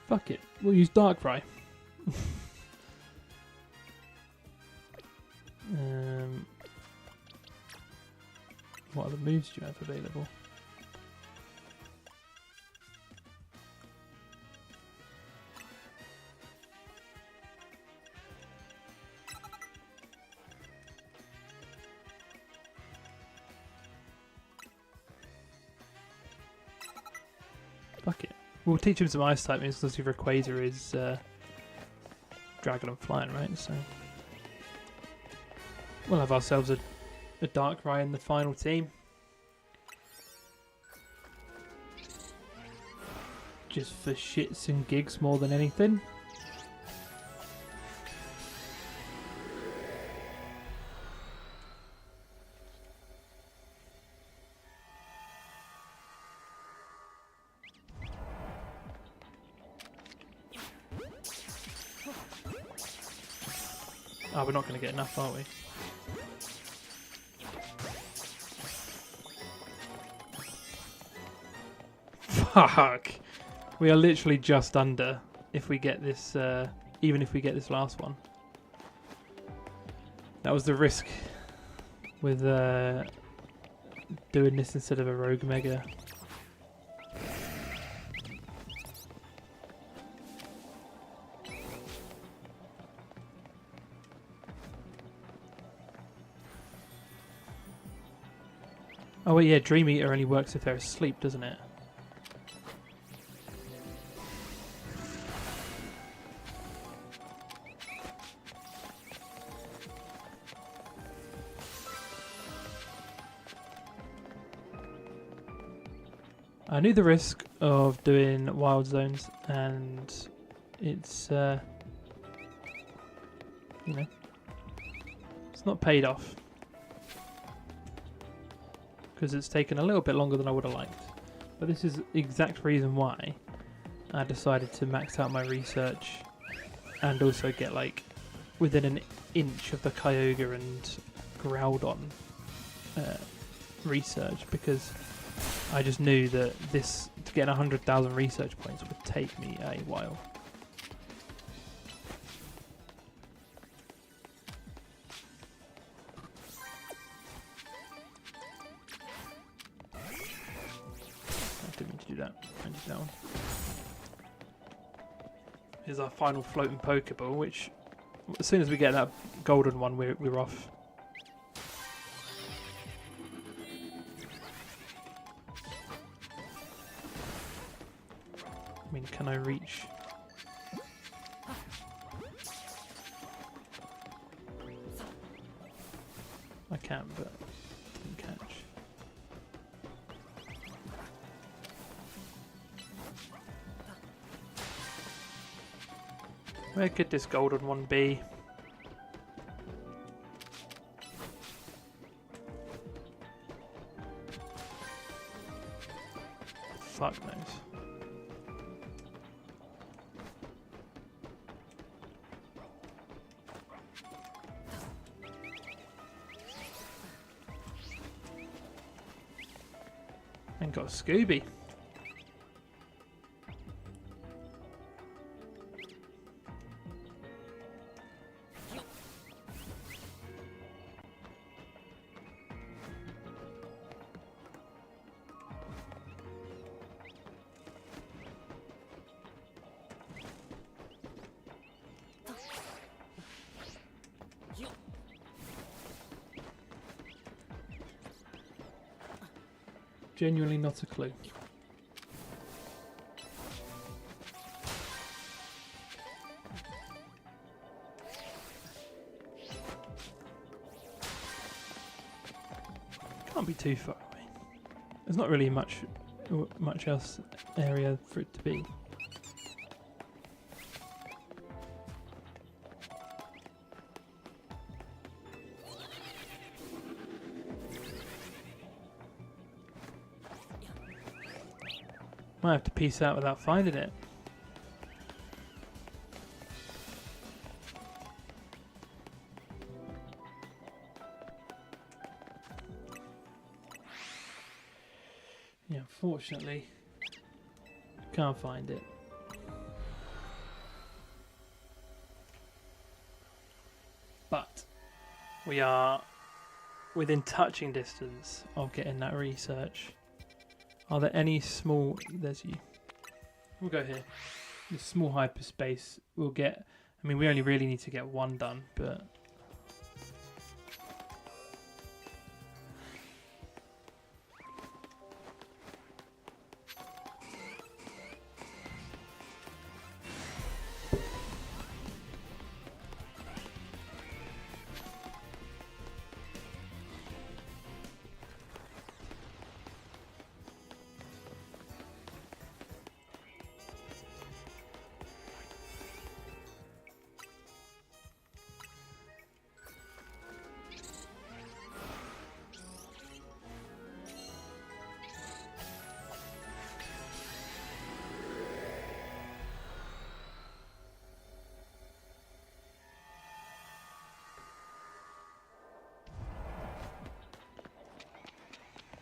Speaker 1: Fuck it, we'll use Darkrai. What other moves do you have available? Fuck it. We'll teach him some ice type moves because Rayquaza is dragon and flying, right? So we'll have ourselves a Darkrai in the final team. Just for shits and gigs more than anything. Oh, we're not going to get enough, are we? Fuck! We are literally just under if we get this, even if we get this last one. That was the risk with doing this instead of a Rogue Mega. Oh wait, yeah, Dream Eater only works if they're asleep, doesn't it? I knew the risk of doing wild zones, and it's, you know, it's not paid off. Because it's taken a little bit longer than I would have liked. But this is the exact reason why I decided to max out my research and also get like within an inch of the Kyogre and Groudon research, because I just knew that this, to get 100,000 research points, would take me a while. That one. Here's our final floating Pokeball, which as soon as we get that golden one, we're off. I mean, can I reach? I can, but didn't catch. Where could this golden one be? Fuck knows. And got a Scooby. Genuinely not a clue. Can't be too far away. There's not really much else area for it to be. Might have to piece out without finding it. Yeah, unfortunately, can't find it. But we are within touching distance of getting that research. Are there any small... There's you. We'll go here. The small hyperspace we'll get... I mean, we only really need to get one done, but...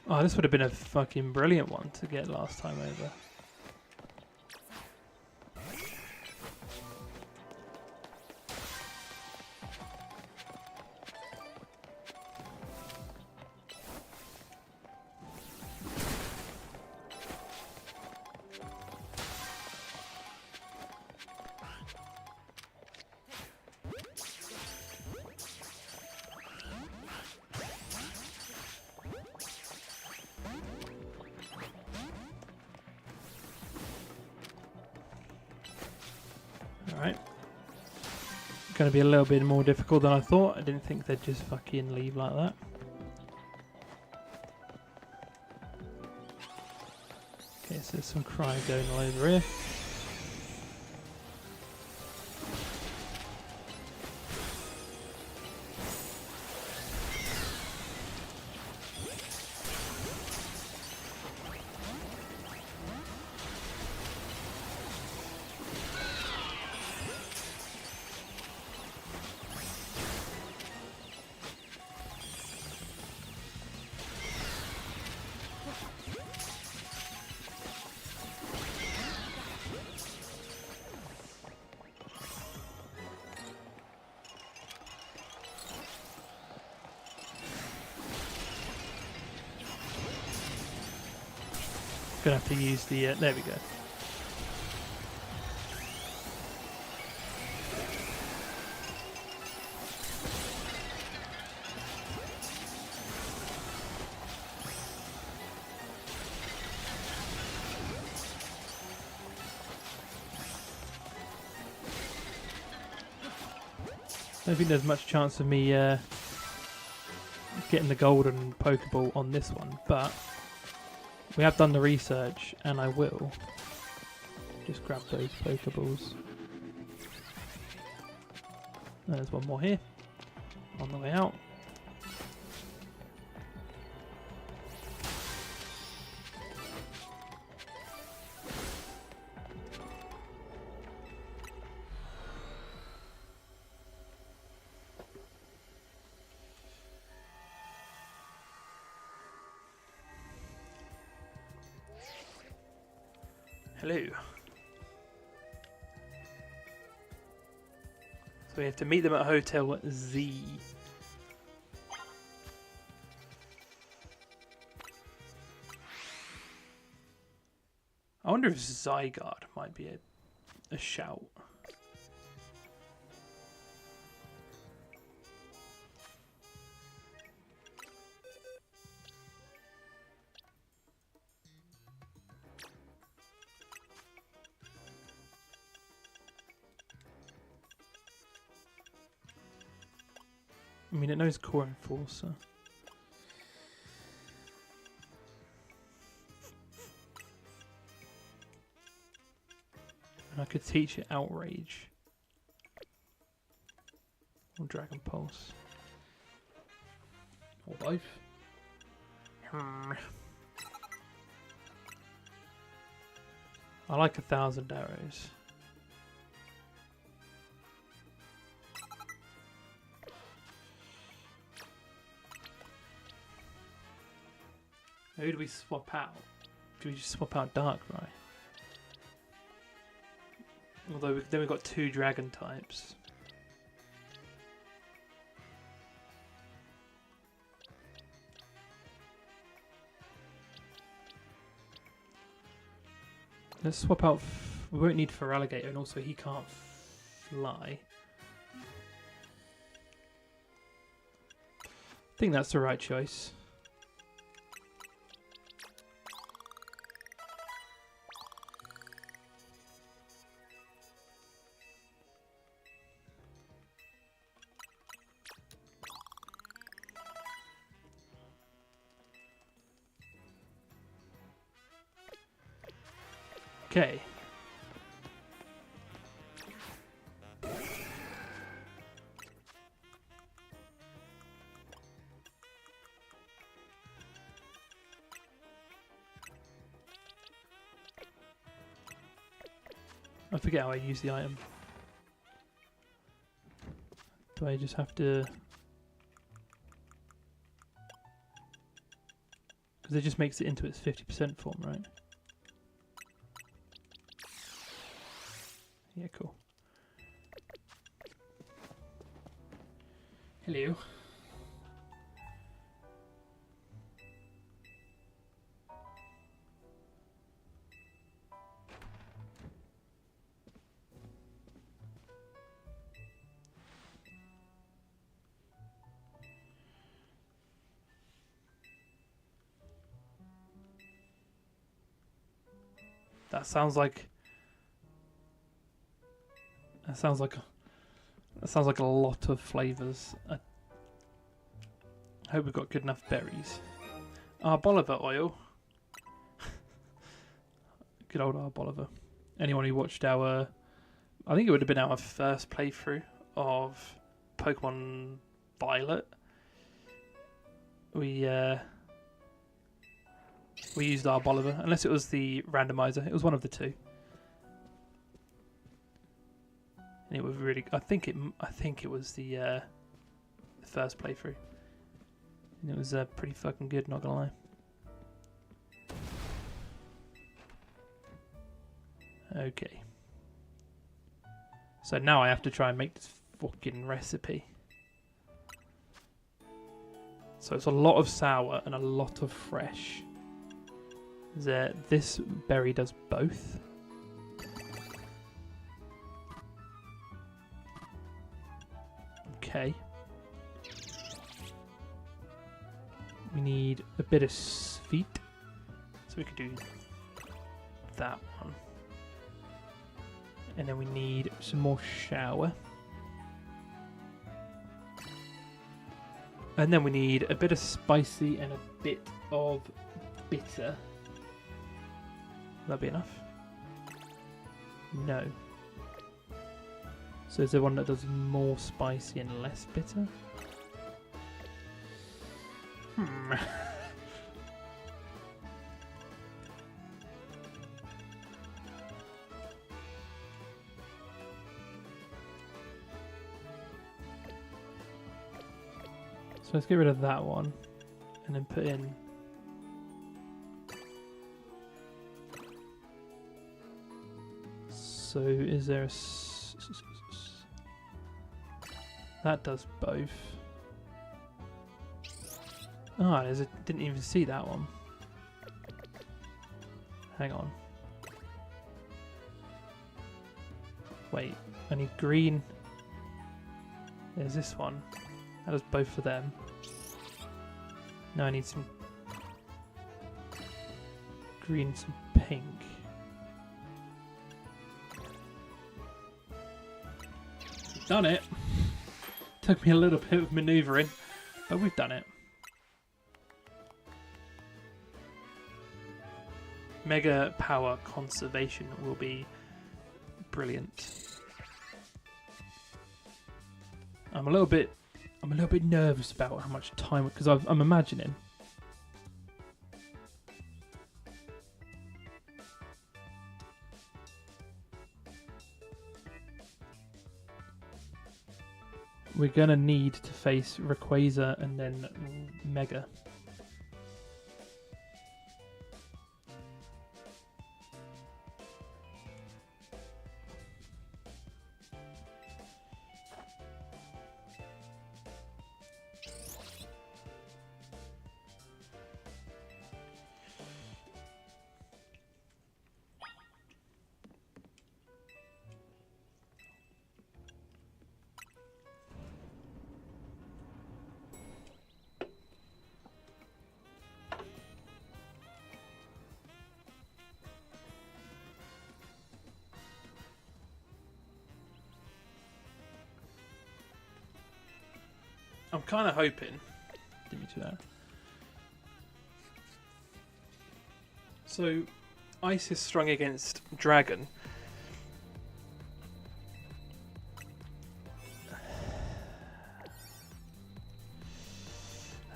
Speaker 1: Oh, this would have been a fucking brilliant one to get last time over. Alright. Going to be a little bit more difficult than I thought. I didn't think they'd just fucking leave like that. Okay, so there's some crying going all over here. Gonna have to use the there we go. I don't think there's much chance of me getting the golden Pokeball on this one, but we have done the research, and I will just grab those Pokeballs. There's one more here, on the way out. Hello. So we have to meet them at Hotel Z. I wonder if Zygarde might be a shout. I mean, it knows Core Enforcer. And I could teach it Outrage. Or Dragon Pulse. Or both. I like 1,000 arrows. Who do we swap out? Do we just swap out Darkrai? Although then we've got 2 dragon types. Let's swap out. We won't need Feraligatr, and also he can't fly. I think that's the right choice. Okay. I forget how I use the item. Do I just have to... Because it just makes it into its 50% form, right? Yeah, cool. Hello. That sounds like a lot of flavors. I hope we've got good enough berries. Arboliver oil. Good old Arboliver. Anyone who watched our, I think it would have been our first playthrough of Pokemon Violet. We used Arboliver, unless it was the randomizer. It was one of the two. And it was really. I think it was the first playthrough, and it was pretty fucking good. Not gonna lie. Okay. So now I have to try and make this fucking recipe. So it's a lot of sour and a lot of fresh. This berry does both. Okay. We need a bit of sweet. So we could do that one. And then we need some more shower. And then we need a bit of spicy and a bit of bitter. Will that be enough? No. So is there one that does more spicy and less bitter? So let's get rid of that one and then put in So is there a... That does both. Ah, there's a... Didn't even see that one. Hang on. Wait, I need green. There's this one. That does both for them. Now I need some green, some pink. Done it. Took me a little bit of manoeuvring, but we've done it. Mega power conservation will be brilliant. I'm a little bit nervous about how much time, because I'm imagining. We're gonna need to face Rayquaza and then Mega. I'm kind of hoping. Give me to that. So, Ice is strong against Dragon.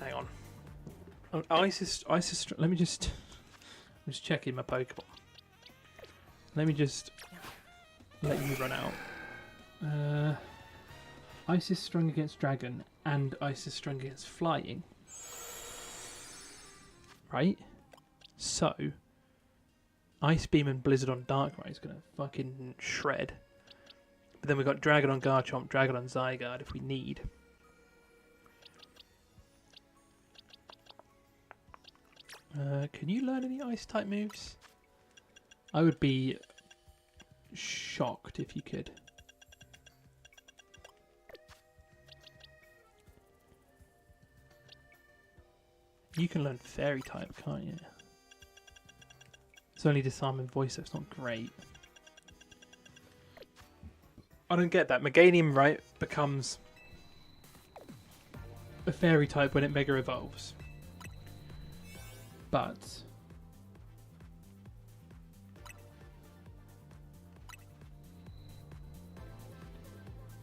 Speaker 1: Hang on. Ice is strong. I'm just checking my Pokemon. Let me just let you run out. Ice is strong against Dragon, and Ice is strong against Flying. Right? So, Ice Beam and Blizzard on Darkrai is going to fucking shred. But then we've got Dragon on Garchomp, Dragon on Zygarde if we need. Can you learn any Ice-type moves? I would be shocked if you could. You can learn Fairy type, can't you? It's only Disarming Voice, so it's not great. I don't get that. Meganium, right, becomes a Fairy type when it Mega Evolves. But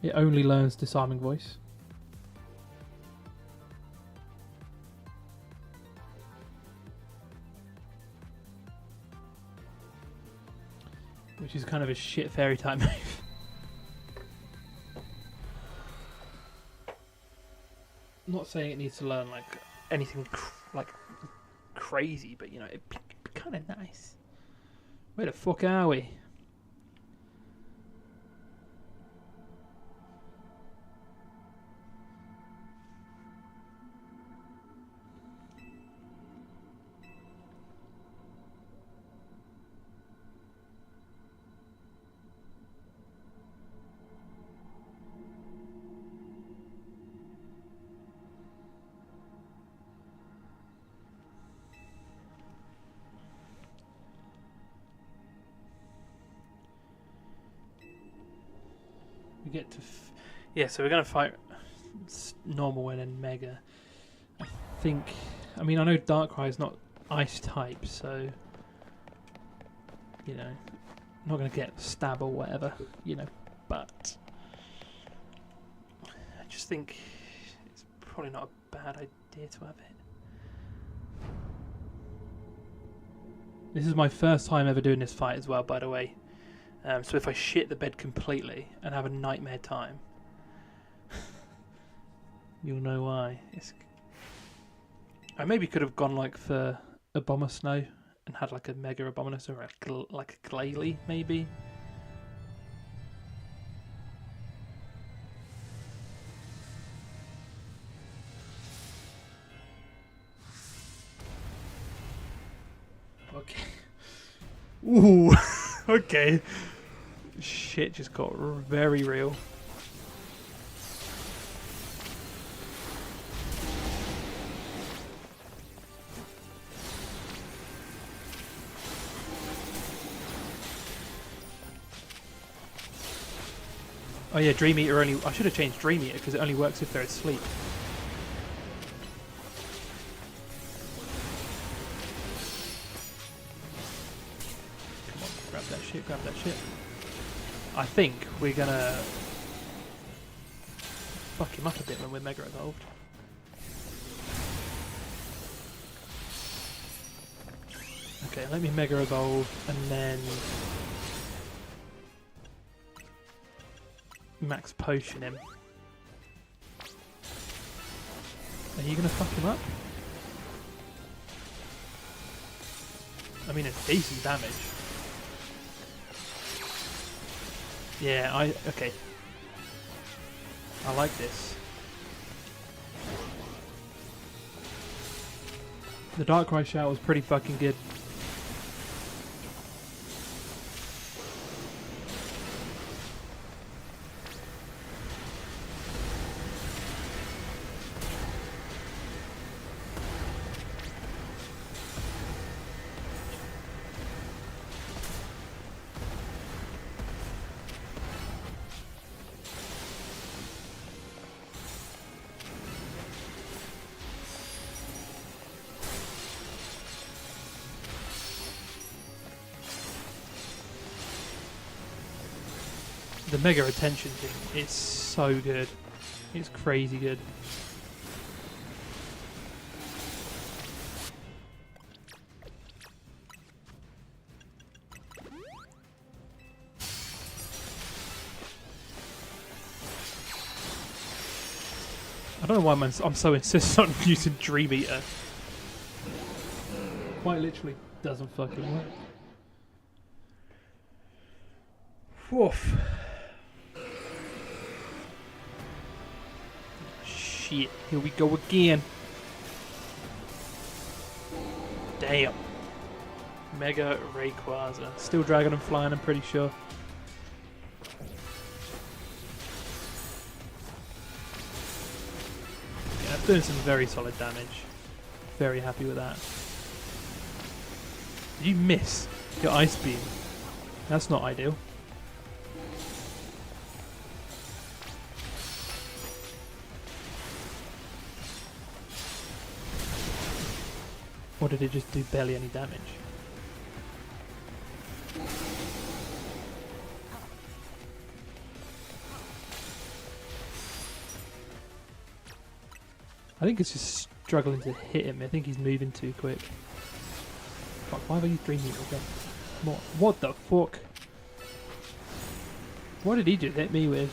Speaker 1: it only learns Disarming Voice. Which is kind of a shit Fairy type move. I'm not saying it needs to learn like anything crazy, but you know, it'd be kind of nice. Where the fuck are we? We get to... yeah, so we're going to fight normal and then Mega. I think... I mean, I know Darkrai is not Ice type, so... you know, I'm not going to get stab or whatever, you know, but... I just think it's probably not a bad idea to have it. This is my first time ever doing this fight as well, by the way. So if I shit the bed completely and have a nightmare time, you'll know why. I maybe could have gone like for Abomasnow and had like a Mega Abomasnow or like a Glalie maybe. okay. Ooh, okay. Shit just got very real. Oh yeah, Dream Eater only... I should have changed Dream Eater because it only works if they're asleep. Come on, grab that shit, grab that shit. I think we're gonna... fuck him up a bit when we're Mega Evolved. Okay, let me Mega Evolve and then... Max Potion him. Are you gonna fuck him up? I mean, it's decent damage. Yeah, okay. I like this. The Darkrai shout was pretty fucking good. The Mega Attention thing is so good. It's crazy good. I don't know why I'm so insistent on using Dream Eater. Quite literally doesn't fucking work. Woof. Shit, here we go again. Damn. Mega Rayquaza. Still Dragon and Flying, I'm pretty sure. Yeah, that's doing some very solid damage. Very happy with that. Did you miss your Ice Beam? That's not ideal. Or did it just do barely any damage? I think it's just struggling to hit him. I think he's moving too quick. Fuck, why have I used Dream Eater again? What the fuck? What did he just hit me with?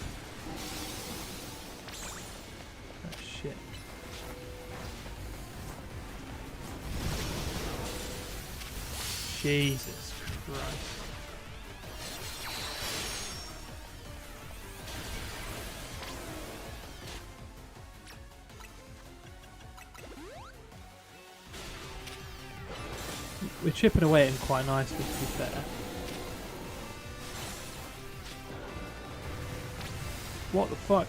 Speaker 1: Oh shit. Jesus Christ. We're chipping away at him quite nicely, to be fair. What the fuck?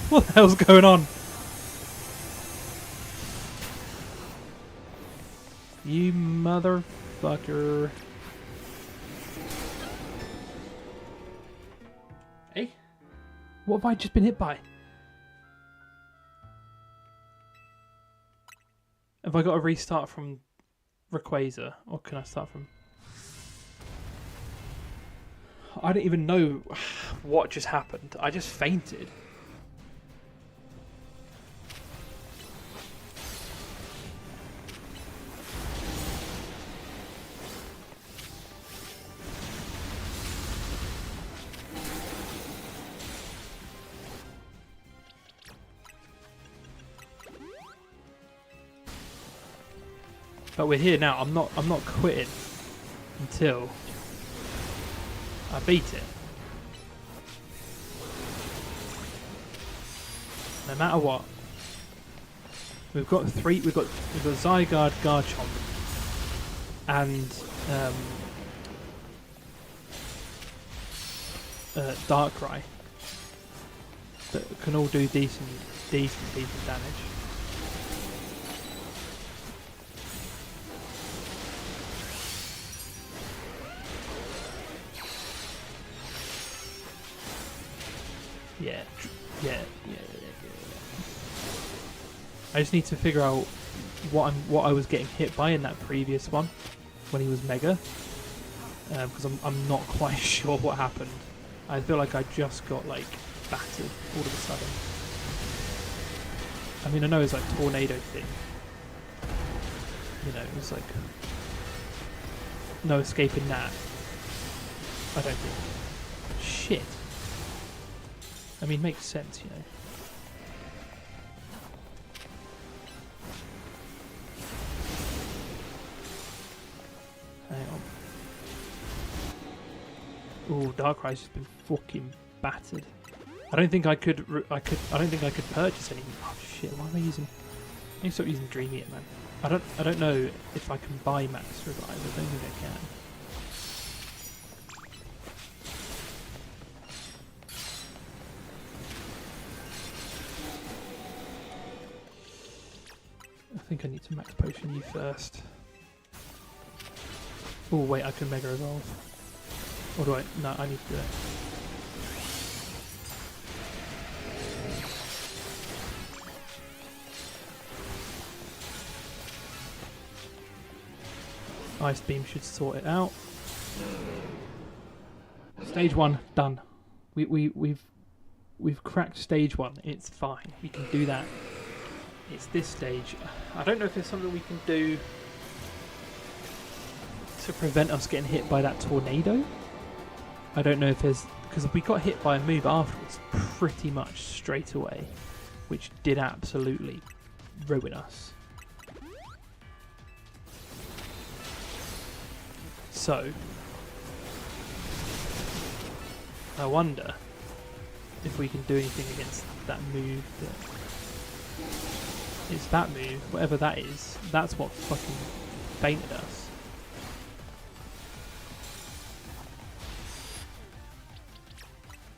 Speaker 1: What the hell's going on? You motherfucker. Hey? What have I just been hit by? Have I got to restart from Rayquaza? Or can I start from... I don't even know what just happened. I just fainted. But we're here now. I'm not quitting until I beat it. No matter what. We've got Zygarde, Garchomp, and Darkrai that can all do decent damage. Yeah. I just need to figure out what I was getting hit by in that previous one when he was Mega, because I'm not quite sure what happened. I feel like I just got like battered all of a sudden. I mean, I know it's like tornado thing. You know, it was like no escaping that. I don't think. Shit. I mean, makes sense, you know. Hang on. Ooh, Darkrai's just been fucking battered. I don't think I could. I don't think I could purchase any. Oh shit! Why am I using? I need to stop using Dreamy It, man. I don't know if I can buy Max Revive. I don't think I can. I think I need to Max Potion you first. Oh wait, I can Mega Evolve. Or do I? No, I need to do it. Ice Beam should sort it out. Stage 1 done. We've cracked stage 1. It's fine. We can do that. It's this stage. I don't know if there's something we can do to prevent us getting hit by that tornado. I don't know if there's, because we got hit by a move afterwards pretty much straight away, which did absolutely ruin us. So I wonder if we can do anything against that move. It's that move, whatever that is. That's what fucking fainted us.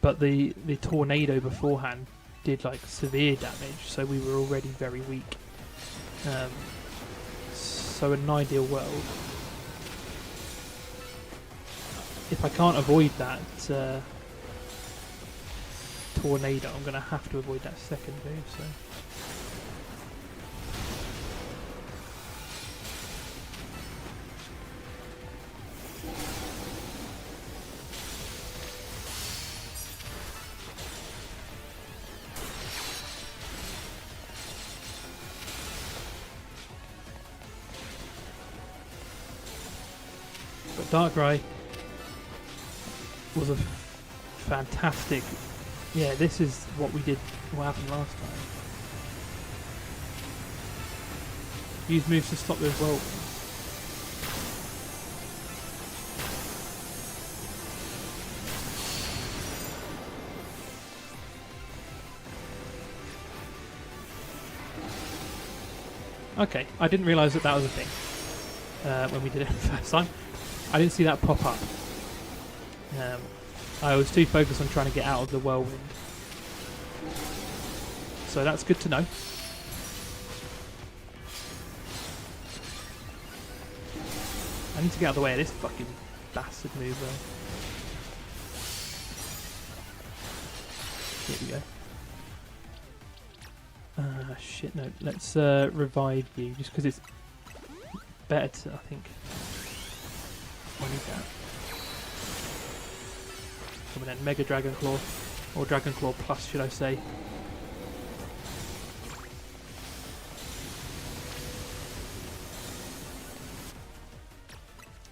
Speaker 1: But the tornado beforehand did like severe damage, so we were already very weak. So in an ideal world, if I can't avoid that tornado, I'm going to have to avoid that second move. So. Darkrai was a fantastic. Yeah, this is what we did. What happened last time? Use moves to stop those whirlwinds. Okay, I didn't realise that was a thing when we did it the first time. I didn't see that pop up. I was too focused on trying to get out of the whirlwind. So that's good to know. I need to get out of the way of this fucking bastard move though. Here we go. Shit, no. Let's revive you, just because it's better to, I think. I need that. Come on then, Mega Dragon Claw. Or Dragon Claw Plus, should I say.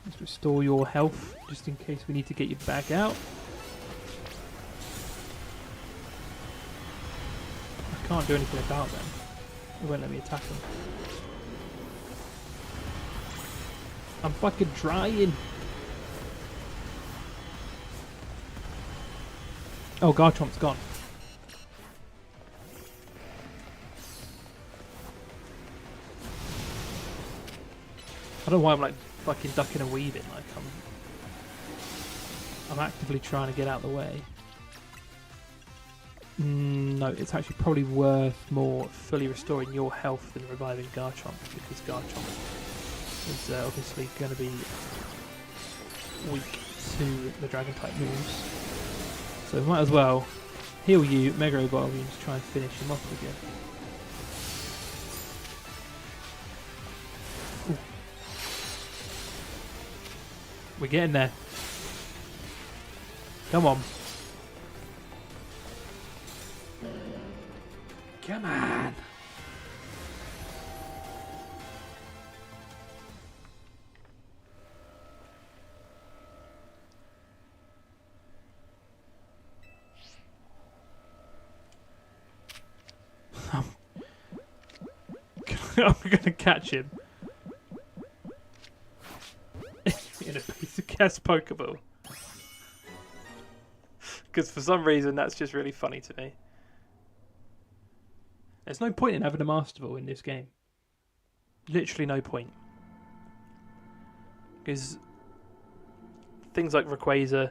Speaker 1: Let's restore your health, just in case we need to get you back out. I can't do anything about them. It won't let me attack them. I'm fucking trying. Oh, Garchomp's gone. I don't know why I'm like fucking ducking and weaving. Like I'm actively trying to get out of the way. No, it's actually probably worth more fully restoring your health than reviving Garchomp, because Garchomp is obviously going to be weak to the Dragon type moves. So we might as well heal you, Mega Evolve you, and just try and finish him off again. Ooh. We're getting there. Come on. Come on. I'm gonna catch him in a piece of gas Pokeball. Because for some reason that's just really funny to me. There's no point in having a Master Ball in this game. Literally no point. Because things like Rayquaza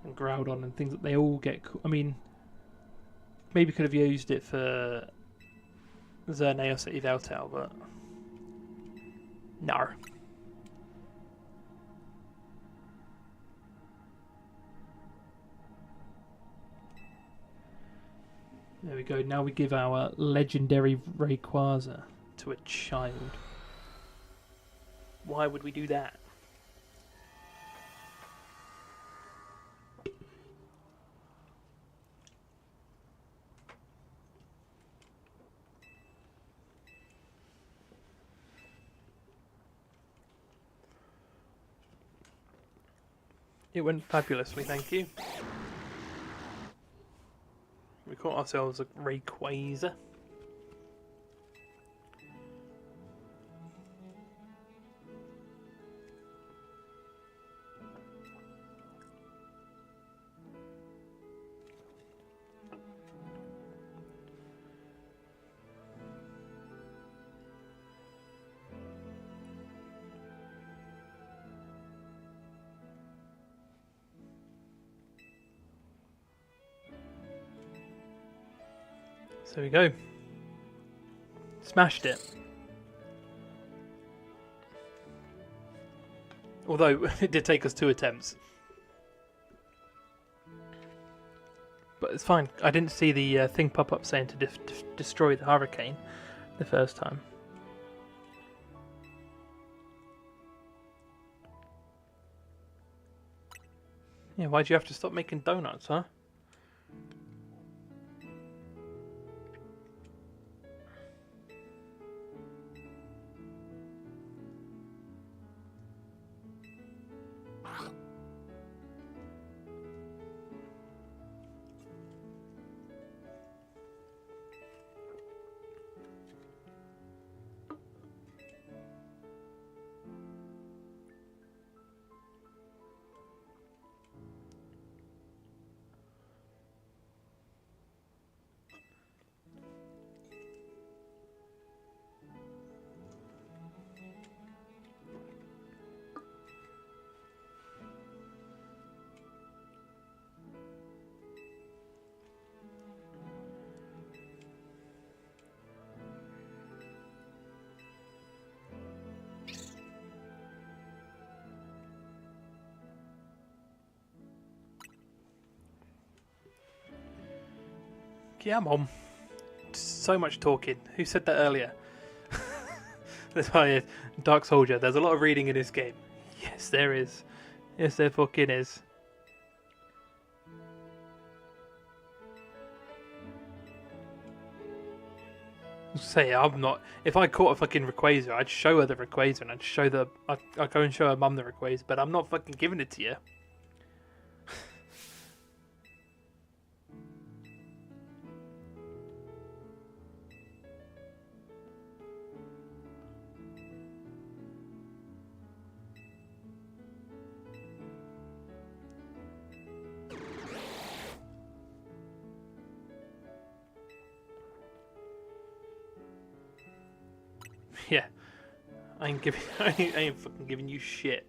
Speaker 1: and Groudon and things that they all get... I mean, maybe could have used it for Xerneas at Yveltal, but... no. There we go. Now we give our legendary Rayquaza to a child. Why would we do that? It went fabulously, thank you. We caught ourselves a Rayquaza. So there we go. Smashed it. Although it did take us 2 attempts. But it's fine. I didn't see the thing pop up saying to destroy the hurricane the first time. Yeah, why'd you have to stop making donuts, huh? Yeah, Mom. So much talking. Who said that earlier? That's why Dark Soldier. There's a lot of reading in this game. Yes, there is. Yes, there fucking is. Say, I'm not. If I caught a fucking Rayquaza, I'd show her the Rayquaza and I'd show the. I'd go and show her mum the Rayquaza, but I'm not fucking giving it to you. Yeah, I ain't giving. I ain't fucking giving you shit.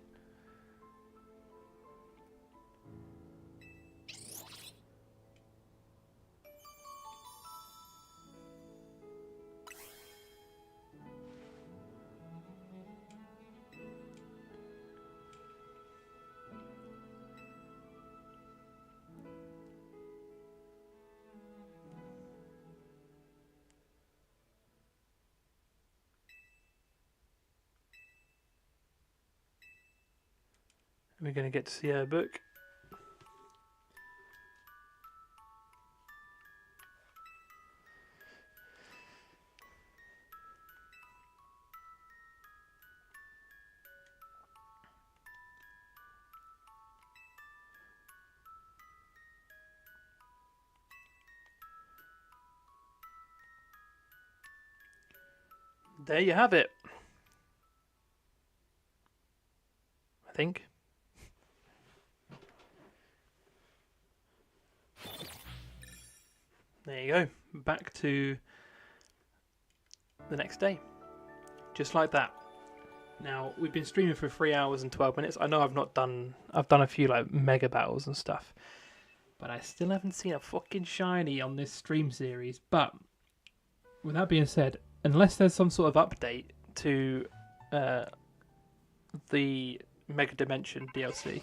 Speaker 1: We're going to get to see her book. There you have it. I think. There you go. Back to the next day. Just like that. Now, we've been streaming for 3 hours and 12 minutes. I know I've done a few like mega battles and stuff. But I still haven't seen a fucking shiny on this stream series. But with that being said, unless there's some sort of update to the Mega Dimension DLC.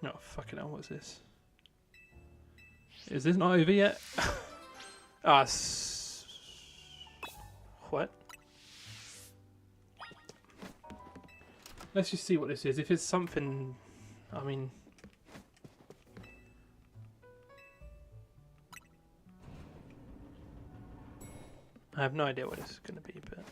Speaker 1: Oh, fucking hell, what's this? Is this not over yet? What? Let's just see what this is. If it's something, I mean... I have no idea what this is going to be, but...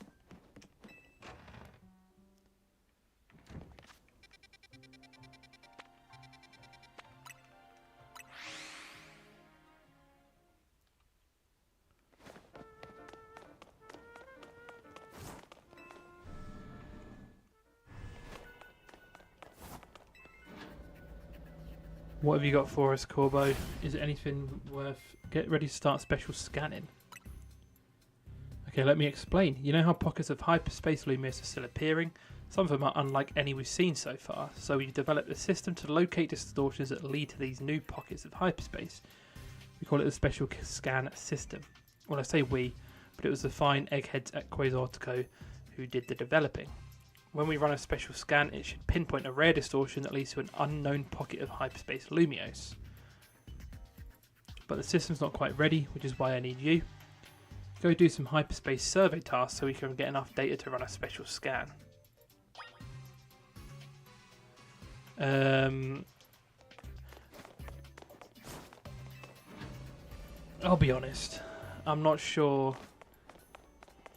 Speaker 1: What have you got for us, Corbo? Is it anything worth... Get ready to start special scanning. Okay, let me explain. You know how pockets of hyperspace lumios are still appearing? Some of them are unlike any we've seen so far, so we've developed a system to locate distortions that lead to these new pockets of hyperspace. We call it the special scan system. Well, I say we, but it was the fine eggheads at Quasartico who did the developing. When we run a special scan, it should pinpoint a rare distortion that leads to an unknown pocket of hyperspace lumios. But the system's not quite ready, which is why I need you. Go do some hyperspace survey tasks so we can get enough data to run a special scan. I'll be honest, I'm not sure.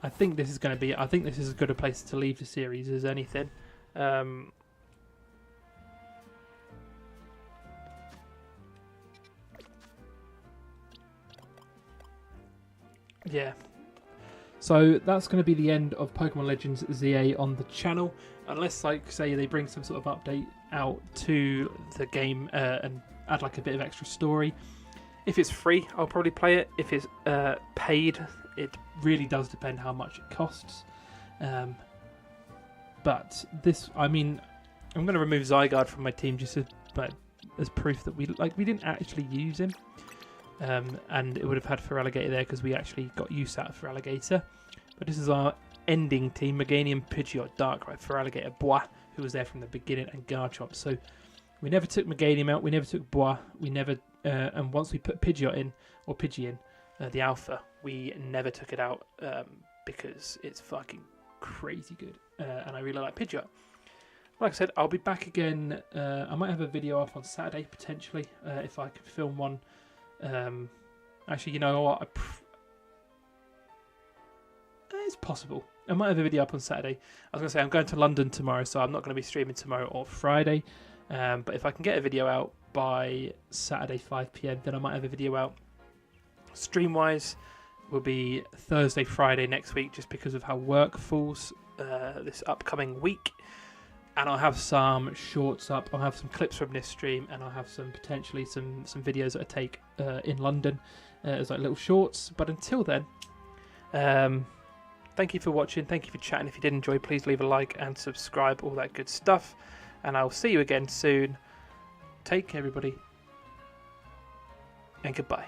Speaker 1: I think this is as good a place to leave the series as anything. Yeah. So that's going to be the end of Pokemon Legends ZA on the channel. Unless, like, say, they bring some sort of update out to the game and add like a bit of extra story. If it's free, I'll probably play it. If it's paid, it really does depend how much it costs. But this, I mean, I'm going to remove Zygarde from my team just as proof that we didn't actually use him. And it would have had Feraligatr there because we actually got use out of Feraligatr. But this is our ending team: Meganium, Pidgeot, Darkrai, Feraligatr, Bois, who was there from the beginning, and Garchomp. So we never took Meganium out, we never took Bois, we never, and once we put Pidgeot in, or Pidgey in, the Alpha, we never took it out because it's fucking crazy good, and I really like Pidgeot. Like I said, I'll be back again. I might have a video up on Saturday potentially if I can film one. Actually, you know what? It's possible. I might have a video up on Saturday. I was going to say I'm going to London tomorrow, so I'm not going to be streaming tomorrow or Friday. But if I can get a video out by Saturday 5 PM, then I might have a video out. Stream-wise, will be Thursday, Friday next week, just because of how work falls this upcoming week. And I'll have some shorts up. I'll have some clips from this stream, and I'll have potentially some videos that I take in London as like little shorts. But until then, thank you for watching, thank you for chatting. If you did enjoy, please leave a like and subscribe, all that good stuff. And I'll see you again soon. Take care, everybody, and goodbye.